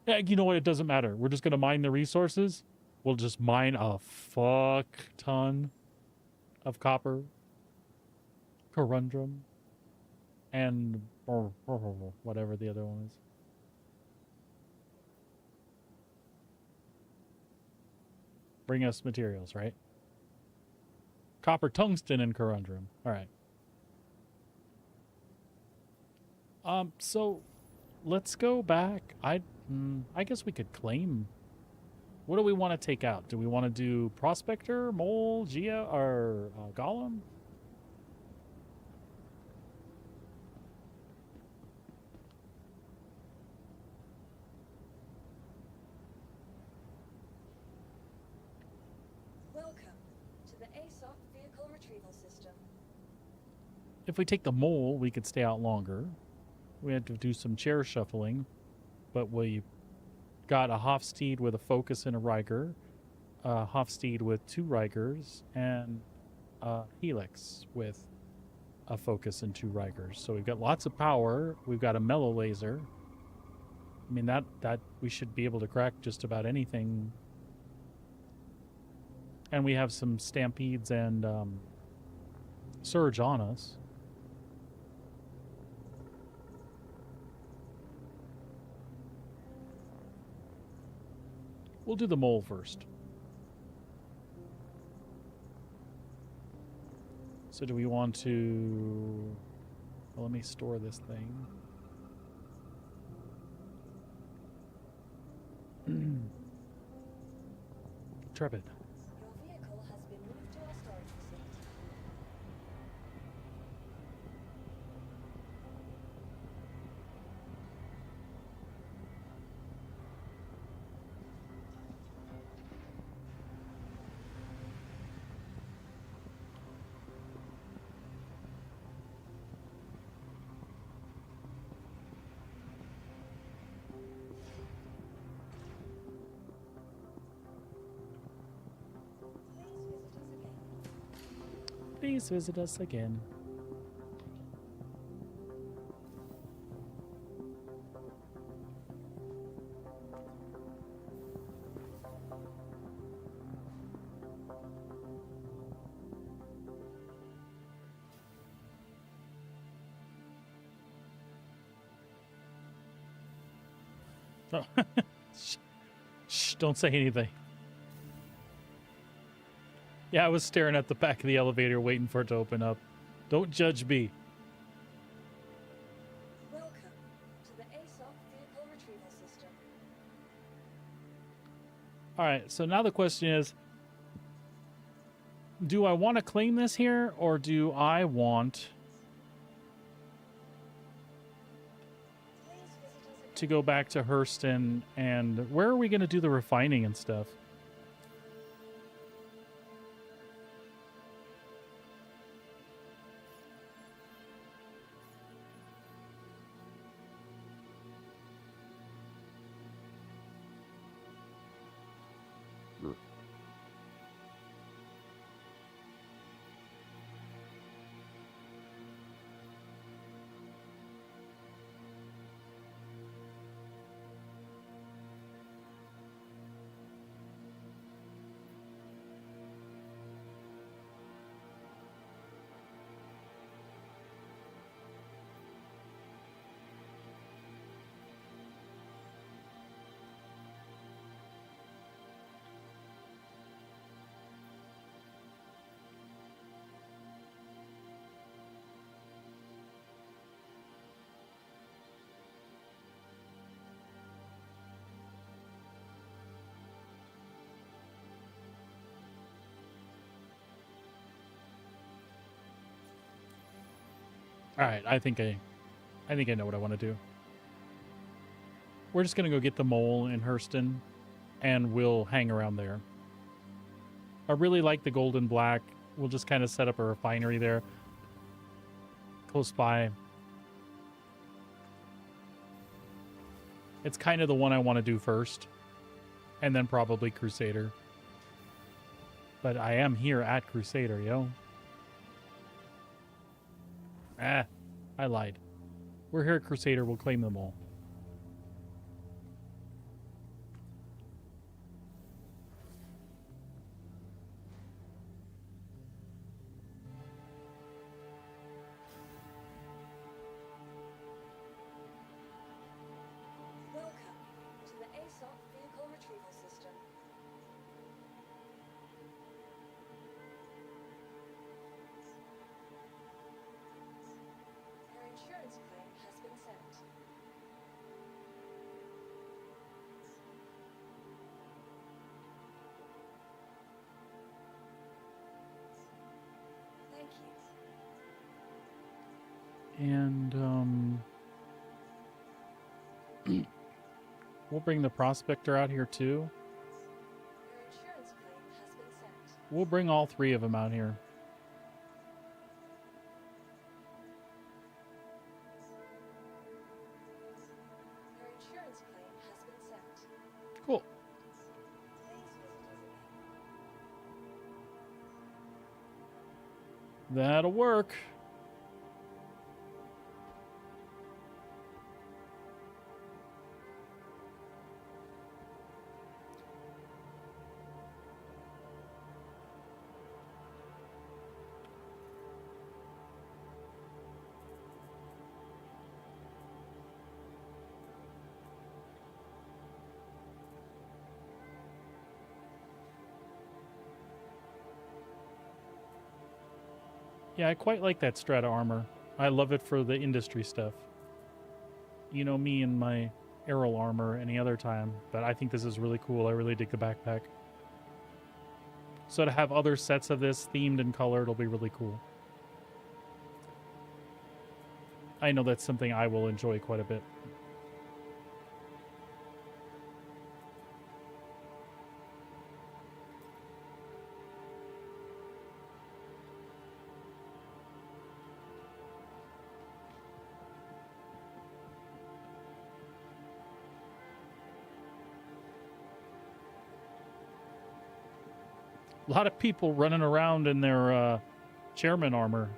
You know what? It doesn't matter. We're just going to mine the resources. We'll just mine a fuck ton of copper, corundum, and whatever the other one is. Bring us materials, right? Copper, tungsten, and corundum. All right. So let's go back. I guess we could claim. What do we want to take out? Do we want to do Prospector, Mole, Gia, or Golem? Welcome to the ASOP vehicle retrieval system. If we take the Mole, we could stay out longer. We had to do some chair shuffling, but we got a Hofstede with a Focus and a Riker, a Hofstede with 2 Rikers, and a Helix with a Focus and 2 Rikers. So we've got lots of power. We've got a mellow laser. I mean, that we should be able to crack just about anything. And we have some Stampedes and Surge on us. We'll do the Mole first. So do we want to... Well, let me store this thing. Trepid. Your vehicle has been moved to our storage facility. Please visit us again. Oh. Shh, don't say anything. Yeah, I was staring at the back of the elevator waiting for it to open up. Don't judge me. Welcome to the ASOP vehicle retrieval system. All right, so now the question is, do I want to claim this here, or do I want to go back to Hurston, and where are we going to do the refining and stuff? All right, I think I know what I want to do. We're just gonna go get the Mole in Hurston, and we'll hang around there. I really like the Golden Black. We'll just kind of set up a refinery there, close by. It's kind of the one I want to do first, and then probably Crusader. But I am here at Crusader, yo. Ah, I lied. We're here at Crusader. We'll claim them all. Welcome to the ASOP Vehicle Retrieval System. Your insurance claim has been sent. Thank you. And we'll bring the prospector out here too. Your insurance claim has been sent. We'll bring all three of them out here. Your insurance claim has been sent. Cool. Please visit us again. That'll work. Yeah, I quite like that Strata armor. I love it for the industry stuff. You know me and my Aero armor any other time, but I think this is really cool. I really dig the backpack. So to have other sets of this themed and colored will be really cool. I know that's something I will enjoy quite a bit. A lot of people running around in their chairman armor.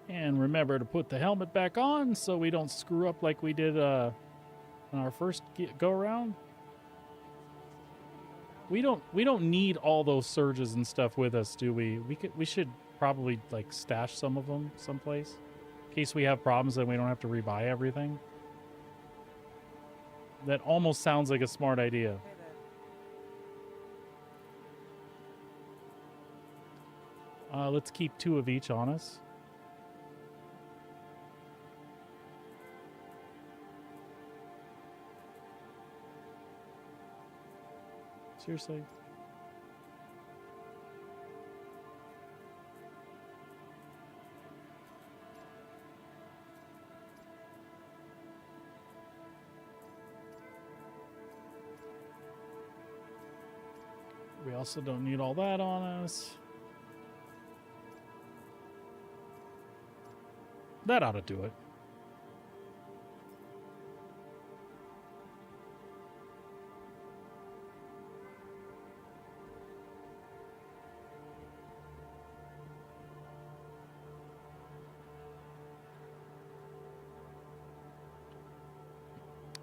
And remember to put the helmet back on so we don't screw up like we did on our first go around. We don't need all those surges and stuff with us, do we? We should probably like stash some of them someplace in case we have problems and we don't have to rebuy everything. That almost sounds like a smart idea. Let's keep 2 of each on us. Seriously? We also don't need all that on us. That ought to do it.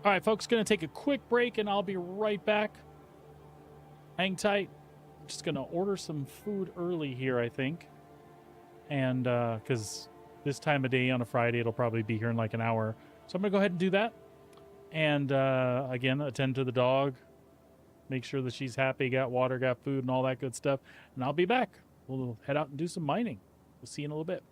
All right, folks, going to take a quick break and I'll be right back. Hang tight. Just going to order some food early here, I think. And because this time of day on a Friday, it'll probably be here in like an hour. So I'm going to go ahead and do that. And again, attend to the dog. make sure that she's happy, got water, got food, and all that good stuff. And I'll be back. We'll head out and do some mining. We'll see you in a little bit.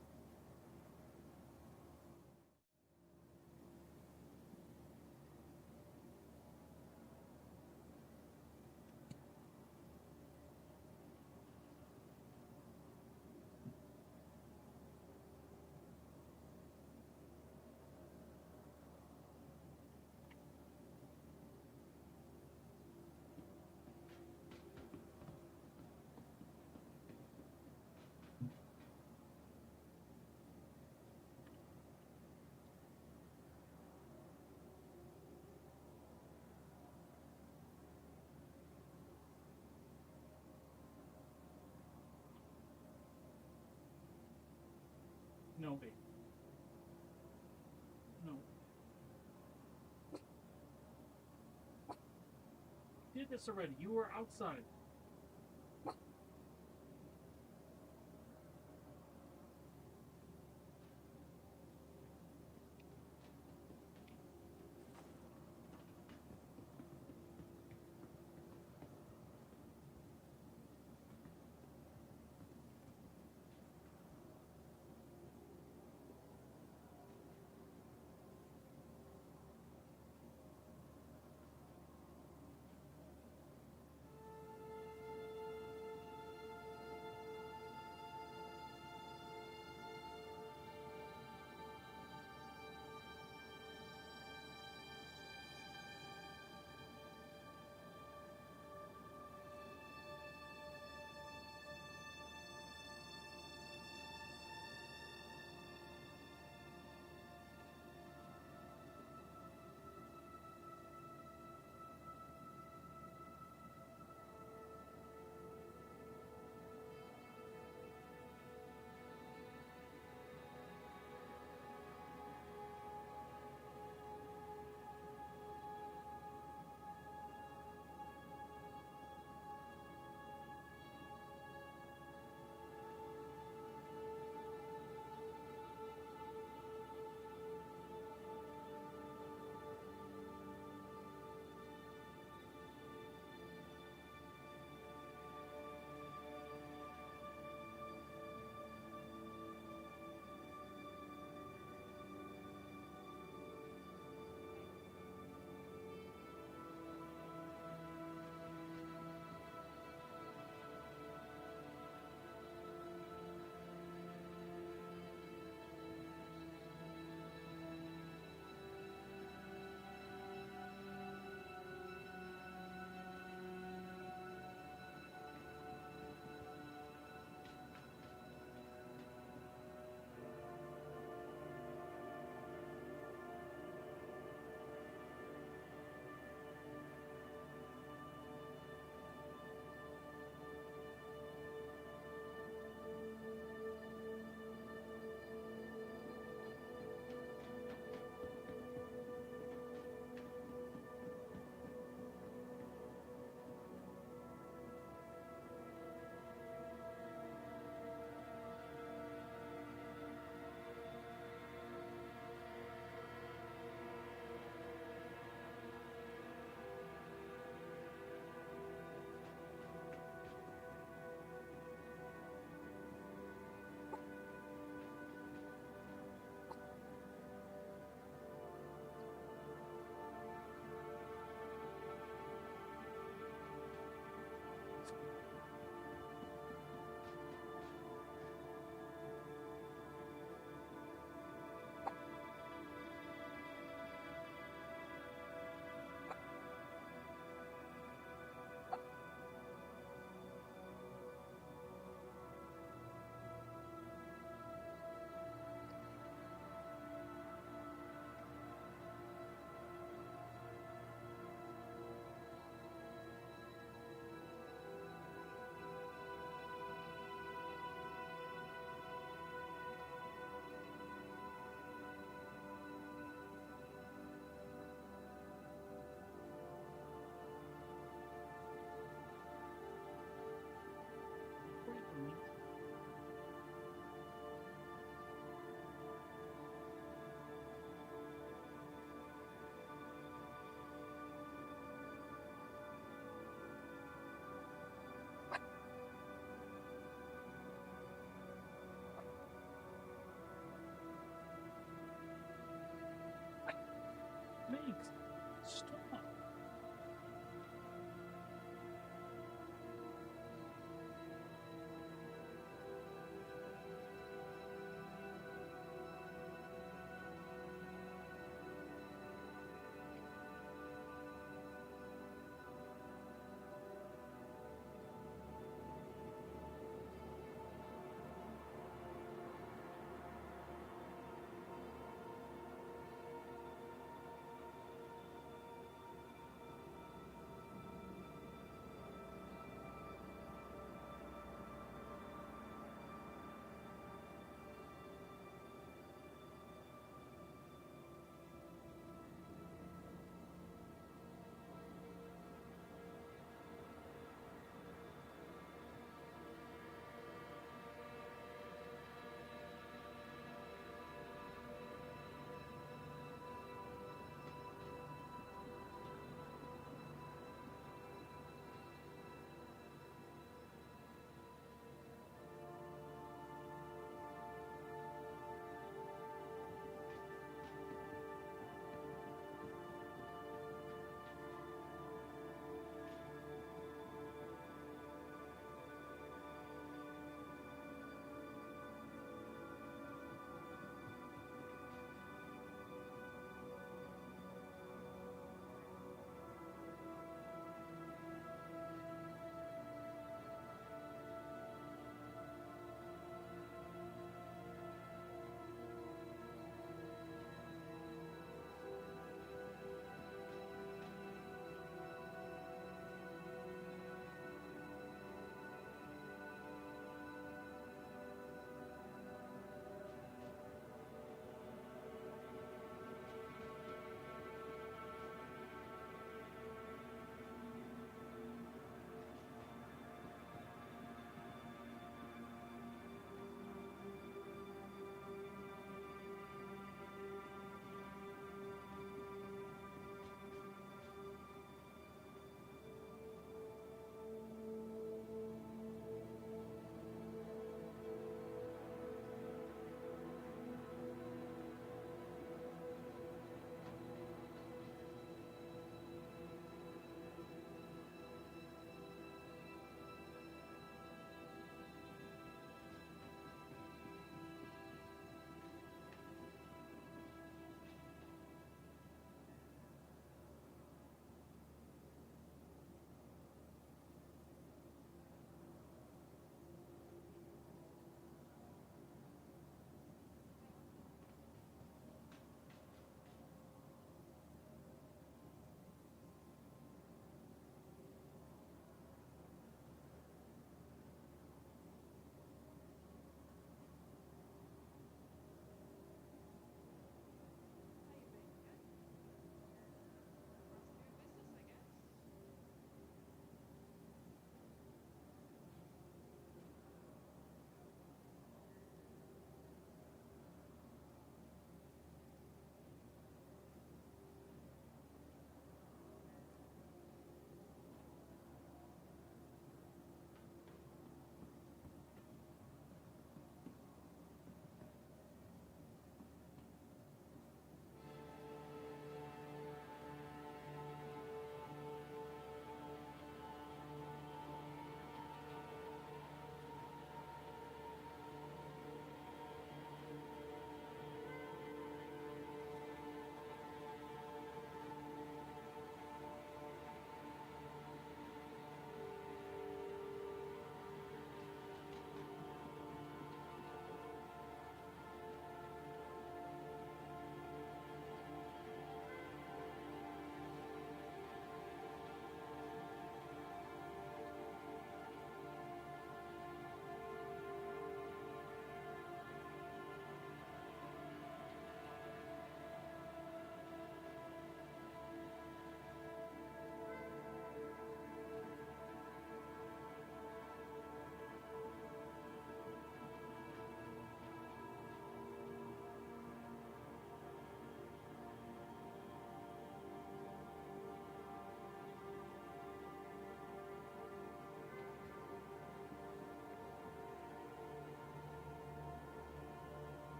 No, babe. No. Did this already. You were outside.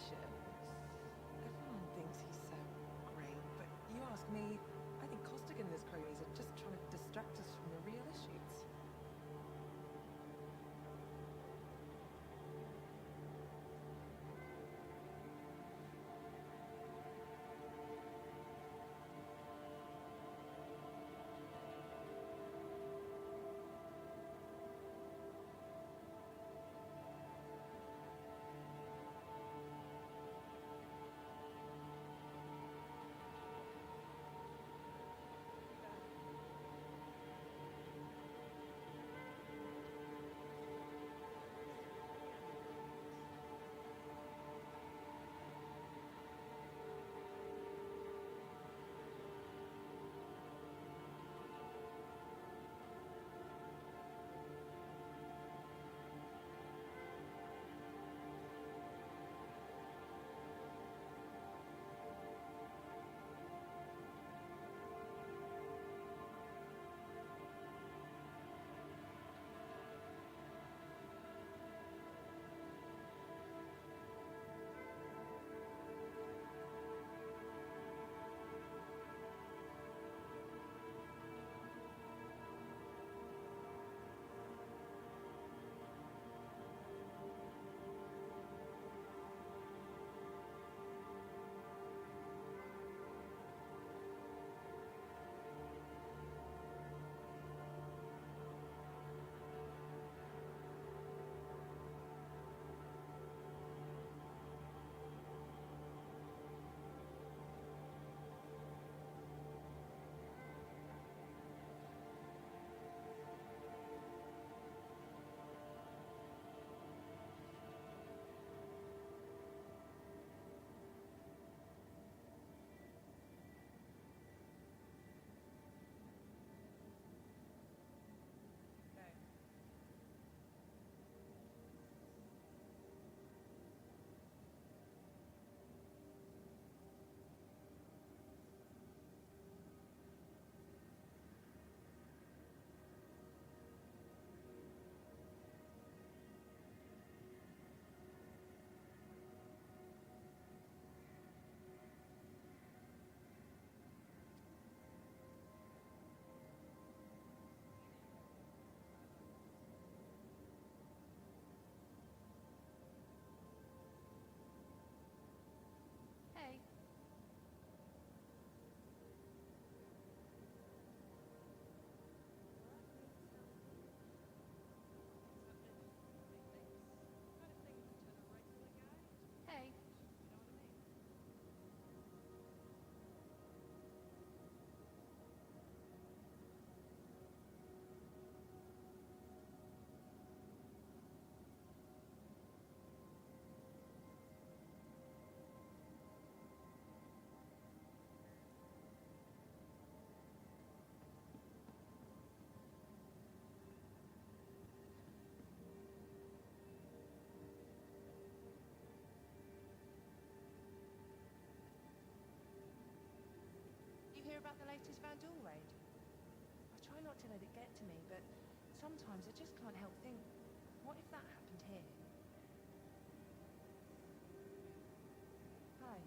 Bishop. Everyone thinks he's so great, but you ask me, I think Costigan and his cronies are just trying to distract us from the real issues. Hey. Hey. You hear about the latest Vandal raid? I try not to let it get to me, but sometimes I just can't help think, what if that happened here? Hi.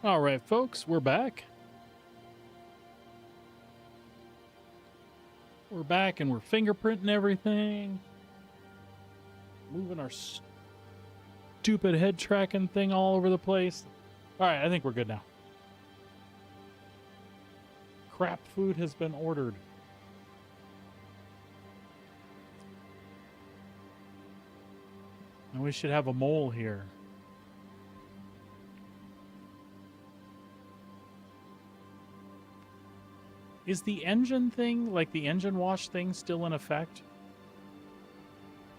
All right, folks, we're back. We're back and we're fingerprinting everything. Moving our stupid head tracking thing all over the place. All right, I think we're good now. Crap food has been ordered. And we should have a mole here. Is the engine thing, like the engine wash thing, still in effect?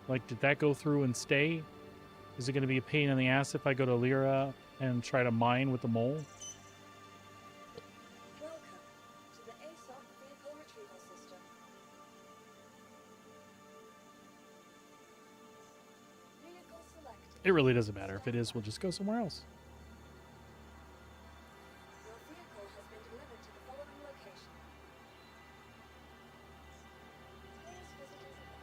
Like, did that go through and stay? Is it going to be a pain in the ass if I go to Lyra and try to mine with the mole? Welcome to the ASOP vehicle retrieval system. Vehicle selected. It really doesn't matter. If it is, we'll just go somewhere else. Your vehicle has been delivered to the following location. Please visit us again.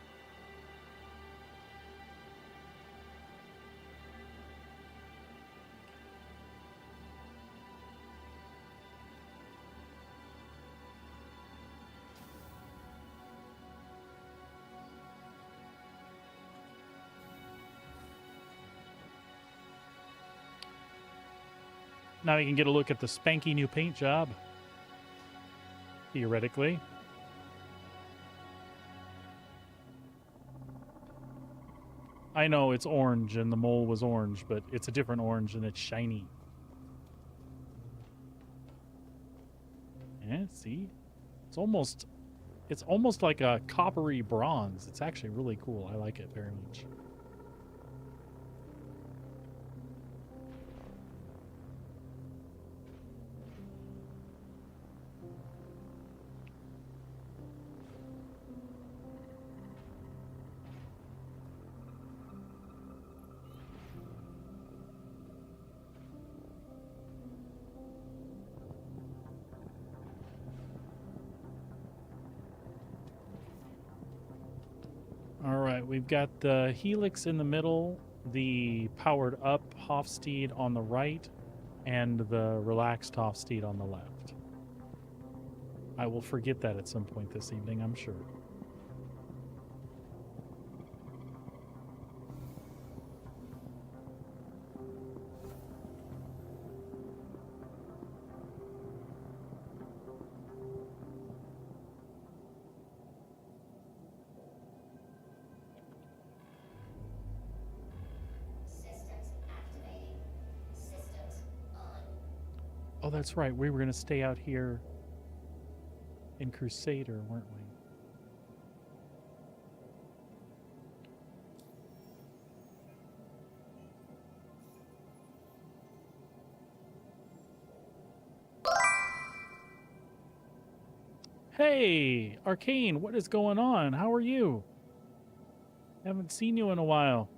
Now you can get a look at the spanky new paint job. Theoretically. I know it's orange and the mole was orange, but it's a different orange and it's shiny. Yeah, see? It's almost like a coppery bronze. It's actually really cool. I like it very much. All right, we've got the Helix in the middle, the powered up Hofstede on the right, and the relaxed Hofstede on the left. I will forget that at some point this evening, I'm sure. Oh, that's right. We were going to stay out here in Crusader, weren't we? Hey, Arcane, what is going on? How are you? Haven't seen you in a while.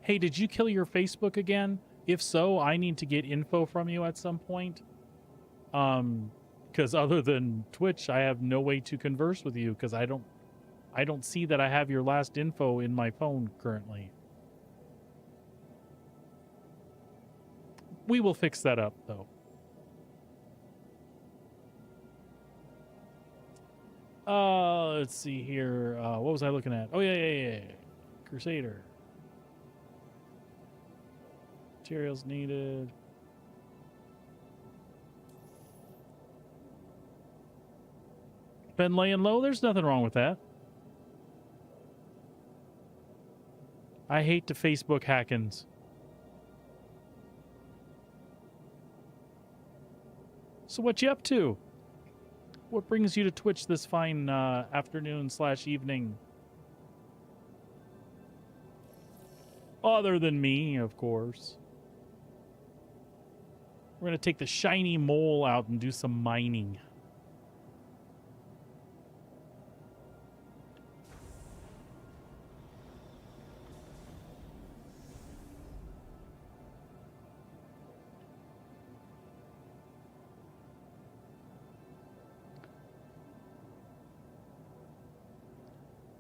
Hey, did you kill your Facebook again? If so, I need to get info from you at some point. Because other than Twitch, I have no way to converse with you because I don't see that I have your last info in my phone currently. We will fix that up, though. Let's see here. What was I looking at? Oh, yeah. Crusader. Materials needed. Been laying low? There's nothing wrong with that. I hate the Facebook hackins. So what you up to? What brings you to Twitch this fine afternoon/evening? Other than me, of course. We're going to take the shiny mole out and do some mining.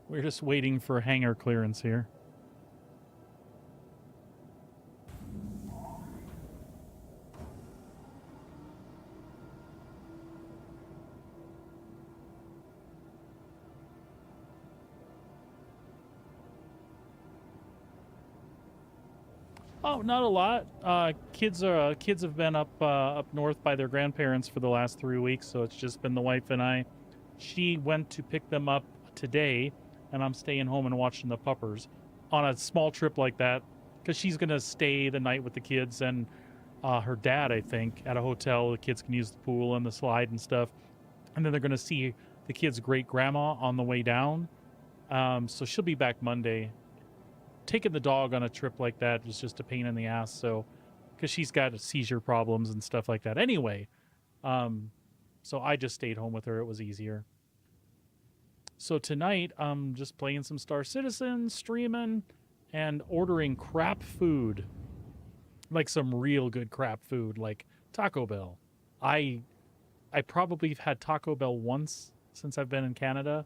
We're just waiting for hangar clearance here. Oh, not a lot. Kids have been up north by their grandparents for the last 3 weeks, so it's just been the wife and I. She went to pick them up today, and I'm staying home and watching the puppers on a small trip like that because she's gonna stay the night with the kids and her dad, I think, at a hotel. The kids can use the pool and the slide and stuff, and then they're gonna see the kids' great grandma on the way down. So she'll be back Monday. Taking the dog on a trip like that is just a pain in the ass. So, because she's got seizure problems and stuff like that. Anyway, so I just stayed home with her. It was easier. So tonight, I'm just playing some Star Citizen, streaming, and ordering crap food. Like some real good crap food, like Taco Bell. I probably have had Taco Bell once since I've been in Canada,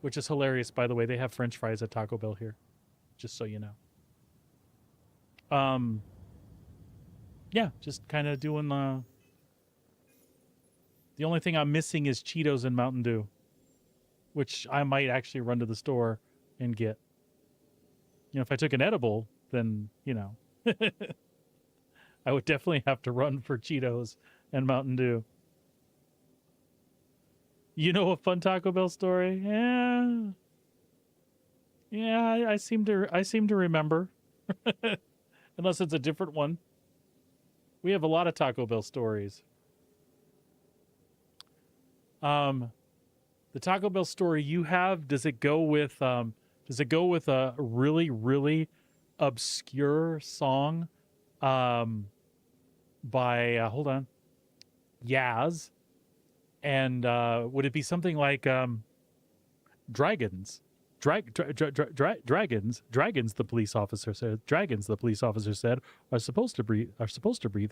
which is hilarious, by the way. They have French fries at Taco Bell here, just so you know. Yeah, just kind of doing the only thing I'm missing is Cheetos and Mountain Dew, which I might actually run to the store and get. You know, if I took an edible, then, you know, I would definitely have to run for Cheetos and Mountain Dew. You know a fun Taco Bell story? Yeah. Yeah, I seem to remember. Unless it's a different one. We have a lot of Taco Bell stories. The Taco Bell story you have, does it go with a really, really obscure song by hold on, Yaz? And would it be something like Dragons? Dragons, the police officer said. Dragons, the police officer said, are supposed to breathe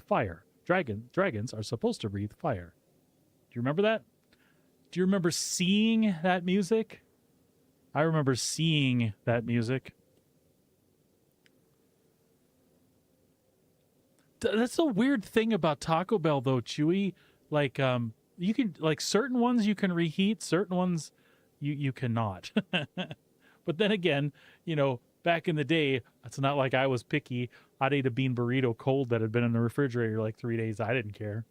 fire. Dragons are supposed to breathe fire. Do you remember that? Do you remember seeing that music? I remember seeing that music. That's a weird thing about Taco Bell, though, Chewy. Like, you can, like, certain ones you can reheat, certain ones you cannot. But then again, you know, back in the day, it's not like I was picky. I'd eat a bean burrito cold that had been in the refrigerator like 3 days. I didn't care.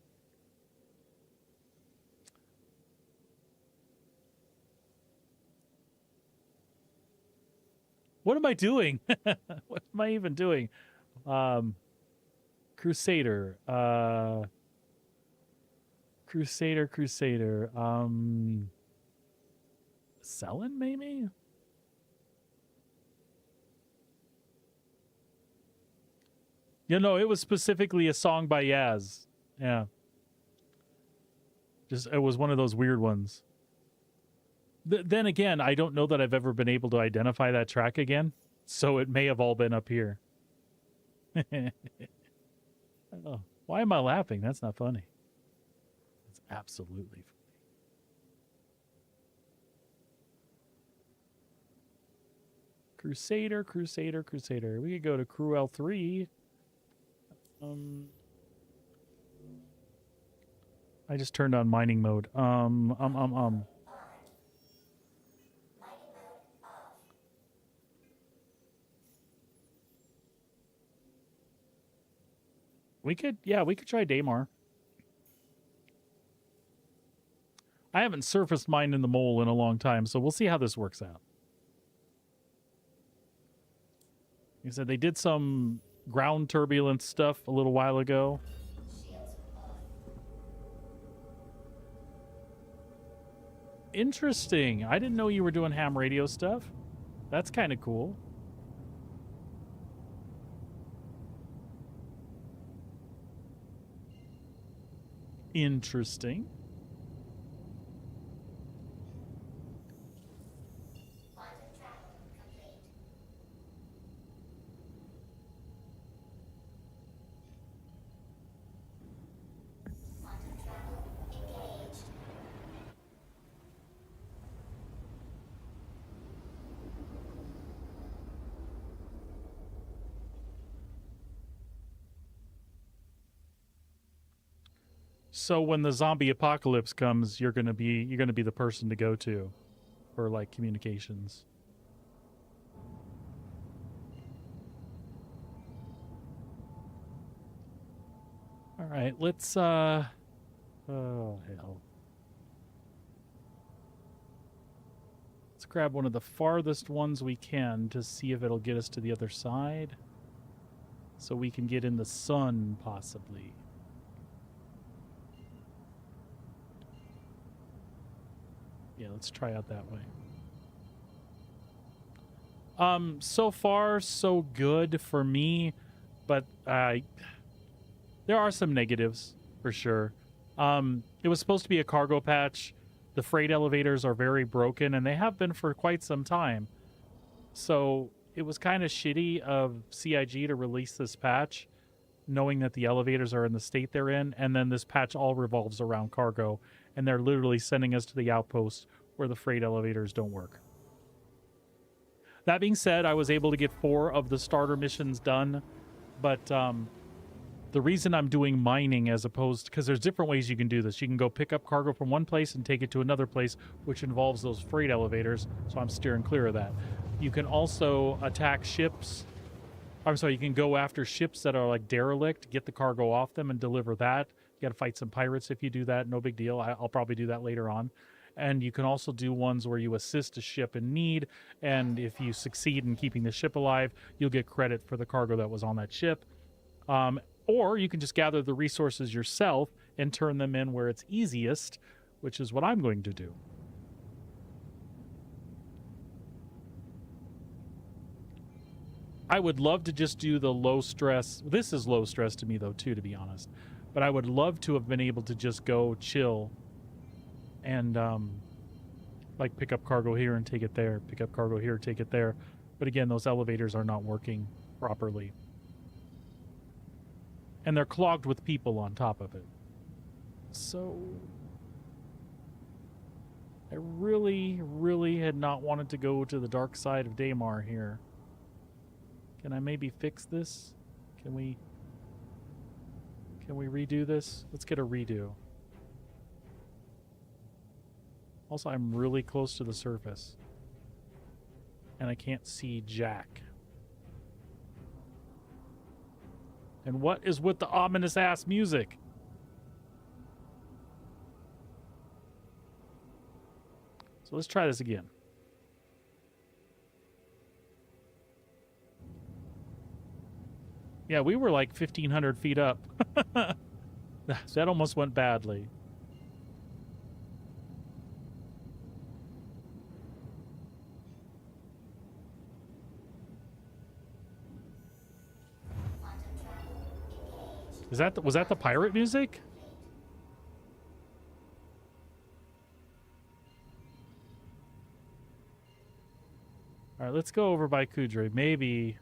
What am I doing? What am I even doing? Crusader. Crusader. Selling, maybe? You know, it was specifically a song by Yaz. Yeah. Just, it was one of those weird ones. Then again, I don't know that I've ever been able to identify that track again, so it may have all been up here. Oh, why am I laughing? That's not funny. It's absolutely funny. Crusader. We could go to Cruel 3. I just turned on mining mode. We could try Daymar. I haven't surfaced mined in the mole in a long time, so we'll see how this works out. Like I said, they did some ground turbulence stuff a little while ago. Interesting. I didn't know you were doing ham radio stuff. That's kind of cool. Interesting. So when the zombie apocalypse comes, you're gonna be the person to go to for like communications. All right, let's oh hell. Let's grab one of the farthest ones we can to see if it'll get us to the other side. So we can get in the sun, possibly. Yeah, let's try out that way. So far, so good for me, but there are some negatives, for sure. It was supposed to be a cargo patch. The freight elevators are very broken, and they have been for quite some time. So it was kind of shitty of CIG to release this patch, knowing that the elevators are in the state they're in, and then this patch all revolves around cargo, and they're literally sending us to the outpost where the freight elevators don't work. That being said, I was able to get 4 of the starter missions done, but the reason I'm doing mining as opposed, because there's different ways you can do this. You can go pick up cargo from one place and take it to another place, which involves those freight elevators, so I'm steering clear of that. You can also attack ships. I'm sorry, you can go after ships that are like derelict, get the cargo off them and deliver that. You got to fight some pirates if you do that, no big deal. I'll probably do that later on. And you can also do ones where you assist a ship in need, and if you succeed in keeping the ship alive, you'll get credit for the cargo that was on that ship. Or you can just gather the resources yourself and turn them in where it's easiest, which is what I'm going to do. I would love to just do the low stress. This is low stress to me, though, too, to be honest. But I would love to have been able to just go chill and like pick up cargo here and take it there, pick up cargo here, take it there. But again, those elevators are not working properly. And they're clogged with people on top of it. So I really, really had not wanted to go to the dark side of Daymar here. Can I maybe fix this? Can we redo this? Let's get a redo. Also, I'm really close to the surface. And I can't see jack. And what is with the ominous ass music? So let's try this again. Yeah, we were like 1,500 feet up. That almost went badly. Was that the pirate music? All right, let's go over by Kudre. Maybe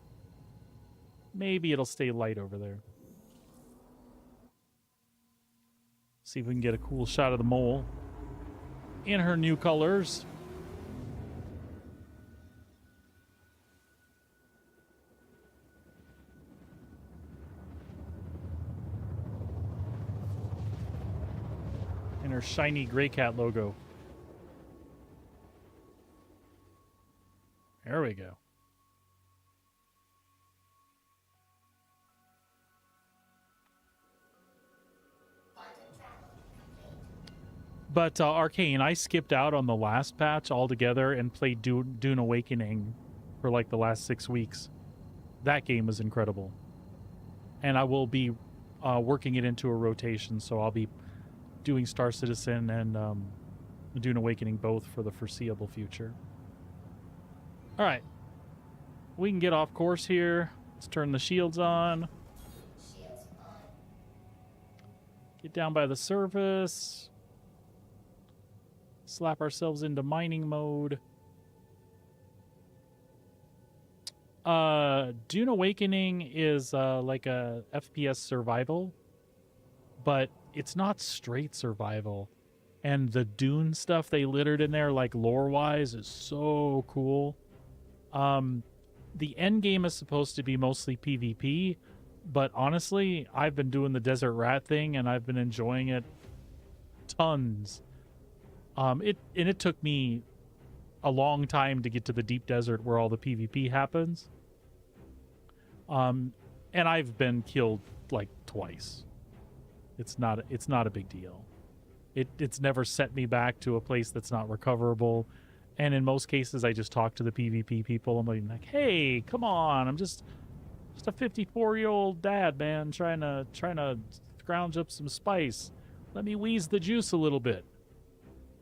it'll stay light over there. See if we can get a cool shot of the mole in her new colors. And her shiny Grey Cat logo. There we go. But Arcane, I skipped out on the last patch altogether and played Dune Awakening for like the last 6 weeks. That game was incredible. And I will be working it into a rotation, so I'll be doing Star Citizen and Dune Awakening both for the foreseeable future. All right. We can get off course here. Let's turn the shields on. Get down by the surface. Slap ourselves into mining mode. Dune Awakening is like a FPS survival, but it's not straight survival. And the Dune stuff they littered in there, like lore-wise, is so cool. The end game is supposed to be mostly PvP, but honestly, I've been doing the Desert Rat thing, and I've been enjoying it tons. It took me a long time to get to the deep desert where all the PvP happens. And I've been killed like twice. It's not a big deal. It's never set me back to a place that's not recoverable. And in most cases, I just talk to the PvP people. I'm like, hey, come on. I'm just a 54-year-old dad, man, trying to scrounge up some spice. Let me wheeze the juice a little bit.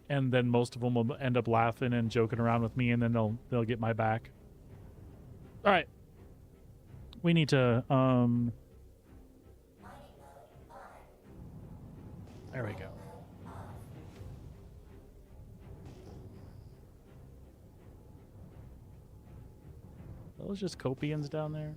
And then most of them will end up laughing and joking around with me, and then they'll get my back. All right. We need to there we go. Those just Copians down there.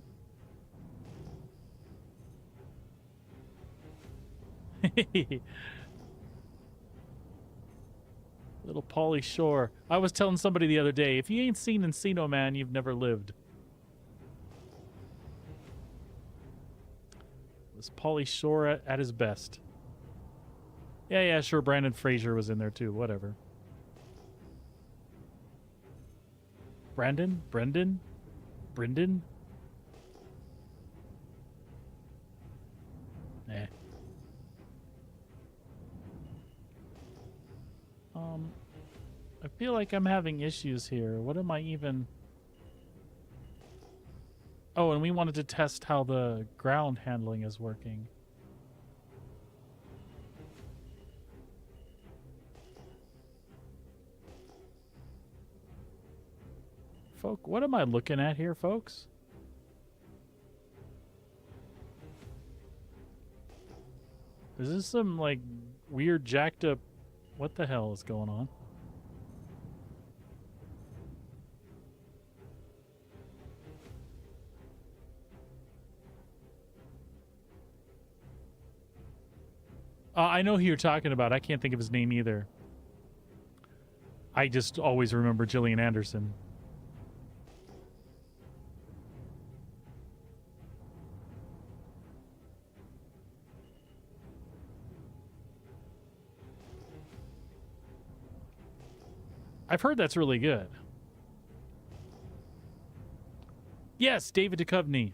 Little Pauly Shore. I was telling somebody the other day, if you ain't seen Encino Man, you've never lived. It was Pauly Shore at his best. Yeah, sure. Brandon Fraser was in there too. Whatever. Brendan? Brendan? Eh. I feel like I'm having issues here. What am I even... Oh, and we wanted to test how the ground handling is working. What am I looking at here, folks? Is this some, like, weird jacked up... What the hell is going on? I know who you're talking about. I can't think of his name either. I just always remember Gillian Anderson. I've heard that's really good. Yes, David Duchovny.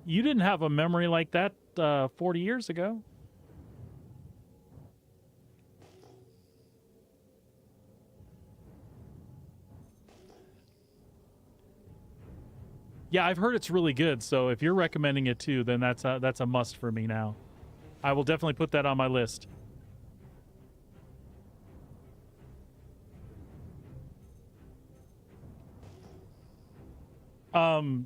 You didn't have a memory like that 40 years ago. Yeah, I've heard it's really good. So if you're recommending it too, then that's a must for me now. I will definitely put that on my list.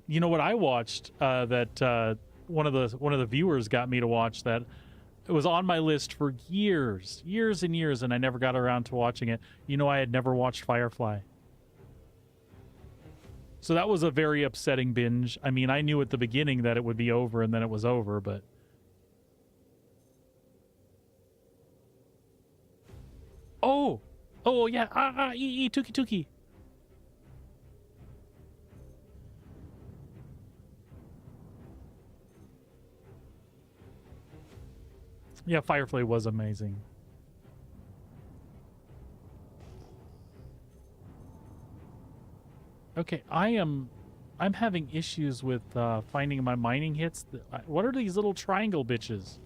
You know what I watched that one of the viewers got me to watch that it was on my list for years and years, and I never got around to watching it. You know, I had never watched Firefly. So that was a very upsetting binge. I mean, I knew at the beginning that it would be over, and then it was over, but... Oh, yeah. Tuki. Yeah, Firefly was amazing. Okay, I'm having issues with finding my mining hits. What are these little triangle bitches?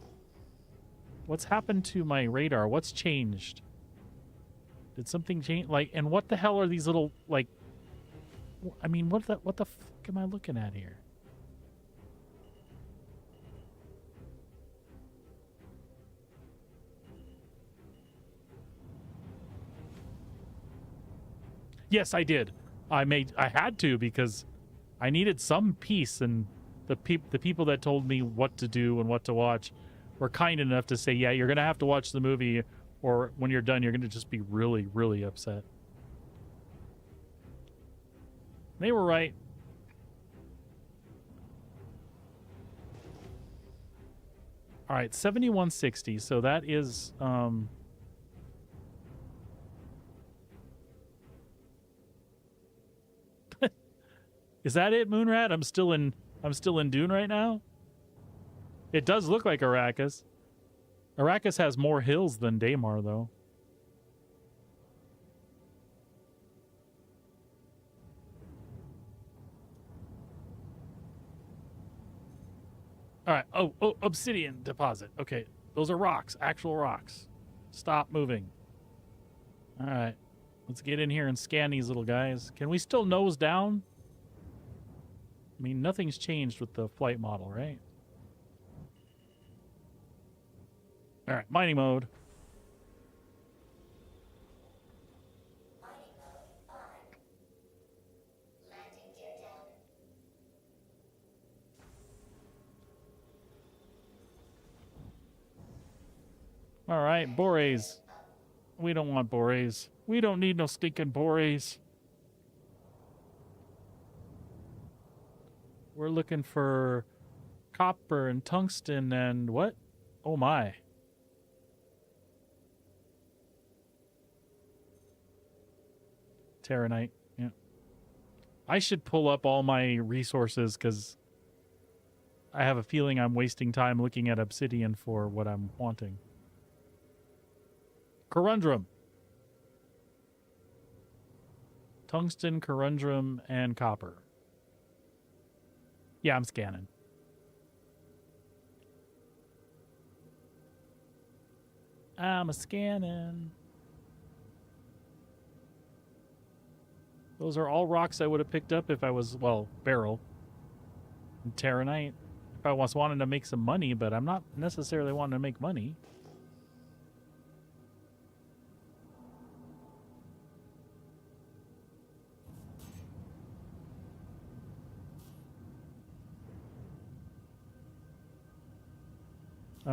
What's happened to my radar? What's changed? Did something change? Like, and what the hell are these little, like... I mean, what the fuck am I looking at here? Yes, I did. I had to because I needed some peace, and the people that told me what to do and what to watch were kind enough to say, yeah, you're going to have to watch the movie, or when you're done, you're going to just be really, really upset. They were right. All right, 7160. So that is is that it, Moonrat? I'm still in Dune right now. It does look like Arrakis. Arrakis has more hills than Daymar, though. All right. Oh, obsidian deposit. Okay. Those are rocks, actual rocks. Stop moving. All right. Let's get in here and scan these little guys. Can we still nose down? I mean, nothing's changed with the flight model, right? All right, mining mode. All right, Borays. We don't want Borays. We don't need no stinking Borays. We're looking for copper and tungsten and what? Oh my. Terranite, yeah. I should pull up all my resources because I have a feeling I'm wasting time looking at obsidian for what I'm wanting. Corundrum. Tungsten, corundrum, and copper. Yeah, I'm scanning. I'm scanning. Those are all rocks I would have picked up if I was, well, beryl. And terranite. If I was wanting to make some money, but I'm not necessarily wanting to make money.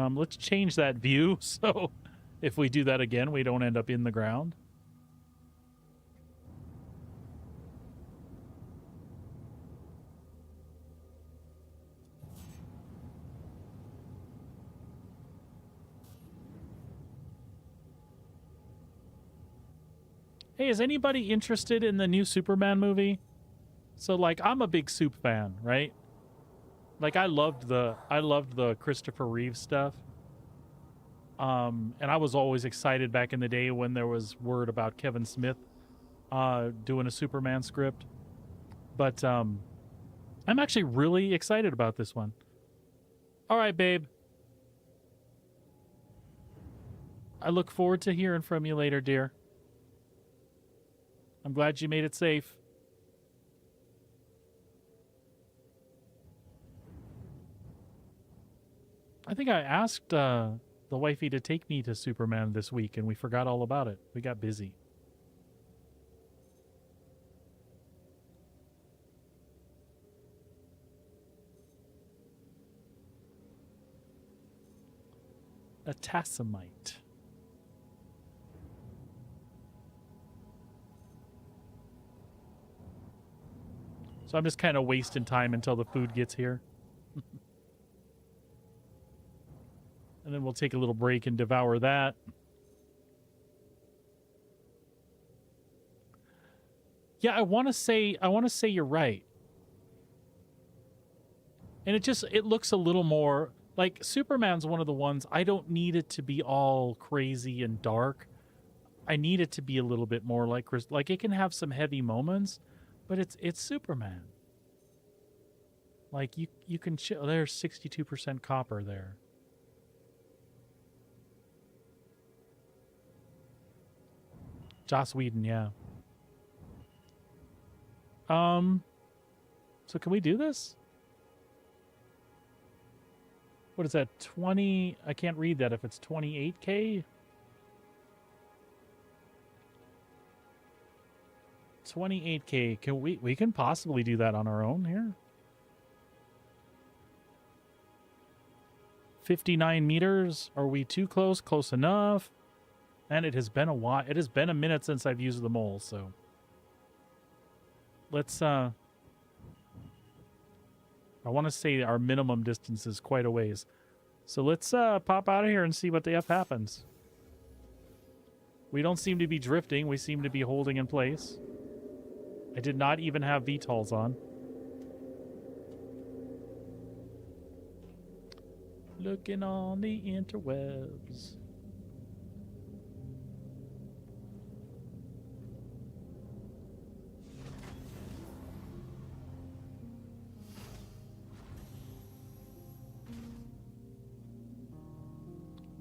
Let's change that view so if we do that again, we don't end up in the ground. Hey, is anybody interested in the new Superman movie? So, like, I'm a big Soup fan, right? Like, I loved the Christopher Reeve stuff. And I was always excited back in the day when there was word about Kevin Smith doing a Superman script. But I'm actually really excited about this one. All right, babe. I look forward to hearing from you later, dear. I'm glad you made it safe. I think I asked the wifey to take me to Superman this week, and we forgot all about it. We got busy. A tassamite. So I'm just kind of wasting time until the food gets here. And then we'll take a little break and devour that. Yeah, I want to say you're right. And it looks a little more like Superman's one of the ones I don't need it to be all crazy and dark. I need it to be a little bit more like it can have some heavy moments, but it's Superman. Like you can there's 62% copper there. Joss Whedon, yeah. So can we do this? What is that? 20? I can't read that if it's 28K. 28K. Can we can possibly do that on our own here? 59 meters. Are we too close? Close enough. And it has been a while. It has been a minute since I've used the mole, so let's I want to say our minimum distance is quite a ways. So let's pop out of here and see what the F happens. We don't seem to be drifting. We seem to be holding in place. I did not even have VTOLs on. Looking on the interwebs.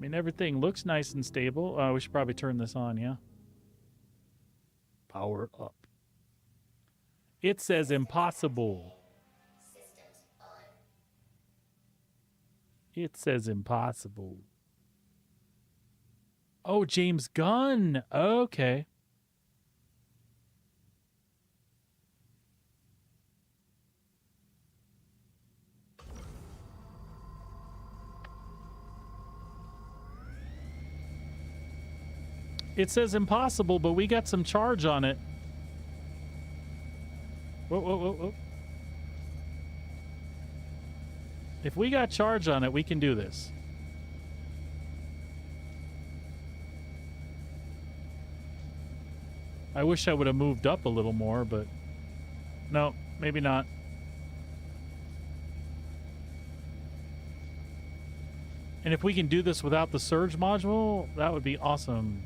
mean, everything looks nice and stable. We should probably turn this on, yeah? Power up. It says impossible. It says impossible. Oh, James Gunn. Okay. It says impossible, but we got some charge on it. Whoa, whoa, whoa, whoa. If we got charge on it, we can do this. I wish I would have moved up a little more, but no, maybe not. And if we can do this without the surge module, that would be awesome.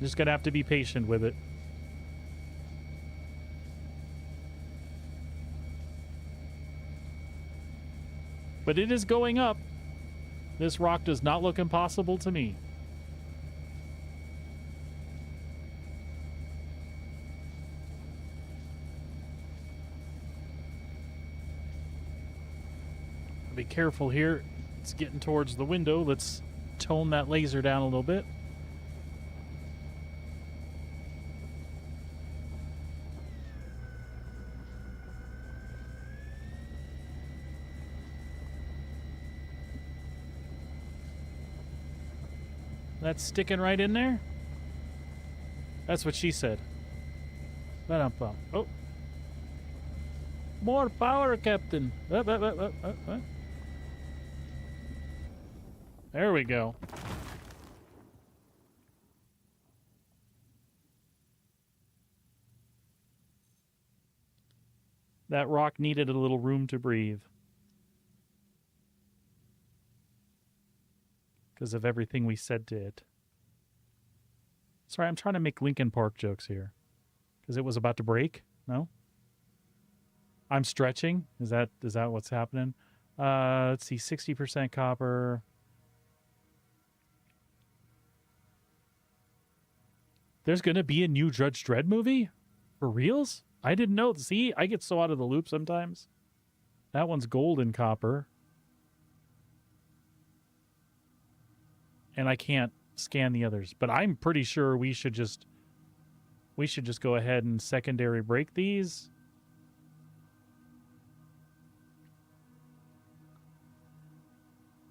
Just gonna have to be patient with it. But it is going up. This rock does not look impossible to me. Be careful here. It's getting towards the window. Let's tone that laser down a little bit. That's sticking right in there? That's what she said. Oh. More power, Captain. There we go. That rock needed a little room to breathe. Because of everything we said to it. Sorry, I'm trying to make Linkin Park jokes here. Because it was about to break? No? I'm stretching? Is that what's happening? Let's see, 60% copper. There's going to be a new Judge Dredd movie? For reals? I didn't know. See, I get so out of the loop sometimes. That one's gold and copper. And I can't scan the others. But I'm pretty sure we should just go ahead and secondary break these.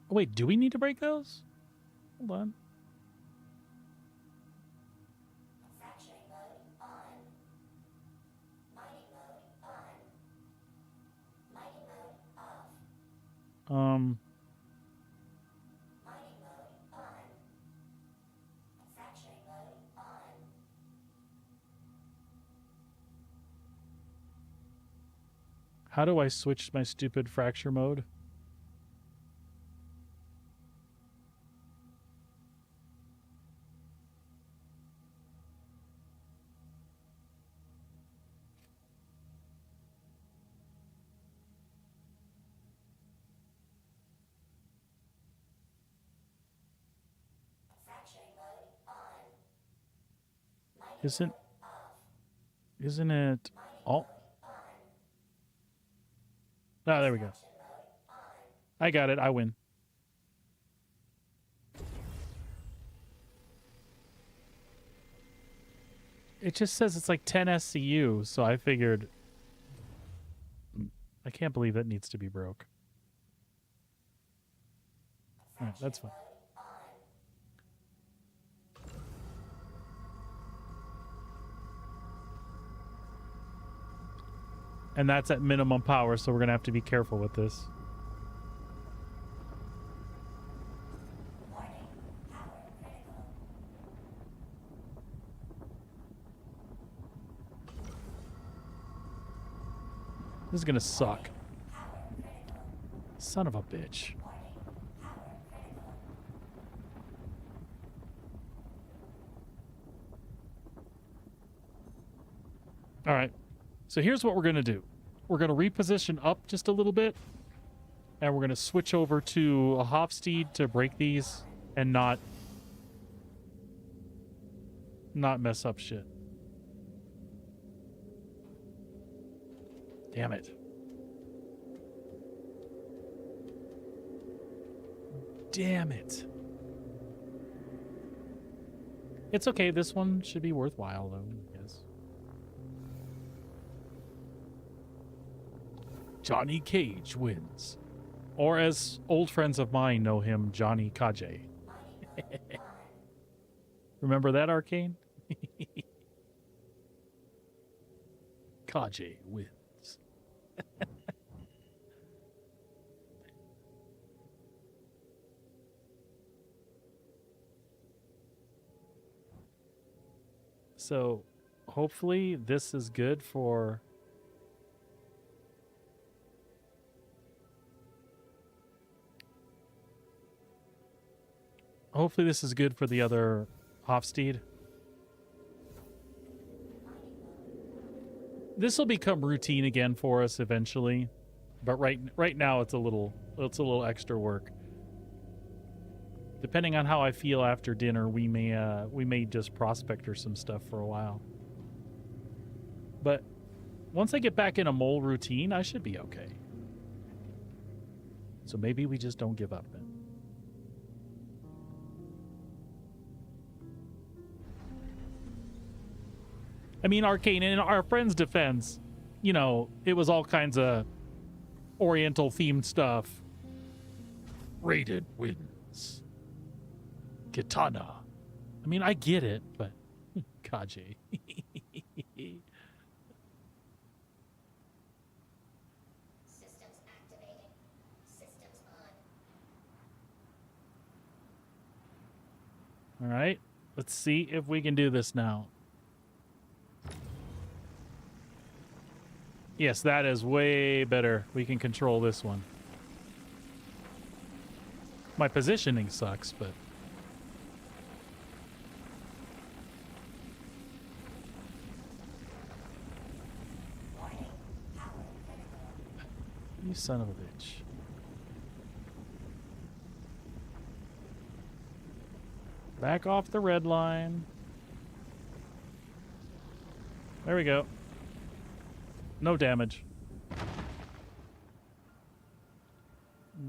Oh, wait, do we need to break those? Hold on. How do I switch my stupid fracture mode? Isn't it all? Ah, there we go. I got it. I win. It just says it's like 10 SCU, so I figured... I can't believe that needs to be broke. Alright, that's fine. And that's at minimum power, so we're going to have to be careful with this. This is going to suck. Son of a bitch. All right. So here's what we're going to do. We're going to reposition up just a little bit. And we're going to switch over to a Hofsteed to break these and not mess up shit. Damn it. Damn it. It's okay. This one should be worthwhile, though, yes. Johnny Cage wins. Or as old friends of mine know him, Johnny Kaje. Remember that, Arcane? Kaje wins. So, hopefully this is good for... Hopefully this is good for the other Hofsteed. This will become routine again for us eventually, but right now it's a little extra work. Depending on how I feel after dinner, we may just prospector some stuff for a while. But once I get back in a mole routine, I should be okay. So maybe we just don't give up then. I mean, Arcane, in our friend's defense, you know, it was all kinds of Oriental themed stuff. Raiden wins. Katana. I mean, I get it, but Kaji. Systems activating. Systems on. All right, let's see if we can do this now. Yes, that is way better. We can control this one. My positioning sucks, but... You son of a bitch. Back off the red line. There we go. No damage.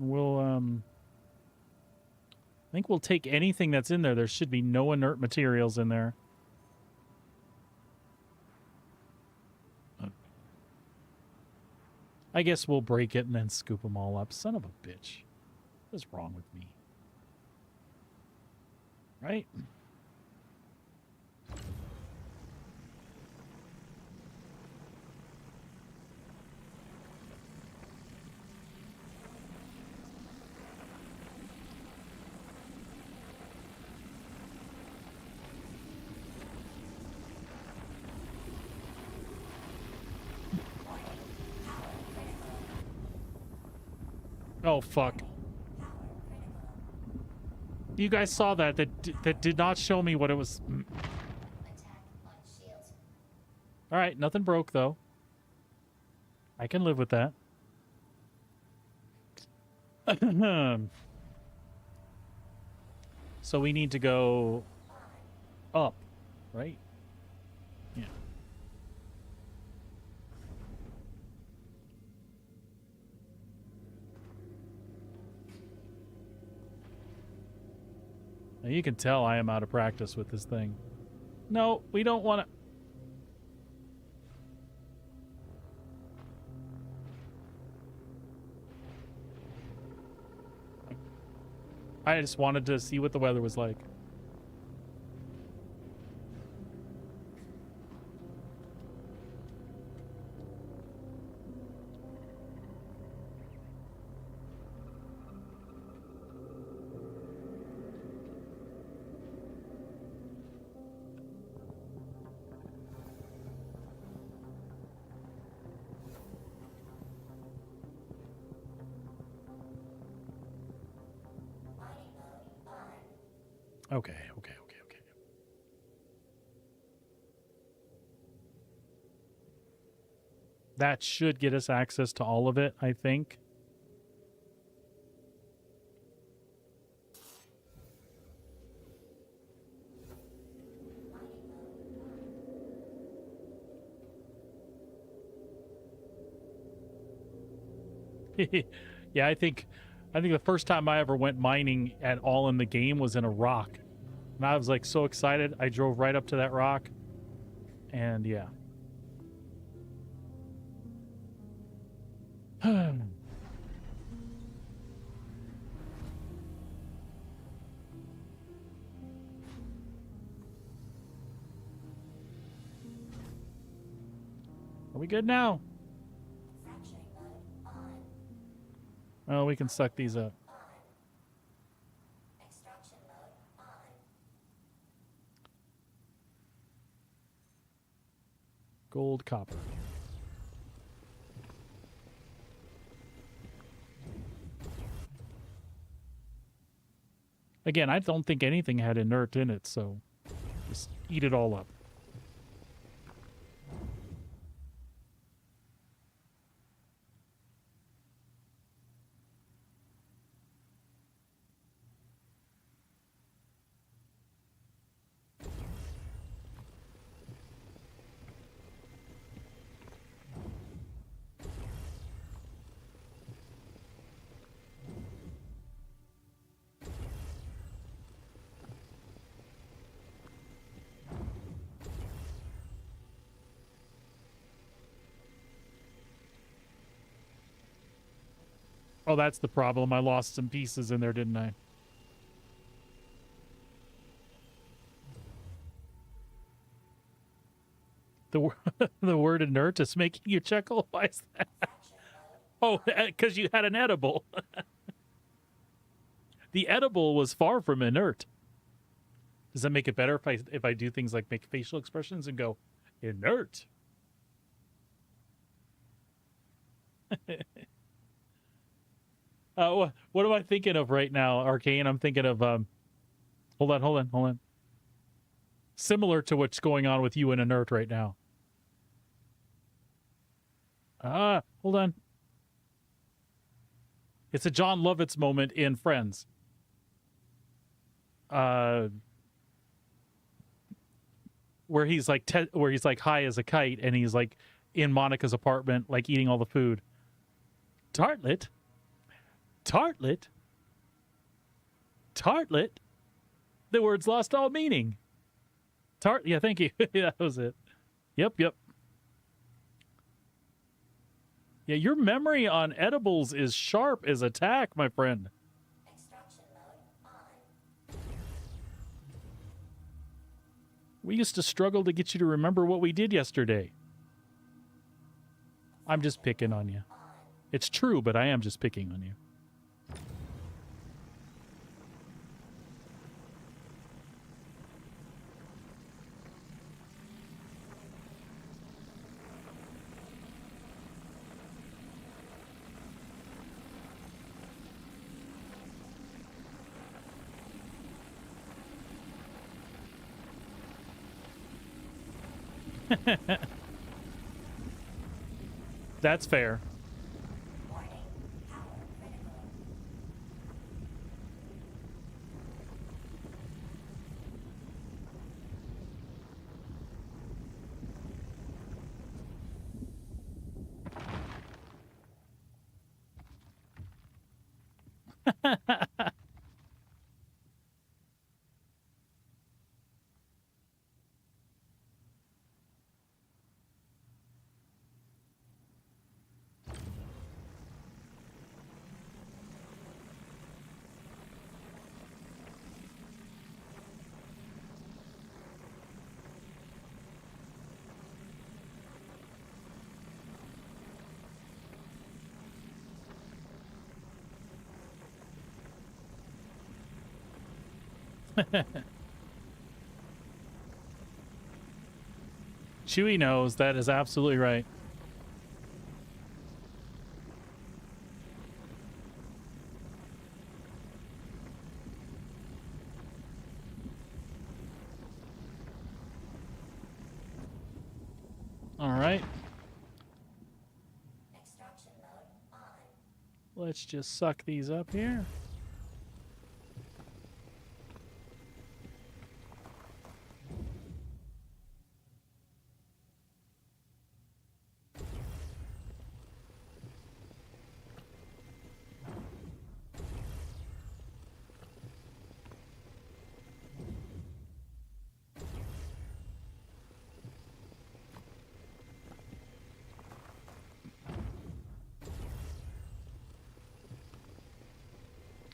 We'll, I think we'll take anything that's in there. There should be no inert materials in there. I guess we'll break it and then scoop them all up. Son of a bitch. What is wrong with me? Right? Oh, fuck. You guys saw that. That did not show me what it was. Alright, nothing broke, though. I can live with that. So we need to go up, right? Yeah. Now you can tell I am out of practice with this thing. No, we don't want to... I just wanted to see what the weather was like. Okay. That should get us access to all of it, I think. Yeah, I think the first time I ever went mining at all in the game was in a rock. And I was like so excited. I drove right up to that rock. And yeah. Are we good now? Oh, we can suck these up. Gold, copper. Again, I don't think anything had inert in it, so just eat it all up. Oh, that's the problem. I lost some pieces in there, didn't I? The word inert is making you chuckle? Why is that? Oh, because you had an edible. The edible was far from inert. Does that make it better if I do things like make facial expressions and go, inert? What am I thinking of right now, Arcane? I'm thinking of hold on. Similar to what's going on with you and Inert right now. Hold on. It's a John Lovitz moment in Friends. Where he's like high as a kite, and he's like in Monica's apartment, like eating all the food. Tartlet. The words lost all meaning. Yeah, thank you. That was it. Yep. Yeah, your memory on edibles is sharp as a tack, my friend. We used to struggle to get you to remember what we did yesterday. I'm just picking on you. It's true, but I am just picking on you. That's fair. Chewie knows. That is absolutely right. All right. Let's just suck these up here.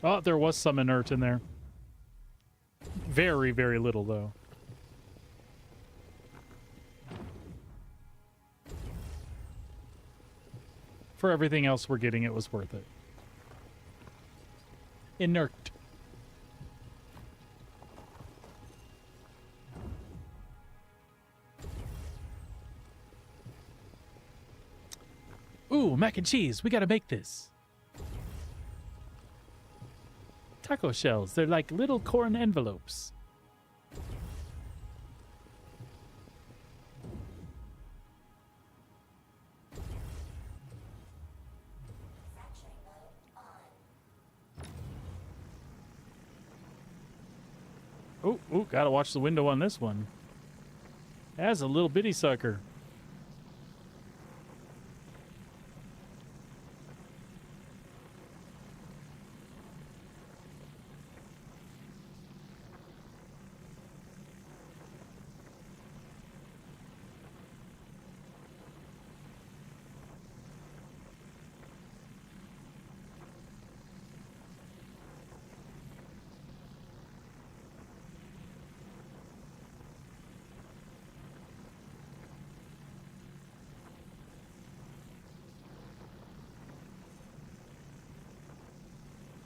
Oh, there was some inert in there. Very, very little, though. For everything else we're getting, it was worth it. Inert. Ooh, mac and cheese. We gotta make this. Taco shells. They're like little corn envelopes. Oh, gotta watch the window on this one. That's a little bitty sucker.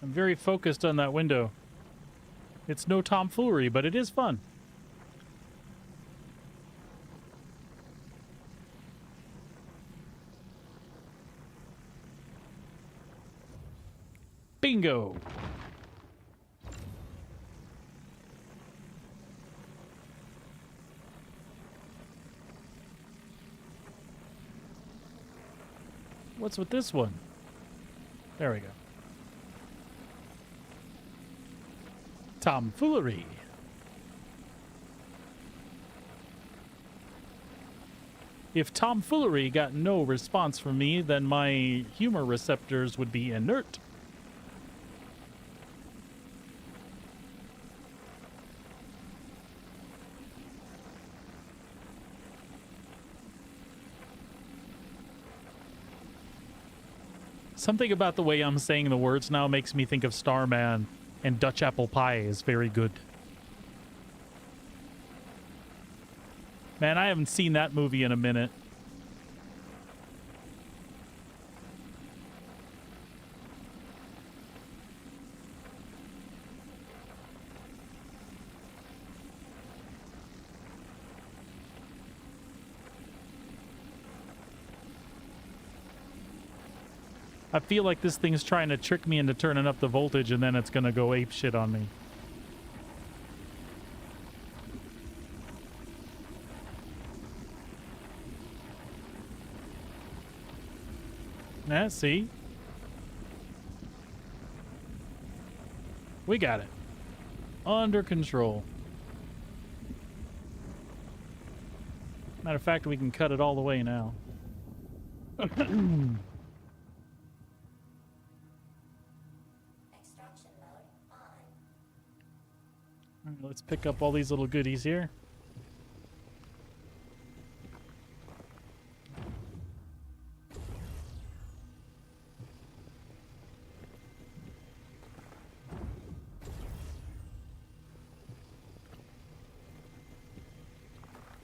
I'm very focused on that window. It's no tomfoolery, but it is fun. Bingo! What's with this one? There we go. Tomfoolery. If tomfoolery got no response from me, then my humor receptors would be inert. Something about the way I'm saying the words now makes me think of Starman, and Dutch apple pie is very good. Man, I haven't seen that movie in a minute. I feel like this thing's trying to trick me into turning up the voltage, and then it's gonna go ape shit on me. See? We got it. Under control. Matter of fact, we can cut it all the way now. Alright, let's pick up all these little goodies here.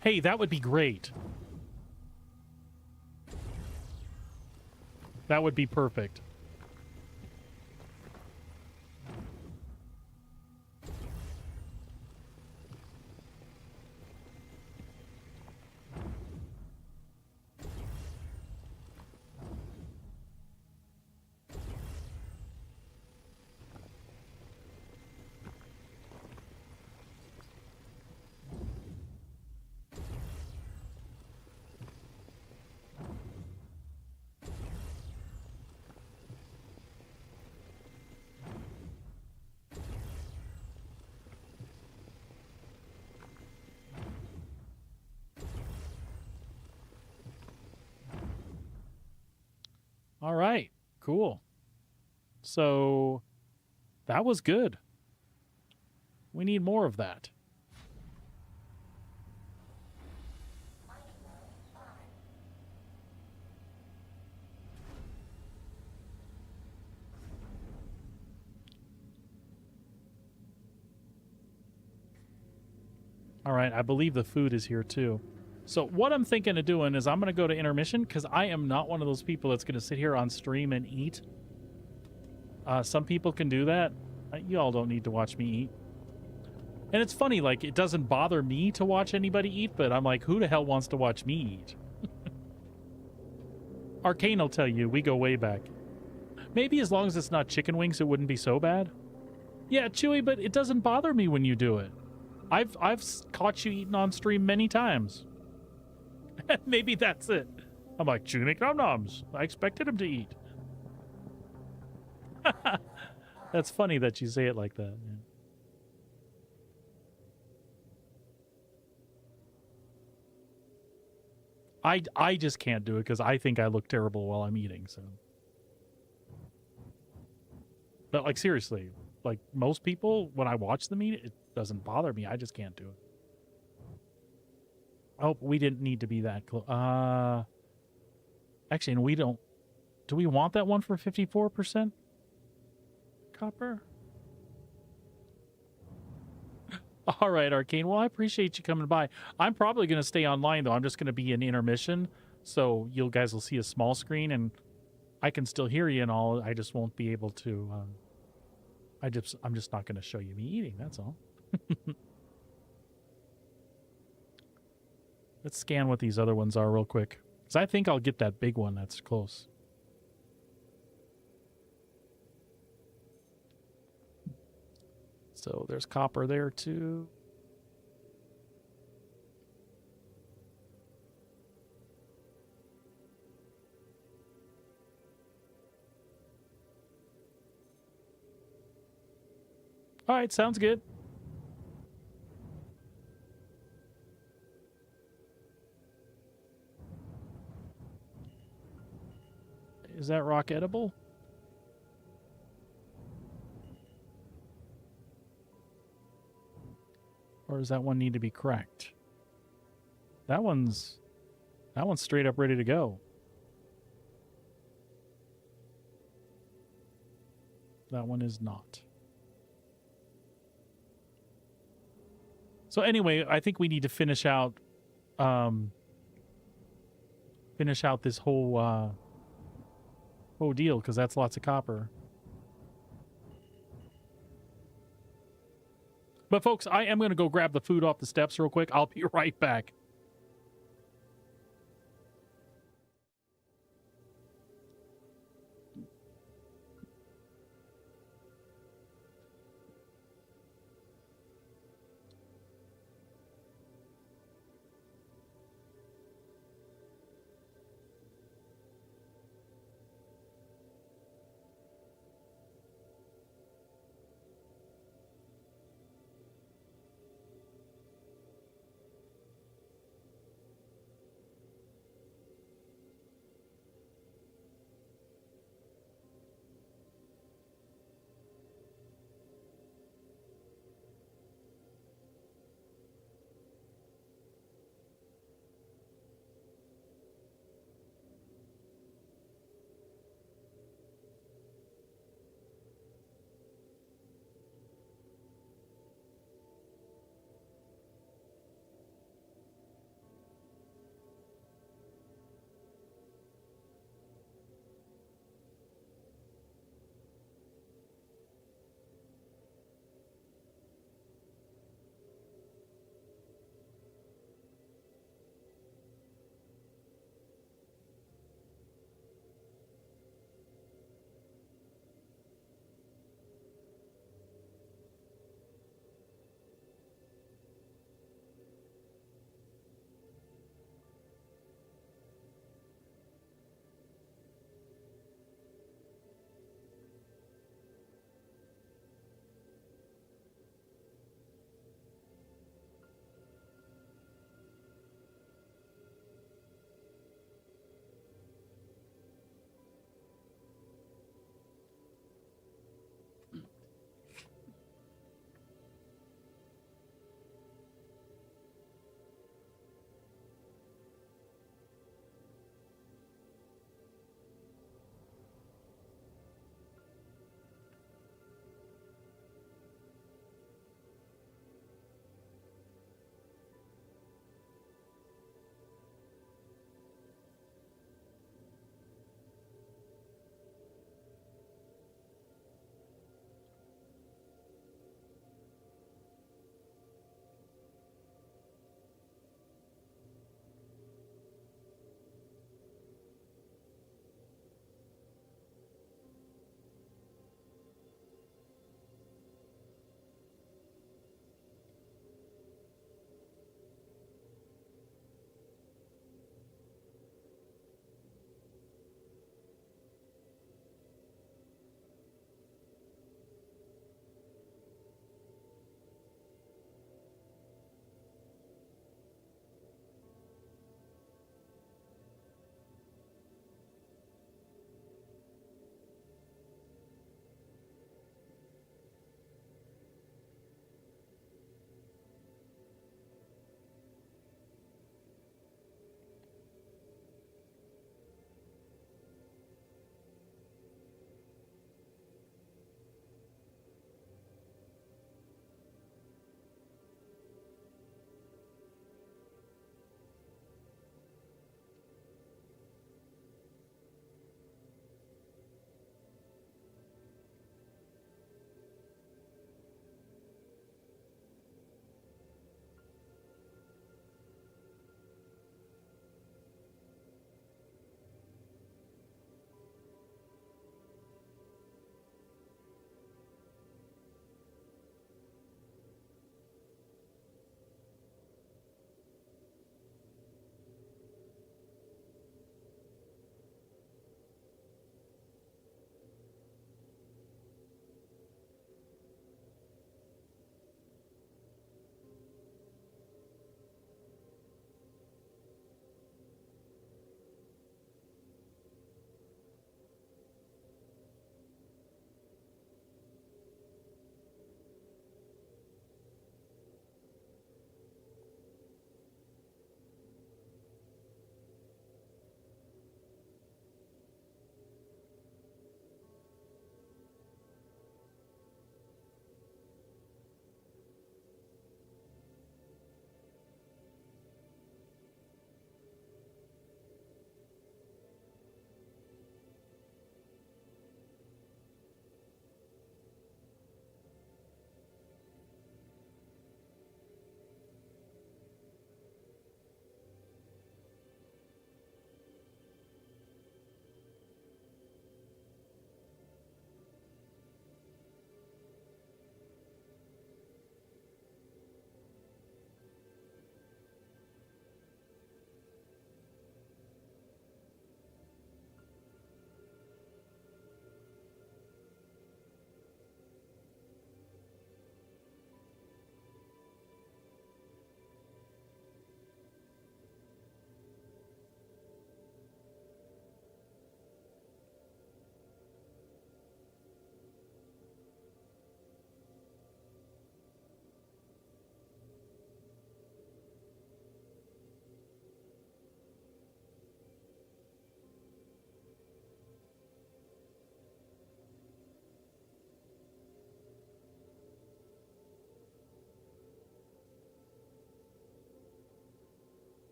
Hey, that would be great. That would be perfect. All right. Cool. So that was good. We need more of that. All right, I believe the food is here too. So what I'm thinking of doing is I'm going to go to intermission because I am not one of those people that's going to sit here on stream and eat. Some people can do that. You all don't need to watch me eat. And it's funny, like, it doesn't bother me to watch anybody eat, but I'm like, who the hell wants to watch me eat? Arcane will tell you, we go way back. Maybe as long as it's not chicken wings, it wouldn't be so bad. Yeah, Chewy, but it doesn't bother me when you do it. I've caught you eating on stream many times. Maybe that's it. I'm like, Chewy McNum-Noms. I expected him to eat. That's funny that you say it like that. Yeah. I just can't do it because I think I look terrible while I'm eating. So, but like seriously, like most people, when I watch them eat, it doesn't bother me. I just can't do it. Oh, we didn't need to be that close. Actually, and we don't. Do we want that one for 54% copper? All right, Arcane. Well, I appreciate you coming by. I'm probably going to stay online, though. I'm just going to be in intermission, so you guys will see a small screen, and I can still hear you and all. I just won't be able to. I'm just not going to show you me eating. That's all. Let's scan what these other ones are real quick, because I think I'll get that big one that's close. So there's copper there too. All right, sounds good. Is that rock edible? Or does that one need to be cracked? That one's straight up ready to go. That one is not. So anyway, I think we need to finish out this whole deal, because that's lots of copper. But folks, I am going to go grab the food off the steps real quick. I'll be right back.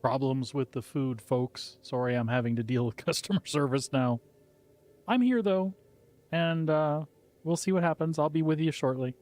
Problems with the food, folks. Sorry I'm having to deal with customer service now. I'm here, though, and we'll see what happens. I'll be with you shortly.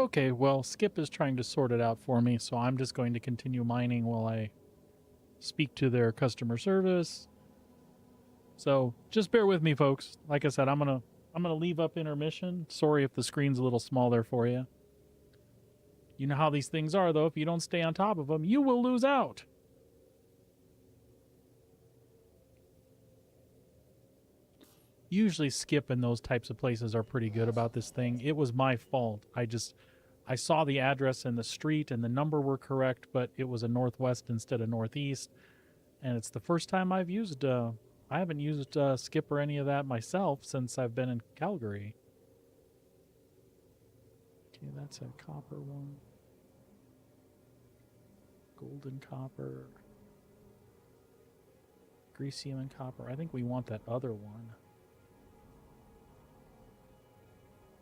Okay, well, Skip is trying to sort it out for me, so I'm just going to continue mining while I speak to their customer service. So just bear with me, folks. Like I said, I'm gonna leave up intermission. Sorry if the screen's a little small there for you. You know how these things are, though. If you don't stay on top of them, you will lose out. Usually Skip and those types of places are pretty good about this thing. It was my fault. I saw the address and the street and the number were correct, but it was a northwest instead of northeast. And it's the first time I've used, I haven't used Skip or any of that myself since I've been in Calgary. Okay, that's a copper one. Golden copper. Greasium and copper. I think we want that other one.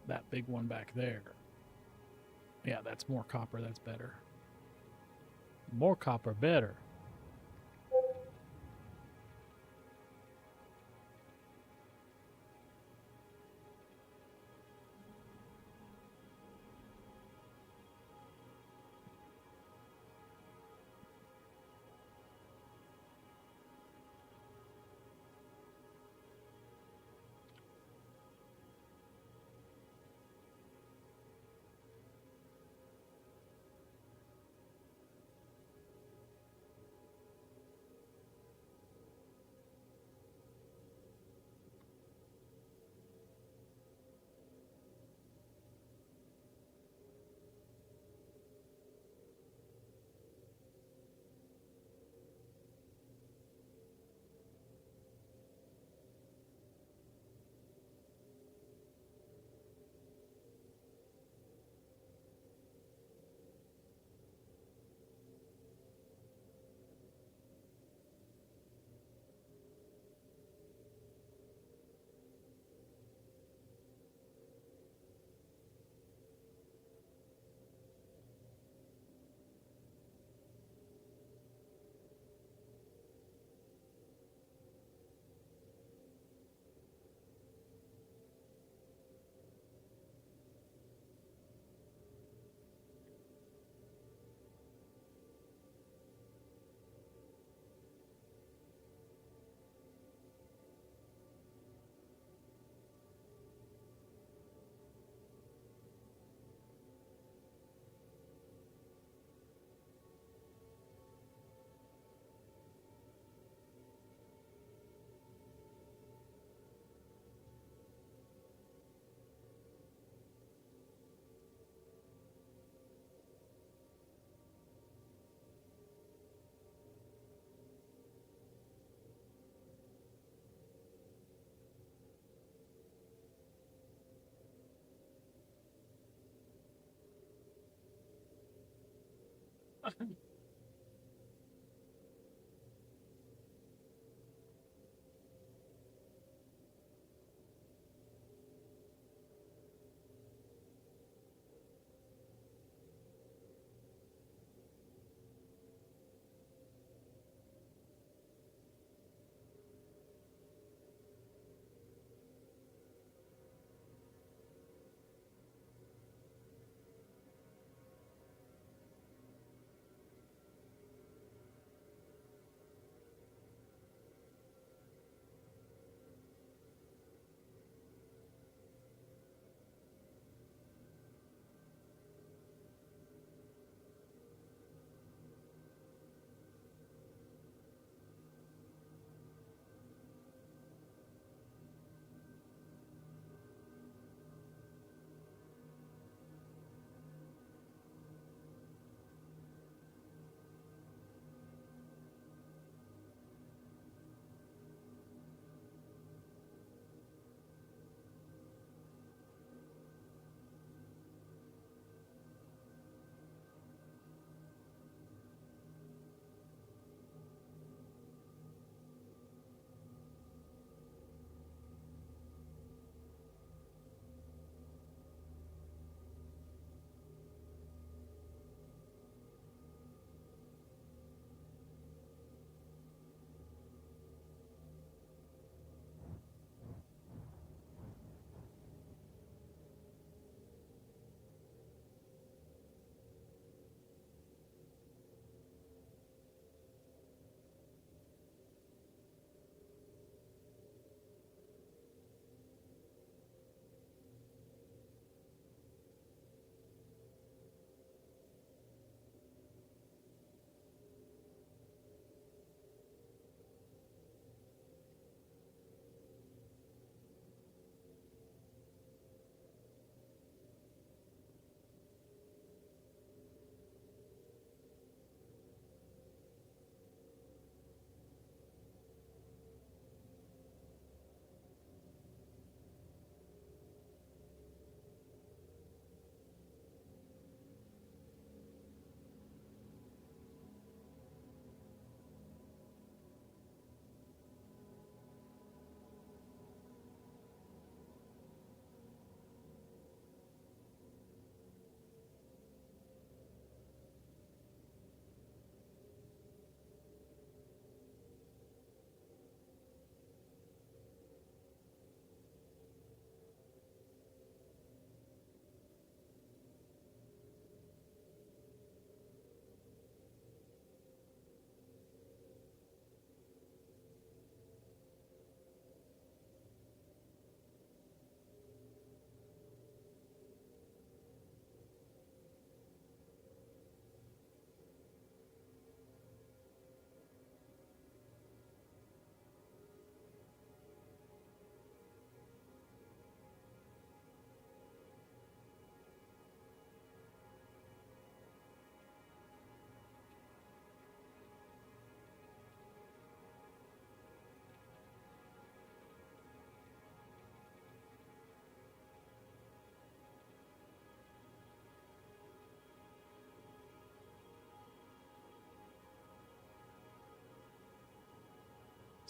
That big one back there. Yeah, that's more copper. That's better. More copper, better.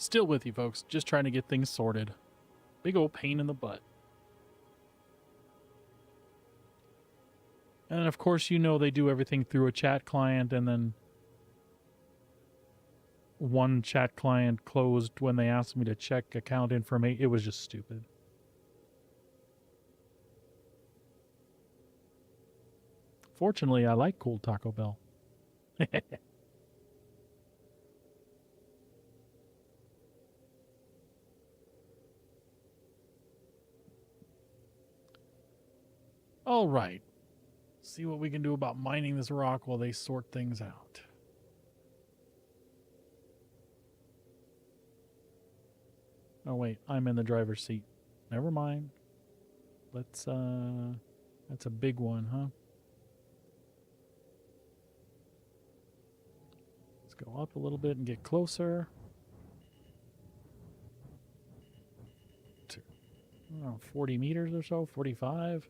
Still with you, folks. Just trying to get things sorted. Big old pain in the butt. And of course, you know they do everything through a chat client, and then one chat client closed when they asked me to check account information. It was just stupid. Fortunately, I like cool Taco Bell. All right. See what we can do about mining this rock while they sort things out. Oh wait, I'm in the driver's seat. Never mind. Let's that's a big one, huh? Let's go up a little bit and get closer. To, I don't know, 40 meters or so, 45.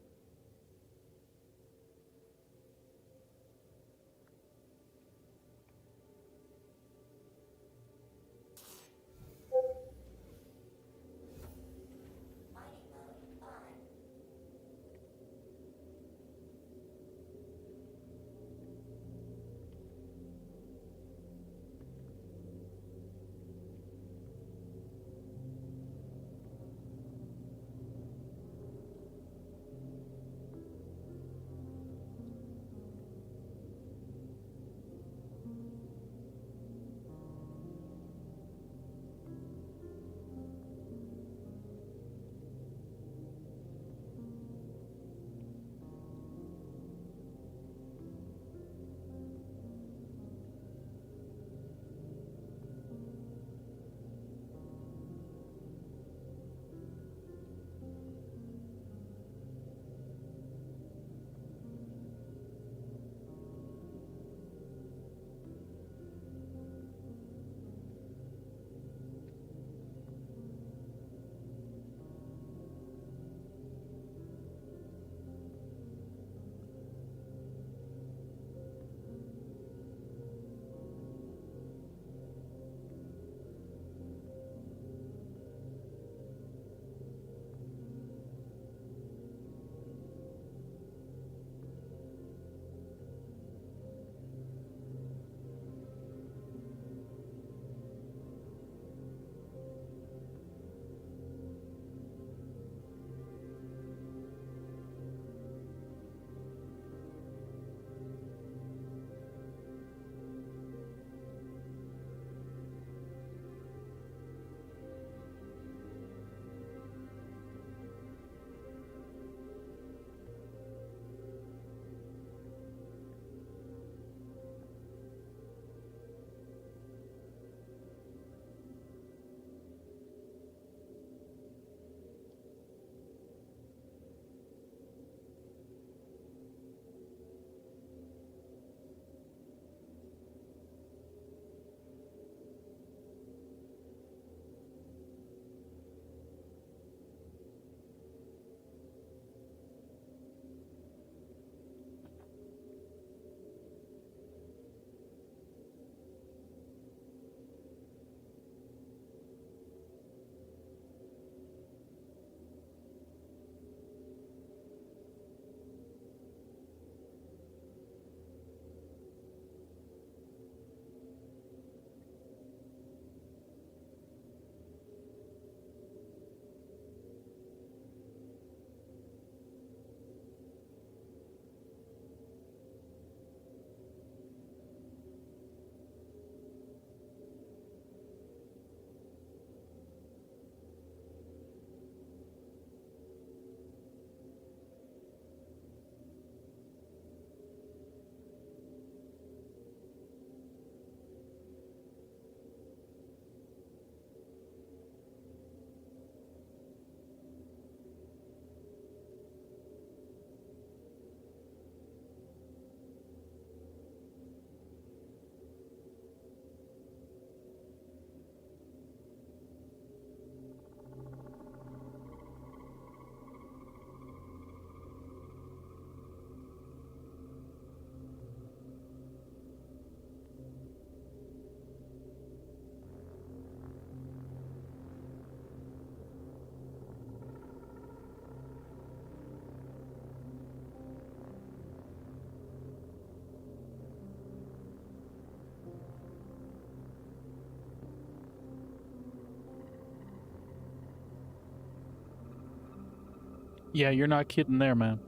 Yeah, you're not kidding there, man.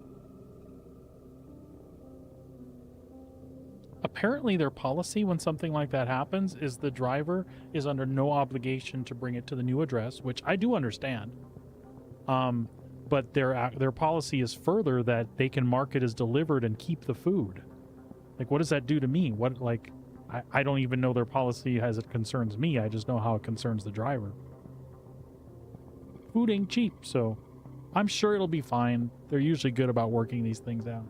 Apparently their policy when something like that happens is the driver is under no obligation to bring it to the new address, which I do understand. But their policy is further that they can mark it as delivered and keep the food. Like, what does that do to me? What, like, I don't even know their policy as it concerns me. I just know how it concerns the driver. Food ain't cheap, so I'm sure it'll be fine. They're usually good about working these things out.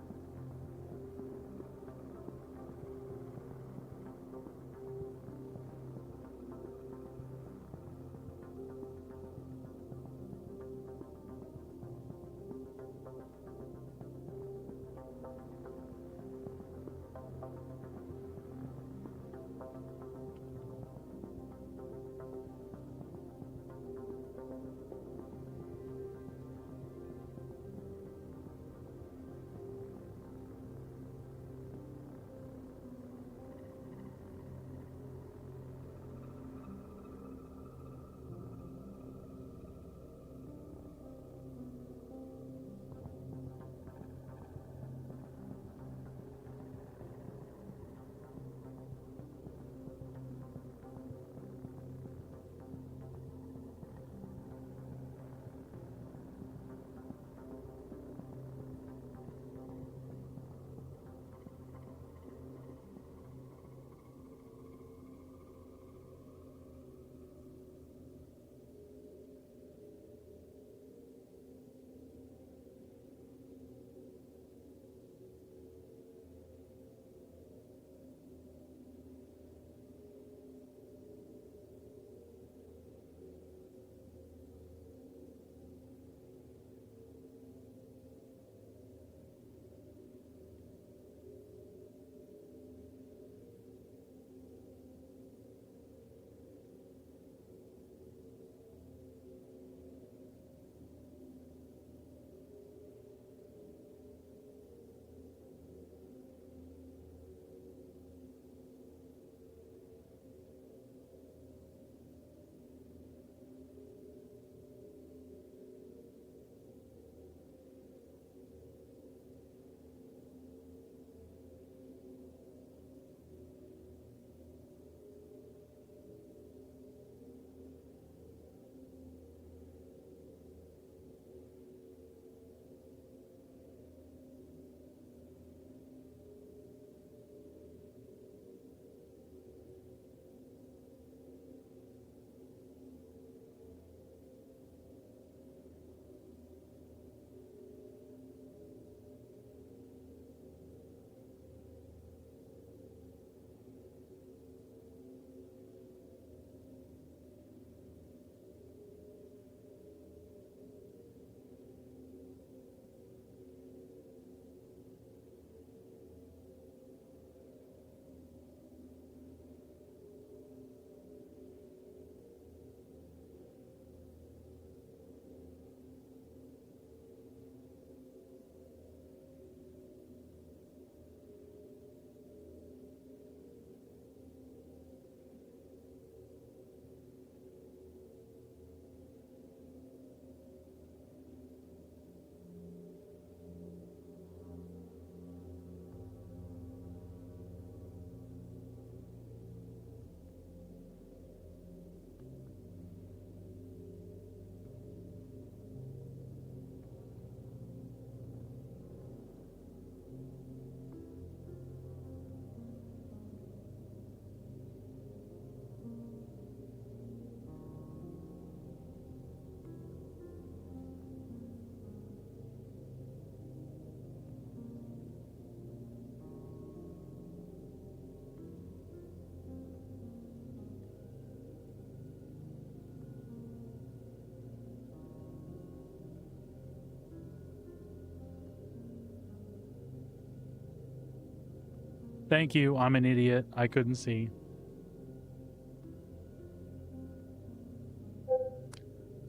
Thank you. I'm an idiot. I couldn't see.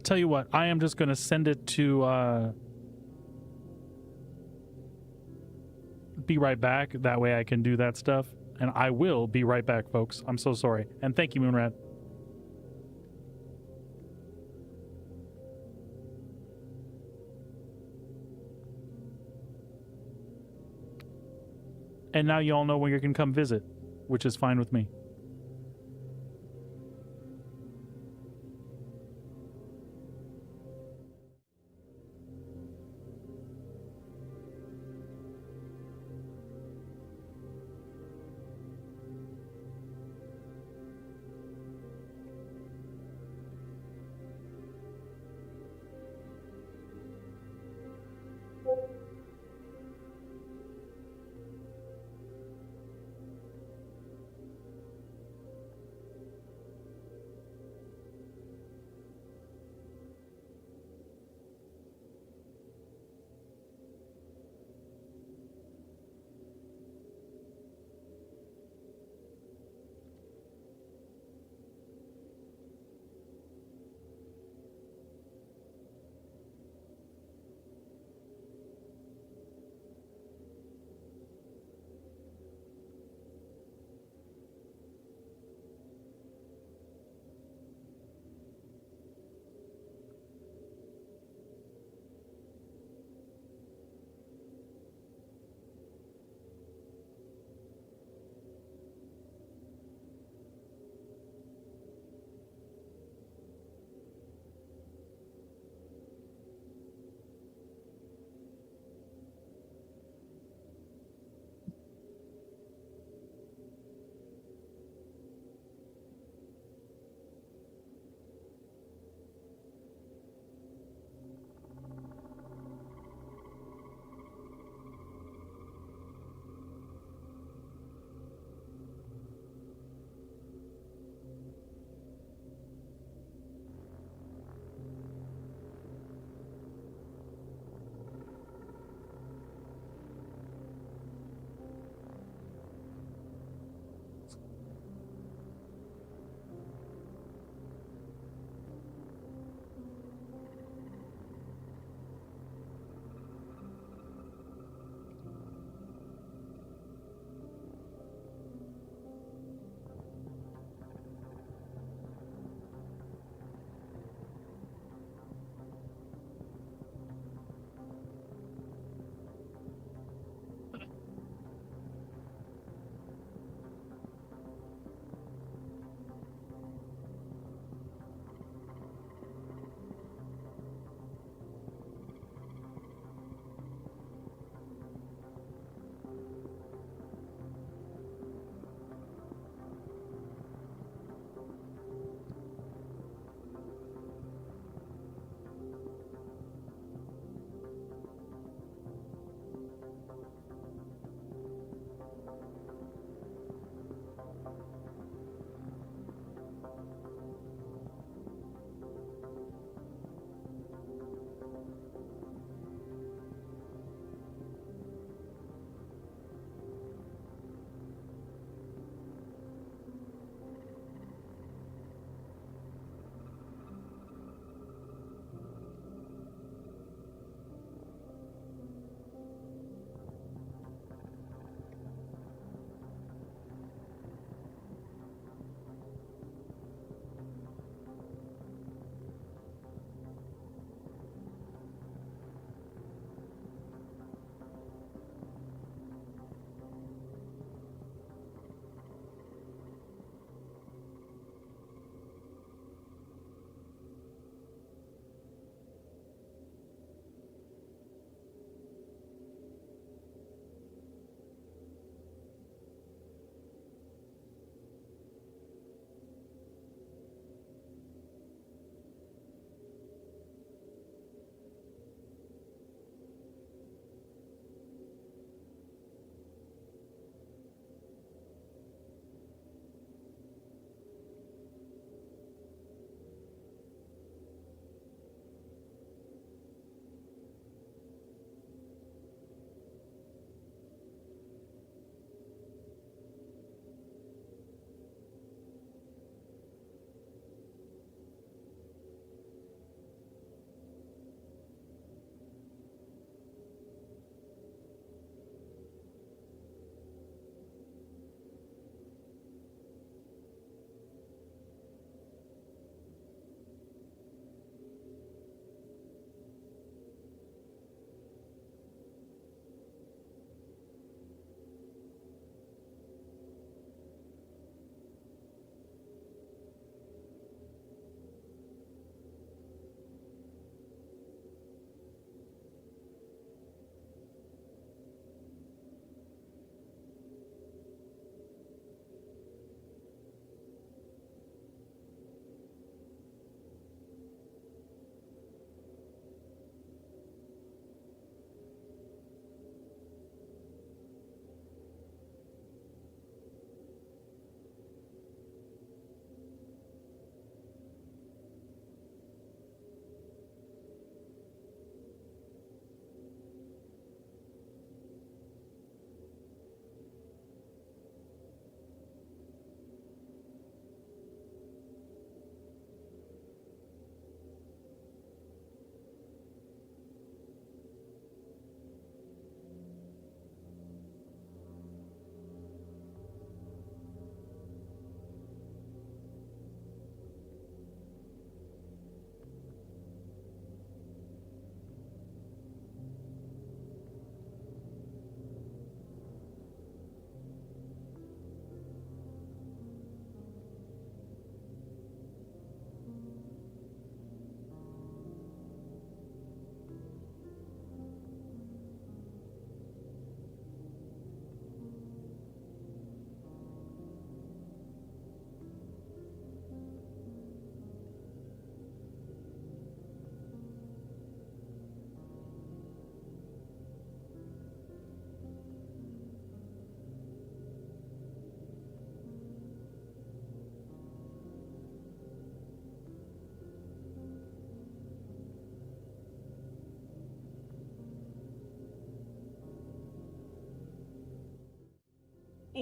Tell you what, I am just going to send it to be right back. That way I can do that stuff. And I will be right back, folks. I'm so sorry. And thank you, Moonrat. And now you all know when you can come visit, which is fine with me.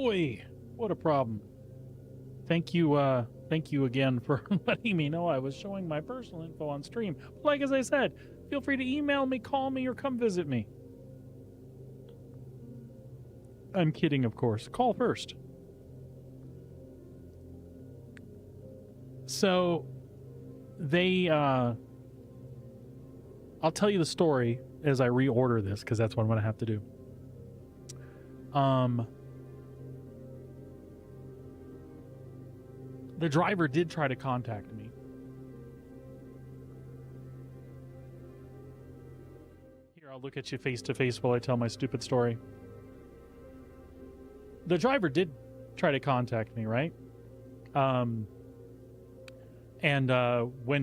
Boy, what a problem. Thank you again for letting me know I was showing my personal info on stream. But like as I said, feel free to email me, call me, or come visit me. I'm kidding, of course. Call first. So, they, I'll tell you the story as I reorder this, because that's what I'm going to have to do. The driver did try to contact me. Here, I'll look at you face to face while I tell my stupid story. The driver did try to contact me, right? When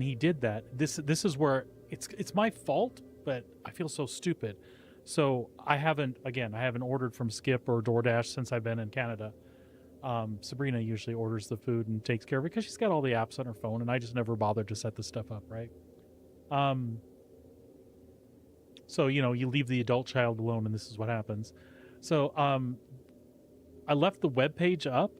he did that, this is where it's my fault, but I feel so stupid. So I haven't ordered from Skip or DoorDash since I've been in Canada. Sabrina usually orders the food and takes care of it because she's got all the apps on her phone, and I just never bothered to set this stuff up, right? So, you know, you leave the adult child alone, and this is what happens. So, I left the web page up,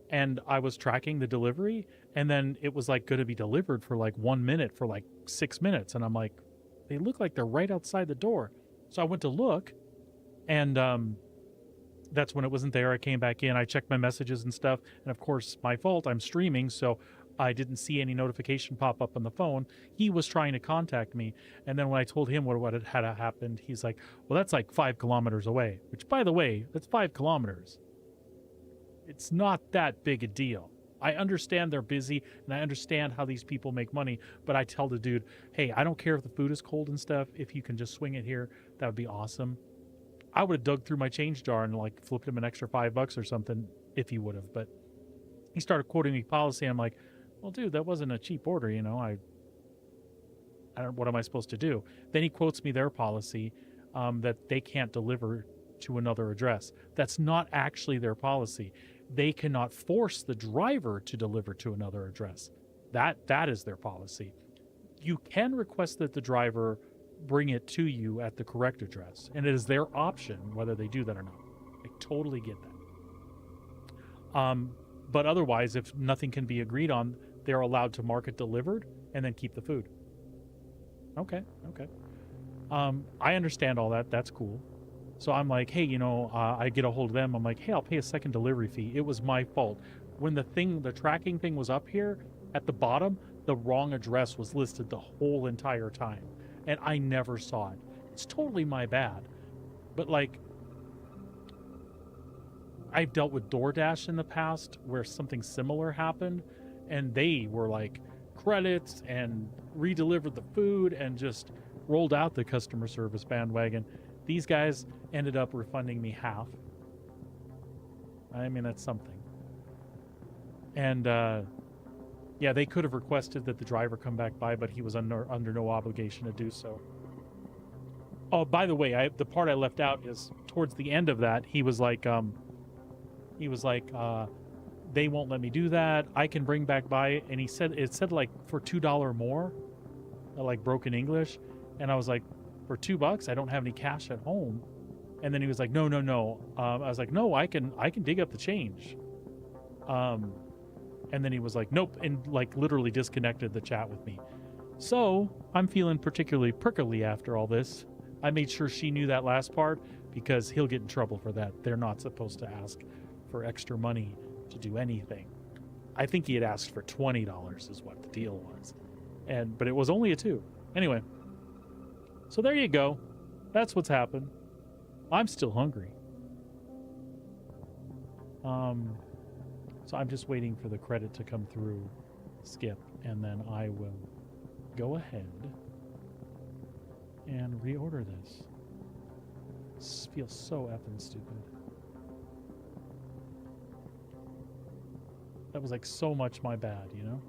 and I was tracking the delivery, and then it was like going to be delivered for like 1 minute for like 6 minutes, and I'm like, they look like they're right outside the door. So I went to look, and that's when it wasn't there. I came back in, I checked my messages and stuff, and of course, my fault, I'm streaming, so I didn't see any notification pop up on the phone. He was trying to contact me, and then when I told him what had happened, he's like, well, that's like 5 kilometers away, which, by the way, that's 5 kilometers. It's not that big a deal. I understand they're busy, and I understand how these people make money, but I tell the dude, hey, I don't care if the food is cold and stuff. If you can just swing it here, that would be awesome. I would have dug through my change jar and like flipped him an extra $5 or something if he would have, but he started quoting me policy, and I'm like, well, dude, that wasn't a cheap order, you know. I don't, what am I supposed to do? Then he quotes me their policy that they can't deliver to another address. That's not actually their policy. They cannot force the driver to deliver to another address. That is their policy. You can request that the driver bring it to you at the correct address, and it is their option whether they do that or not. I totally get that. But otherwise, if nothing can be agreed on, they're allowed to mark it delivered and then keep the food. Okay. I understand all that. That's cool. So I'm like, hey, you know, I get a hold of them. I'm like, hey, I'll pay a second delivery fee. It was my fault. When the tracking thing was up here at the bottom, the wrong address was listed the whole entire time, and I never saw it. It's totally my bad. But like, I've dealt with DoorDash in the past where something similar happened, and they were like credits and redelivered the food and just rolled out the customer service bandwagon. These guys ended up refunding me half. I mean, that's something. And yeah, they could have requested that the driver come back by, but he was under no obligation to do so. Oh, by the way, the part I left out is towards the end of that, he was like, they won't let me do that. I can bring back by, and it said like for $2 more, like broken English, and I was like, for $2, I don't have any cash at home. And then he was like, no. I was like, no, I can dig up the change. And then he was like, nope, and like literally disconnected the chat with me. So I'm feeling particularly prickly after all this. I made sure she knew that last part because he'll get in trouble for that. They're not supposed to ask for extra money to do anything. I think he had asked for $20 is what the deal was. But it was only a 2. Anyway. So there you go. That's what's happened. I'm still hungry. So I'm just waiting for the credit to come through Skip, and then I will go ahead and reorder this. This feels so effing stupid. That was like so much my bad, you know?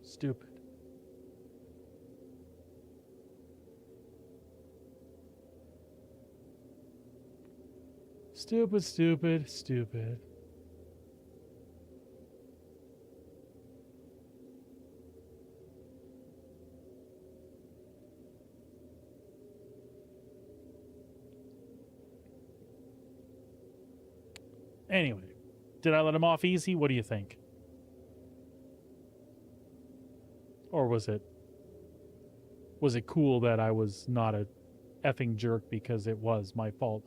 Stupid. Stupid. Anyway, did I let him off easy? What do you think? Or was it cool that I was not a effing jerk because it was my fault?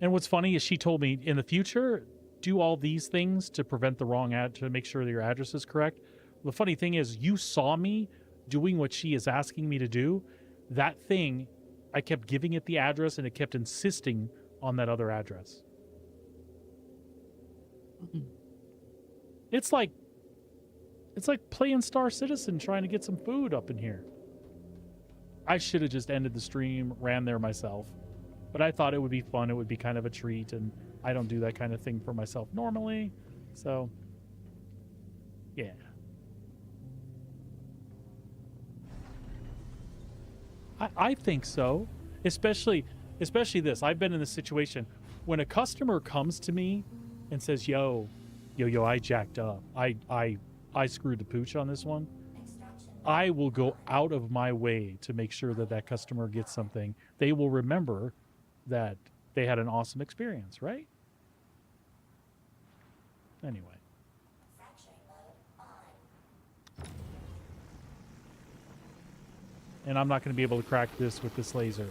And what's funny is she told me in the future, do all these things to prevent the wrong to make sure that your address is correct. The funny thing is, you saw me doing what she is asking me to do. That thing, I kept giving it the address and it kept insisting on that other address. It's like playing Star Citizen trying to get some food up in here. I should have just ended the stream, ran there myself. But I thought it would be fun. It would be kind of a treat, and I don't do that kind of thing for myself normally. So, yeah. I think so. Especially this. I've been in this situation when a customer comes to me and says, yo, I jacked up. I screwed the pooch on this one. I will go out of my way to make sure that that customer gets something. They will remember that they had an awesome experience, right? Anyway. And I'm not going to be able to crack this with this laser.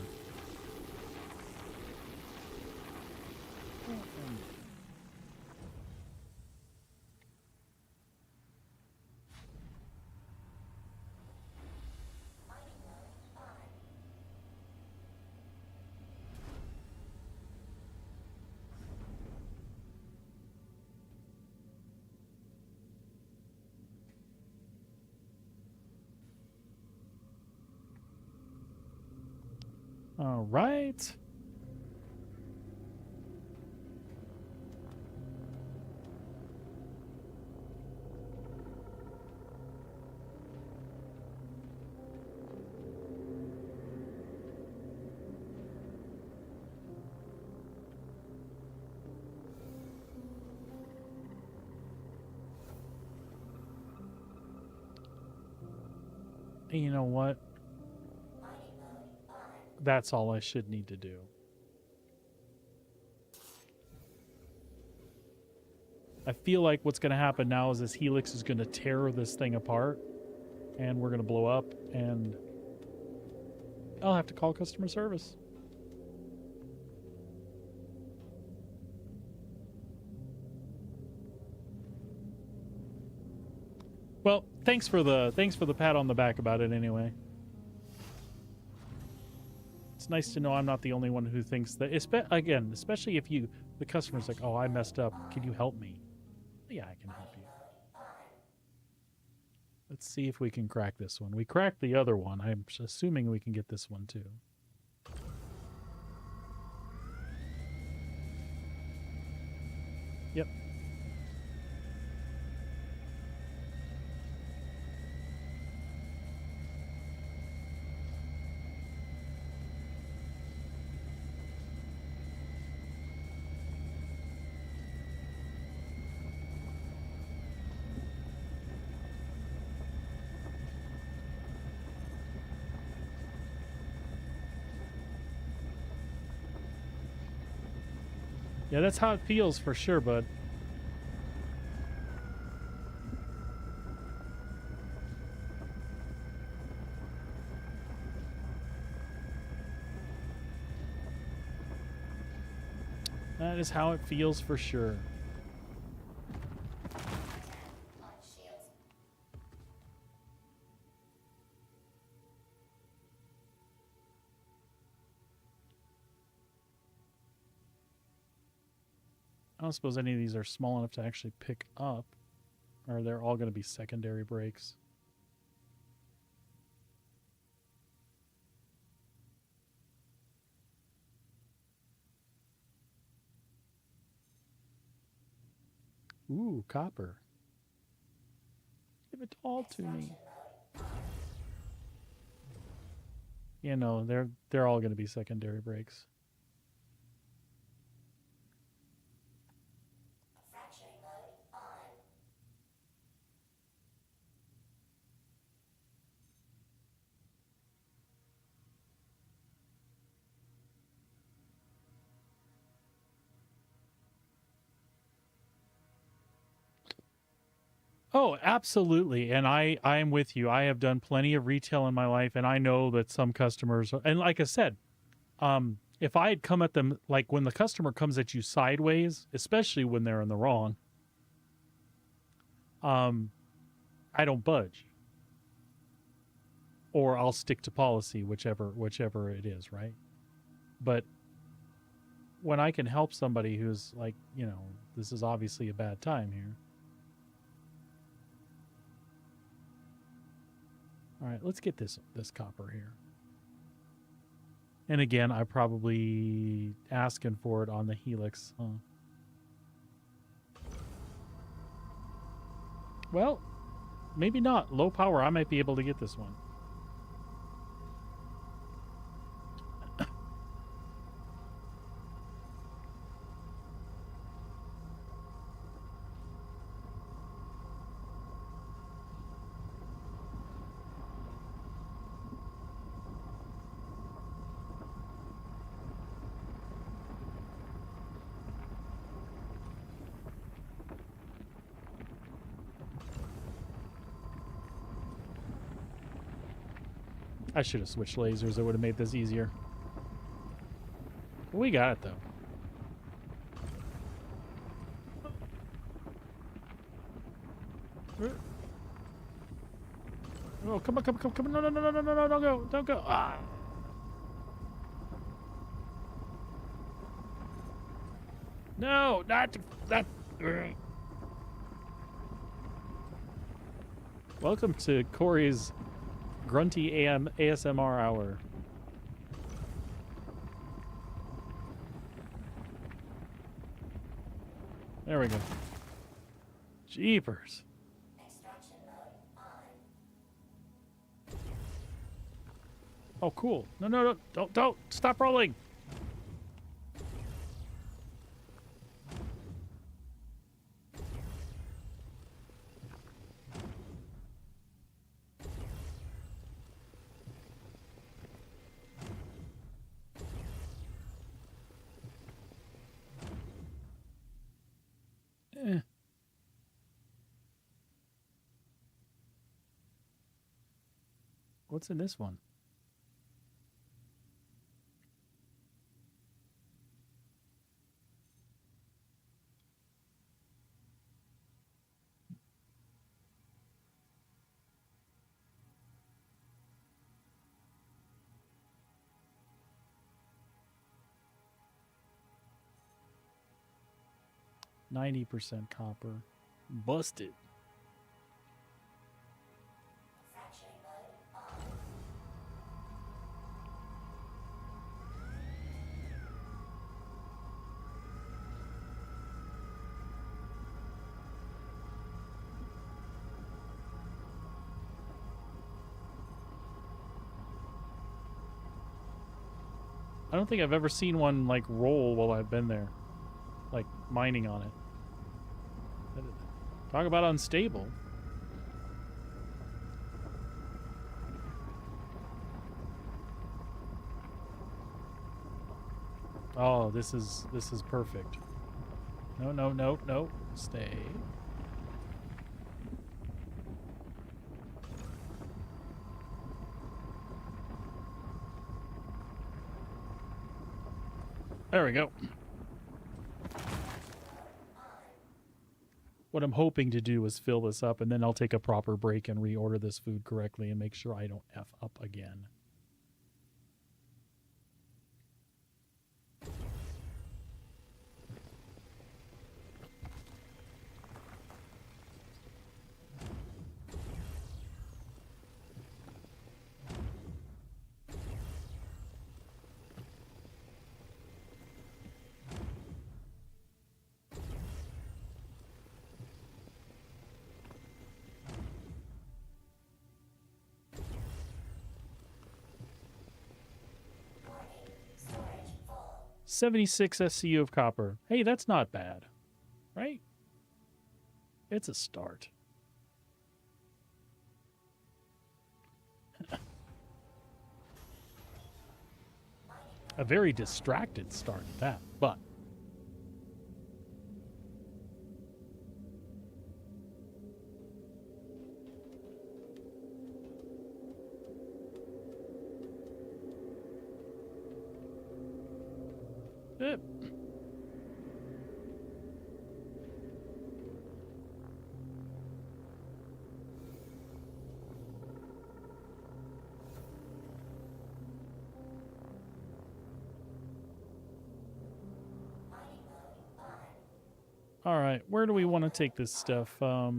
All right. And you know what? That's all I should need to do. I feel like what's going to happen now is this Helix is going to tear this thing apart and we're going to blow up and I'll have to call customer service. Well, thanks for the pat on the back about it anyway. It's nice to know I'm not the only one who thinks that. Again, especially if the customer's like, "Oh, I messed up. Can you help me?" Yeah, I can help you. Let's see if we can crack this one. We cracked the other one. I'm assuming we can get this one too. Yep. Yeah, that's how it feels for sure, bud. That is how it feels for sure. I don't suppose any of these are small enough to actually pick up, or they're all going to be secondary brakes. Ooh, copper. Give it all to me. You know, they're all going to be secondary brakes. Oh, absolutely. And I'm with you. I have done plenty of retail in my life, and I know that some customers, and like I said, if I had come at them, like when the customer comes at you sideways, especially when they're in the wrong, I don't budge. Or I'll stick to policy, whichever it is, right? But when I can help somebody who's like, you know, this is obviously a bad time here. All right, let's get this copper here. And again, I'm probably asking for it on the Helix, huh? Well, maybe not. Low power, I might be able to get this one. I should have switched lasers. It would have made this easier. We got it, though. Oh, come on, come on, come on. No, no, no, no, no, no, no, don't go. Don't go. Ah. No, not that. Welcome to Corey's Grunty ASMR hour. There we go. Jeepers. Extraction mode on. Oh, cool. No, no, no. Don't. Stop rolling. What's in this one? %90 copper. Busted. Fracturing mode on. I don't think I've ever seen one like roll while I've been there, like mining on it. Talk about unstable. Oh, this is perfect. No, no, no, no. Stay. There we go. What I'm hoping to do is fill this up, and then I'll take a proper break and reorder this food correctly and make sure I don't F up again. Storage full. 76 SCU of copper. Hey, that's not bad, right? It's a start. A very distracted start at that, but Yep. All right, where do we want to take this stuff? All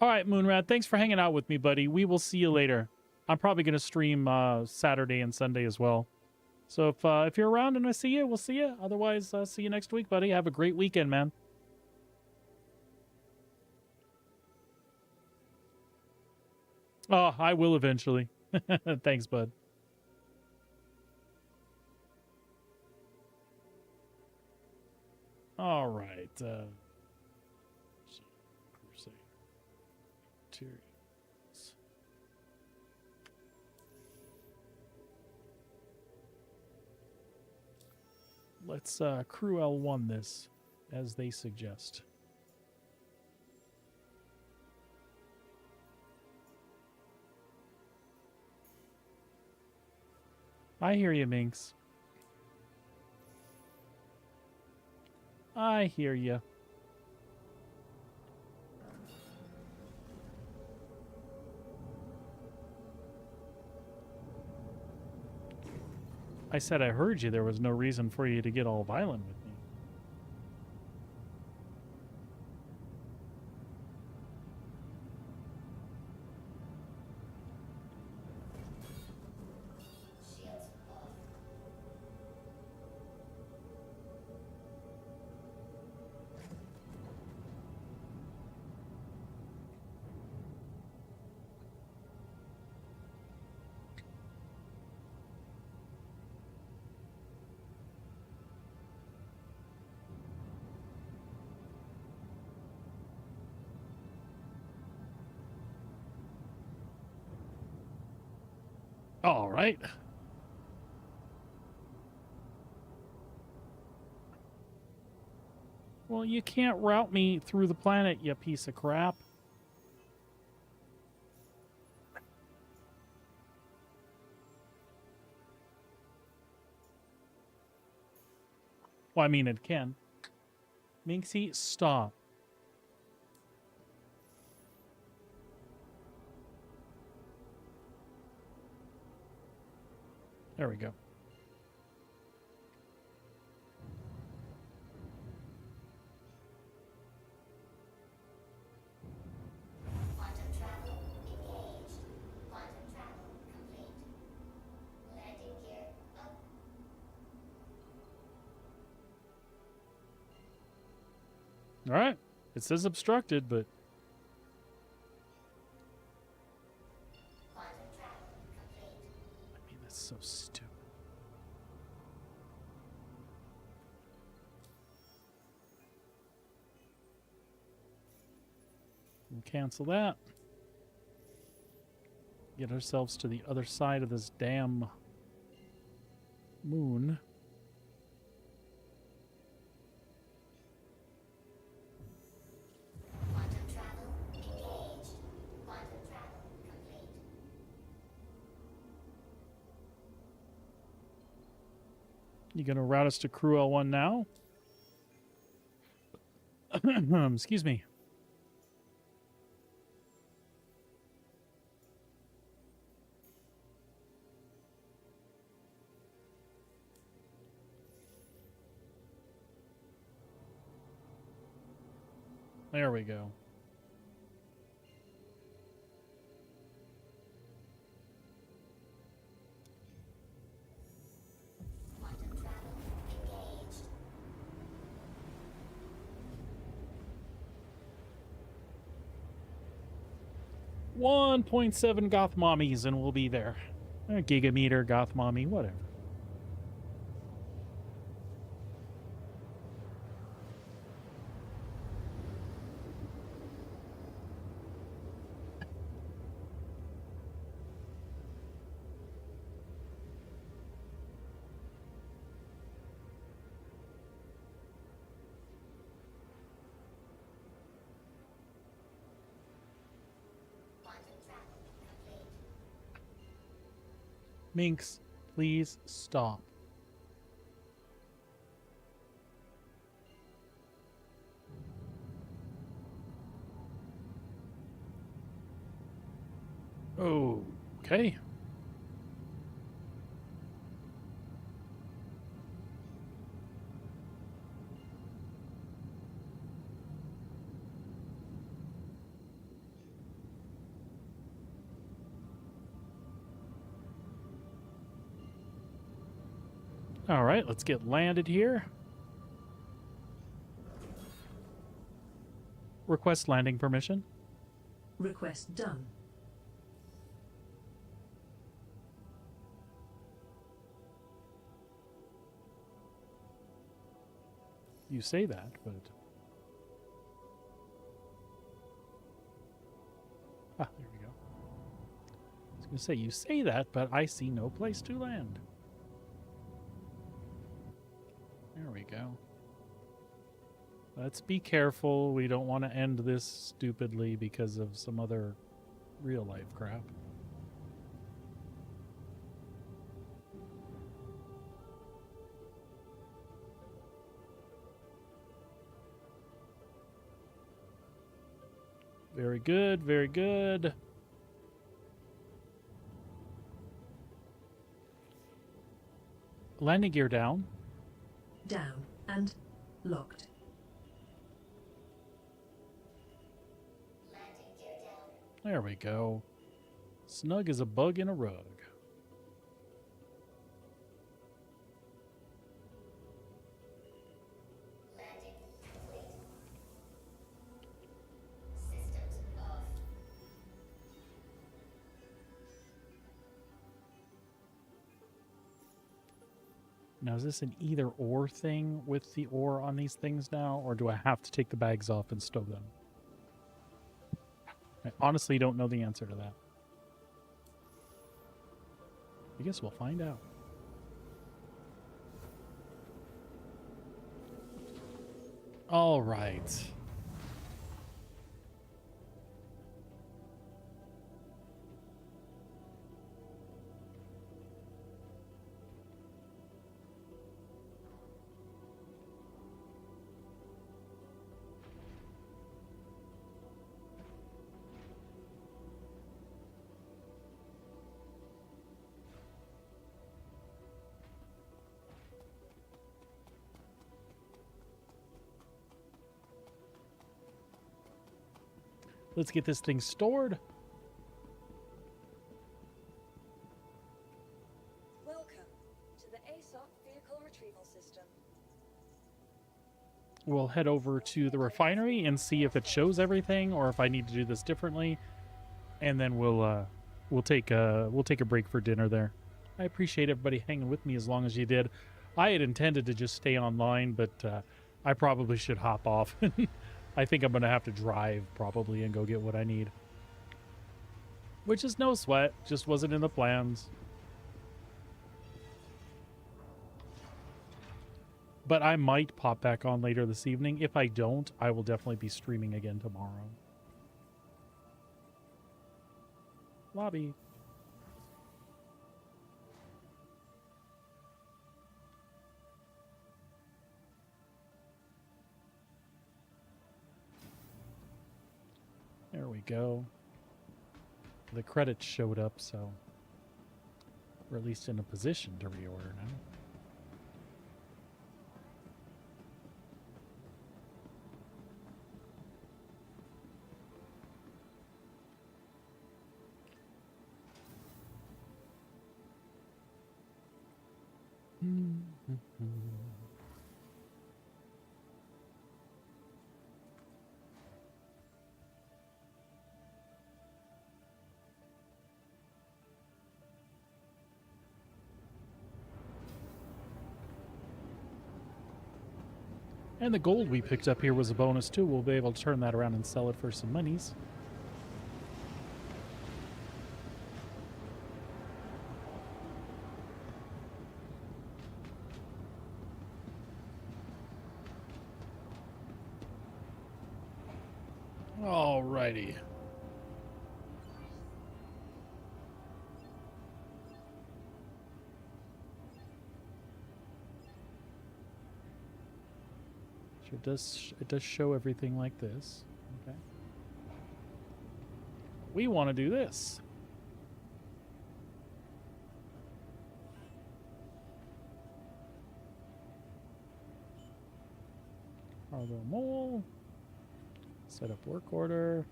right, Moonrat, thanks for hanging out with me, buddy. We will see you later. I'm probably going to stream Saturday and Sunday as well. So if you're around and I see you, we'll see you. Otherwise, see you next week, buddy. Have a great weekend, man. Oh, I will eventually. Thanks, bud. All right. Crusade materials. Let's crew L1 this, as they suggest. I hear you, Minx. I hear you. I said I heard you. There was no reason for you to get all violent with me. All right. Well, you can't route me through the planet, you piece of crap. Well, I mean, it can. Minxie, stop. There we go. Quantum travel engaged. Quantum travel complete. Landing gear up. All right. It says obstructed, but... Quantum travel complete. I mean, that's so stupid. We'll cancel that. Get ourselves to the other side of this damn moon. Quantum travel engaged. Quantum travel complete. You gonna route us to Crew L1 now? Excuse me. There we go. Quantum travel engaged. 1.7 goth mommies and we'll be there. A gigameter goth mommy, whatever. Minx, please stop. Okay. All right, let's get landed here. Request landing permission. Request done. You say that, but... Ah, there we go. I was going to say, you say that, but I see no place to land. There we go. Let's be careful. We don't want to end this stupidly because of some other real-life crap. Very good, very good. Landing gear down. Down and locked. Landing gear down. There we go. Snug as a bug in a rug. Landing complete. Systems off. Now, is this an either or thing with the ore on these things now, or do I have to take the bags off and stow them? I honestly don't know the answer to that. I guess we'll find out. All right. Let's get this thing stored. Welcome to the ASOC vehicle retrieval system. We'll head over to the refinery and see if it shows everything, or if I need to do this differently, and then we'll take a break for dinner there. I appreciate everybody hanging with me as long as you did. I had intended to just stay online, but I probably should hop off. I think I'm going to have to drive probably and go get what I need. Which is no sweat, just wasn't in the plans. But I might pop back on later this evening. If I don't, I will definitely be streaming again tomorrow. Lobby. There we go. The credits showed up, so we're at least in a position to reorder now. And the gold we picked up here was a bonus too. We'll be able to turn that around and sell it for some monies. Alrighty. So it does show everything like this. Okay. We want to do this. Cargo mole. Set up work order.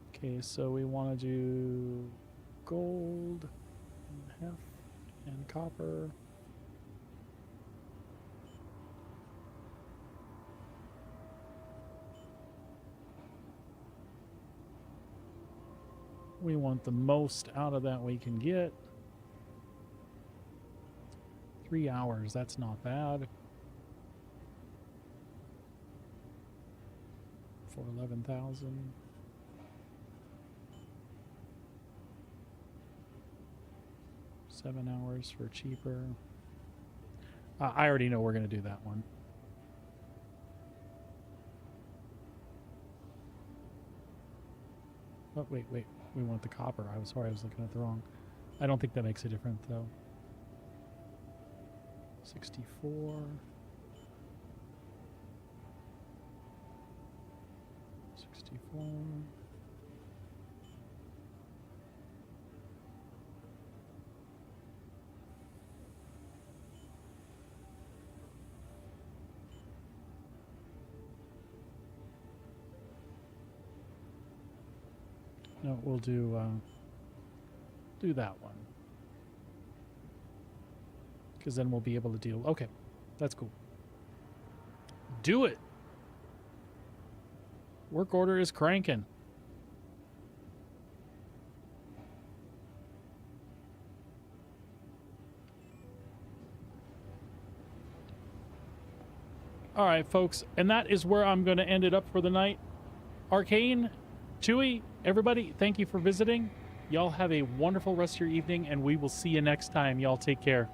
Okay, so we want to do gold, and heft, and copper. We want the most out of that we can get. 3 hours, that's not bad. For 11,000. Seven hours for cheaper. I already know we're going to do that one. Oh, wait. We want the copper. I was looking at the wrong. I don't think that makes a difference, though. 64. 64. No, we'll do that one. Because then we'll be able to deal. Okay, that's cool. Do it. Work order is cranking. All right, folks, and that is where I'm going to end it up for the night. Arcane, Chewy, everybody, thank you for visiting. Y'all have a wonderful rest of your evening, and we will see you next time. Y'all take care.